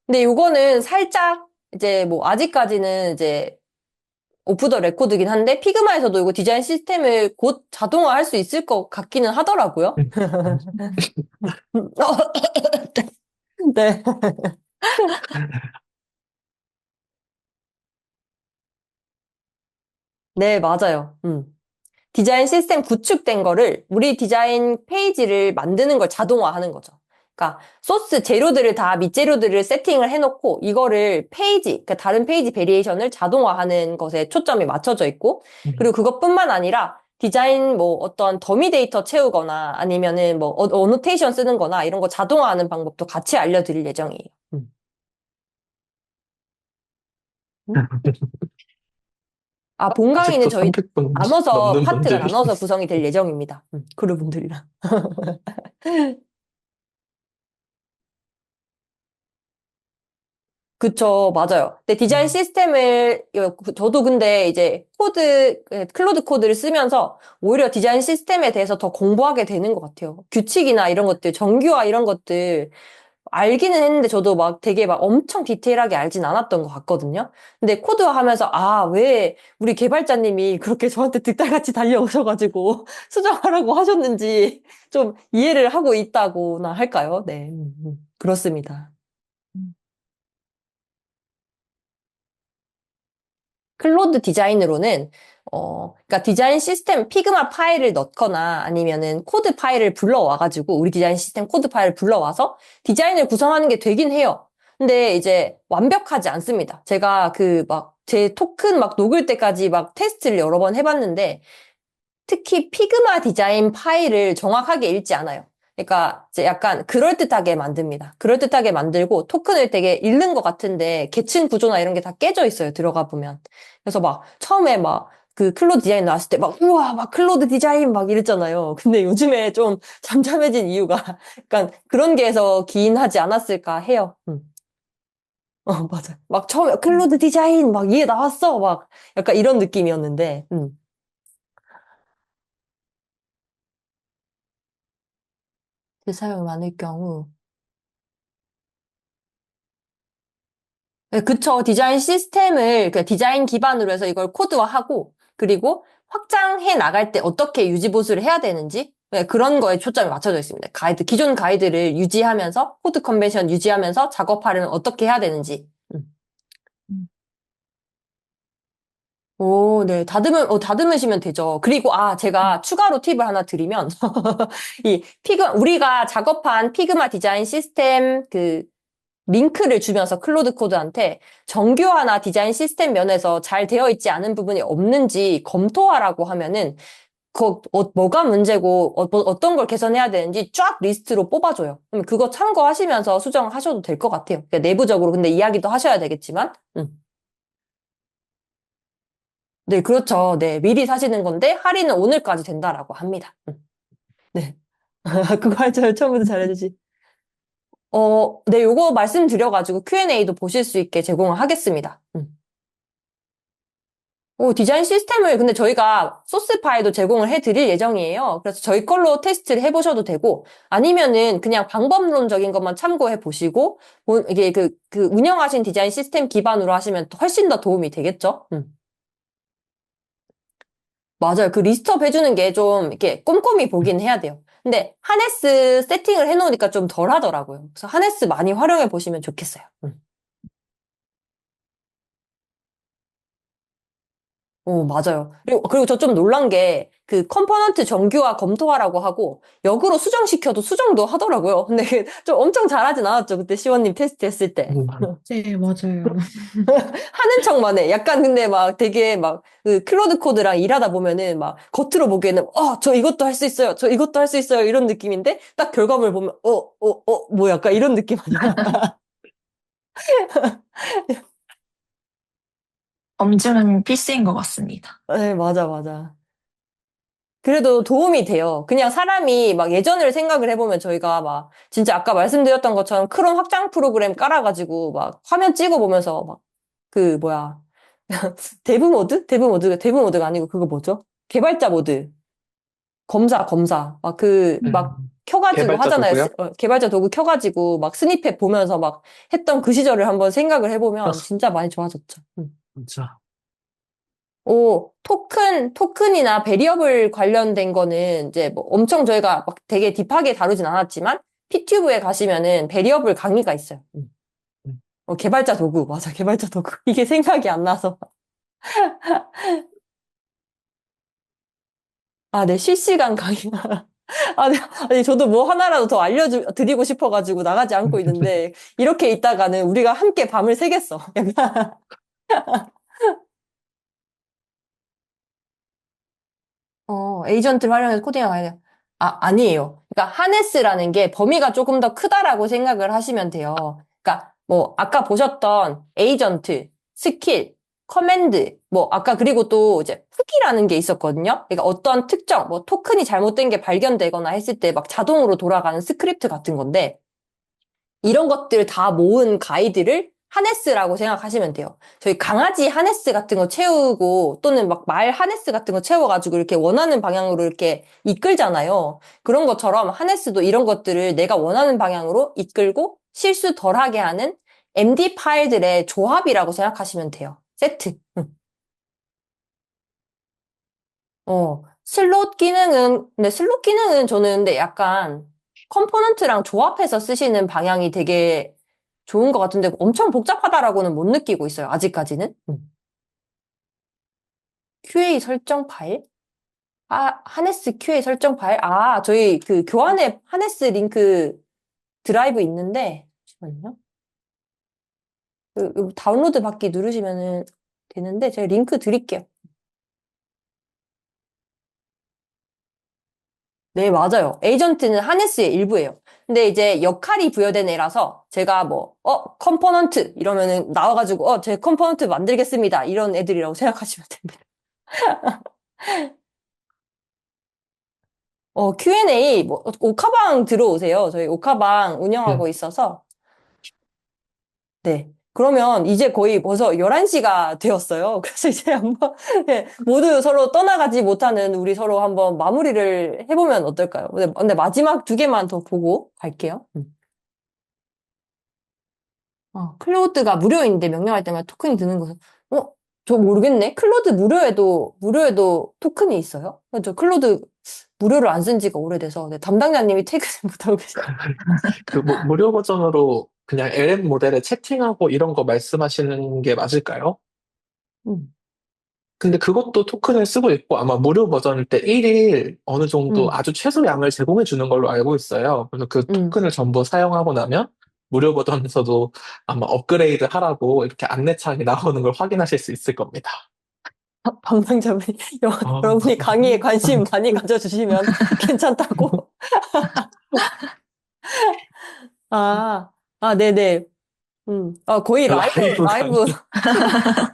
Speaker 1: 근데 요거는 살짝 이제 뭐 아직까지는 이제 오프 더 레코드긴 한데 피그마에서도 이거 디자인 시스템을 곧 자동화할 수 있을 것 같기는 하더라고요. 네. 네, 맞아요. 디자인 시스템 구축된 거를 우리 디자인 페이지를 만드는 걸 자동화하는 거죠. 그러니까 소스 재료들을 다 밑재료들을 세팅을 해놓고 이거를 그러니까 다른 페이지 베리에이션을 자동화하는 것에 초점이 맞춰져 있고 그리고 그것뿐만 아니라 디자인 뭐 어떤 더미 데이터 채우거나 아니면은 뭐 어노테이션 쓰는 거나 이런 거 자동화하는 방법도 같이 알려드릴 예정이에요. 음. 본 강의는
Speaker 4: 아직도
Speaker 1: 저희
Speaker 4: 300분
Speaker 1: 나눠서
Speaker 4: 넘는
Speaker 1: 파트가
Speaker 4: 분들이
Speaker 1: 나눠서
Speaker 4: 있어요.
Speaker 1: 구성이 될 예정입니다. 그룹분들이랑. 그쵸, 맞아요. 근데 디자인 시스템을, 저도 근데 이제 클로드 코드를 쓰면서 오히려 디자인 시스템에 대해서 더 공부하게 되는 것 같아요. 규칙이나 이런 것들, 정규화 이런 것들 알기는 했는데 저도 막 되게 막 엄청 디테일하게 알진 않았던 것 같거든요. 근데 코드화 하면서, 왜 우리 개발자님이 그렇게 저한테 득달같이 달려오셔가지고 수정하라고 하셨는지 좀 이해를 하고 있다고나 할까요? 네, 그렇습니다. 클로드 디자인으로는 그러니까 디자인 시스템 피그마 파일을 넣거나 아니면은 코드 파일을 불러와가지고 우리 디자인 시스템 코드 파일을 불러와서 디자인을 구성하는 게 되긴 해요. 근데 이제 완벽하지 않습니다. 제가 제 토큰 막 녹을 때까지 막 테스트를 여러 번 해봤는데 특히 피그마 디자인 파일을 정확하게 읽지 않아요. 그러니까 이제 약간 그럴듯하게 만듭니다. 그럴듯하게 만들고 토큰을 되게 읽는 것 같은데 계층 구조나 이런 게 다 깨져 있어요. 들어가 보면. 그래서 막 처음에 막 그 클로드 디자인 나왔을 때 막 우와 막 클로드 디자인 막 이랬잖아요. 근데 요즘에 좀 잠잠해진 이유가 약간 그런 게에서 기인하지 않았을까 해요. 맞아. 막 처음에 클로드 디자인 막 이해 나왔어. 막 약간 이런 느낌이었는데. 대사용이 많을 경우 네, 그쵸. 디자인 시스템을, 디자인 기반으로 해서 이걸 코드화하고, 그리고 확장해 나갈 때 어떻게 유지보수를 해야 되는지, 그런 거에 초점이 맞춰져 있습니다. 기존 가이드를 유지하면서, 코드 컨벤션 유지하면서 작업하려면 어떻게 해야 되는지. 음. 오, 네. 다듬으시면 되죠. 그리고, 제가 추가로 팁을 하나 드리면, 우리가 작업한 피그마 디자인 시스템 링크를 주면서 클로드 코드한테 정교화나 디자인 시스템 면에서 잘 되어 있지 않은 부분이 없는지 검토하라고 하면은 뭐가 문제고 어떤 걸 개선해야 되는지 쫙 리스트로 뽑아줘요. 그럼 그거 참고하시면서 수정하셔도 될 것 같아요. 그러니까 내부적으로 근데 이야기도 하셔야 되겠지만, 네, 그렇죠. 네, 미리 사시는 건데 할인은 오늘까지 된다라고 합니다. 네, 그거 알죠? 처음부터 잘해주시. 네, 요거 말씀드려가지고 Q&A도 보실 수 있게 제공을 하겠습니다. 디자인 시스템을 근데 저희가 소스 파일도 제공을 해드릴 예정이에요. 그래서 저희 걸로 테스트를 해보셔도 되고, 아니면은 그냥 방법론적인 것만 참고해 보시고, 이게 운영하신 디자인 시스템 기반으로 하시면 훨씬 더 도움이 되겠죠? 맞아요. 그 리스트업 해주는 게 좀 이렇게 꼼꼼히 보긴 해야 돼요. 근데 하네스 세팅을 해놓으니까 좀 덜 하더라고요. 그래서 하네스 많이 활용해 보시면 좋겠어요. 오, 맞아요. 그리고 저 좀 놀란 게, 그 컴포넌트 정규화 검토하라고 하고, 역으로 수정시켜도 수정도 하더라고요. 근데 좀 엄청 잘하진 않았죠. 그때 시원님 테스트 했을 때.
Speaker 4: 음,
Speaker 2: 네, 맞아요.
Speaker 1: 하는 척만 해. 약간 근데 막 되게 막, 그 클로드 코드랑 일하다 보면은 막, 겉으로 보기에는, 저 이것도 할 수 있어요. 저 이것도 할 수 있어요. 이런 느낌인데, 딱 결과물 보면, 뭐 약간 이런 느낌 아니야?
Speaker 3: 엄중한 필수인 것 같습니다.
Speaker 1: 네, 맞아, 맞아. 그래도 도움이 돼요. 그냥 사람이 막 예전을 생각을 해보면 저희가 막 진짜 아까 말씀드렸던 것처럼 크롬 확장 프로그램 깔아가지고 막 화면 찍어보면서 막 그 뭐야 데브 모드? 데브 모드가 아니고 그거 뭐죠? 개발자 모드. 검사. 막 막
Speaker 4: 음.
Speaker 1: 켜가지고
Speaker 4: 개발자
Speaker 1: 하잖아요.
Speaker 4: 도구요?
Speaker 1: 개발자 도구 켜가지고 막 스니펫 보면서 막 했던 그 시절을 한번 생각을 해보면 진짜 많이 좋아졌죠.
Speaker 4: 진짜.
Speaker 1: 토큰이나 베리어블 관련된 거는 이제 뭐 엄청 저희가 막 되게 딥하게 다루진 않았지만, 피튜브에 가시면은 베리어블 강의가 있어요.
Speaker 4: 음.
Speaker 1: 개발자 도구. 맞아, 개발자 도구. 이게 생각이 안 나서. 아, 네, 실시간 강의. 아, 네, 아니, 저도 뭐 하나라도 더 드리고 싶어가지고 나가지 않고 있는데, 이렇게 있다가는 우리가 함께 밤을 새겠어. 약간. 에이전트를 활용해서 코딩을 가야 돼요. 아니에요. 그러니까 하네스라는 게 범위가 조금 더 크다라고 생각을 하시면 돼요. 그러니까 뭐 아까 보셨던 에이전트, 스킬, 커맨드, 뭐 아까 그리고 또 이제 훅이라는 게 있었거든요. 그러니까 어떤 특정 뭐 토큰이 잘못된 게 발견되거나 했을 때 막 자동으로 돌아가는 스크립트 같은 건데, 이런 것들 다 모은 가이드를 하네스라고 생각하시면 돼요. 저희 강아지 하네스 같은 거 채우고 또는 막 말 하네스 같은 거 채워가지고 이렇게 원하는 방향으로 이렇게 이끌잖아요. 그런 것처럼 하네스도 이런 것들을 내가 원하는 방향으로 이끌고 실수 덜하게 하는 MD 파일들의 조합이라고 생각하시면 돼요. 세트. 슬롯 기능은 저는 근데 약간 컴포넌트랑 조합해서 쓰시는 방향이 되게 좋은 것 같은데 엄청 복잡하다라고는 못 느끼고 있어요. 아직까지는. QA 설정 파일? 하네스 QA 설정 파일? 저희 그 교환에 하네스 링크 드라이브 있는데, 잠시만요. 다운로드 받기 누르시면은 되는데, 제가 링크 드릴게요. 네, 맞아요. 에이전트는 하네스의 일부예요. 근데 이제 역할이 부여된 애라서 제가 뭐, 컴포넌트 이러면은 나와가지고, 제 컴포넌트 만들겠습니다. 이런 애들이라고 생각하시면 됩니다. Q&A, 뭐, 오카방 들어오세요. 저희 오카방
Speaker 4: 음.
Speaker 1: 운영하고 있어서. 네. 그러면 이제 거의 벌써 11시가 되었어요. 그래서 이제 한번, 네, 모두 서로 떠나가지 못하는 우리 서로 한번 마무리를 해보면 어떨까요? 근데 마지막 두 개만 더 보고 갈게요. 클로드가 무료인데 명령할 때마다 토큰이 드는 것은, 어, 저 모르겠네. 클로드 무료에도 토큰이 있어요? 저 클로드 무료를 안 쓴 지가 오래돼서, 네, 담당자님이 퇴근을 못하고 계세요.
Speaker 4: 무료 버전으로 그냥 LM 모델에 채팅하고 이런 거 말씀하시는 게 맞을까요?
Speaker 1: 음,
Speaker 4: 근데 그것도 토큰을 쓰고 있고 아마 무료 버전일 때 1일 어느 정도
Speaker 1: 음,
Speaker 4: 아주 최소 양을 제공해 주는 걸로 알고 있어요. 그래서 그
Speaker 1: 음.
Speaker 4: 토큰을 전부 사용하고 나면 무료 버전에서도 아마 업그레이드 하라고 이렇게 안내창이 나오는 걸 확인하실 수 있을 겁니다.
Speaker 1: 담당자분이,
Speaker 4: 어.
Speaker 1: 여러분이 강의에 관심 많이 가져주시면 괜찮다고. 네네. 거의
Speaker 4: 라이브
Speaker 1: 라이브,
Speaker 4: 강의.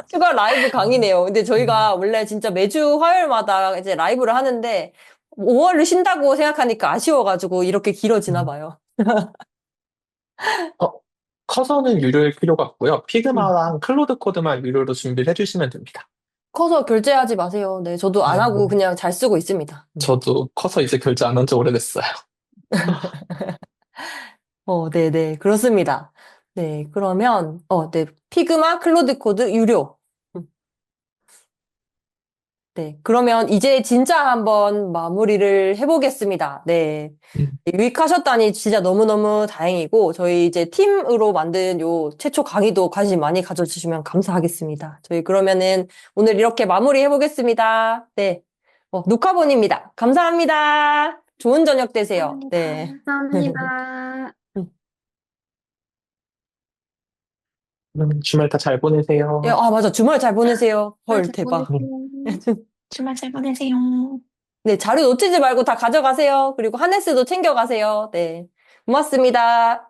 Speaker 1: 추가 라이브 강의네요. 근데 저희가 원래 진짜 매주 화요일마다 이제 라이브를 하는데 5월을 쉰다고 생각하니까 아쉬워가지고 이렇게 길어지나
Speaker 4: 음.
Speaker 1: 봐요.
Speaker 4: 어, 커서는 유료일 필요가 없고요.
Speaker 1: 음.
Speaker 4: 피그마랑 클로드 코드만 유료로 준비를 해주시면 됩니다.
Speaker 1: 커서 결제하지 마세요. 네, 저도 안 하고
Speaker 4: 아이고,
Speaker 1: 그냥 잘 쓰고 있습니다.
Speaker 4: 저도 커서 이제 결제 안 한 지 오래됐어요.
Speaker 1: 네네. 그렇습니다. 네, 그러면, 네. 피그마 클로드 코드 유료. 음. 네. 그러면 이제 진짜 한번 마무리를 해보겠습니다. 네. 유익하셨다니 진짜 너무너무 다행이고, 저희 이제 팀으로 만든 요 최초 강의도 관심 많이 가져주시면 감사하겠습니다. 저희 그러면은 오늘 이렇게 마무리 해보겠습니다. 네. 녹화본입니다. 감사합니다. 좋은 저녁 되세요. 네.
Speaker 2: 감사합니다.
Speaker 4: 주말 다 잘 보내세요.
Speaker 1: 예, 맞아. 주말 잘 보내세요. 헐,
Speaker 2: 잘
Speaker 1: 대박.
Speaker 2: 보내세요.
Speaker 3: 주말 잘 보내세요.
Speaker 1: 네, 자료 놓치지 말고 다 가져가세요. 그리고 하네스도 챙겨가세요. 네. 고맙습니다.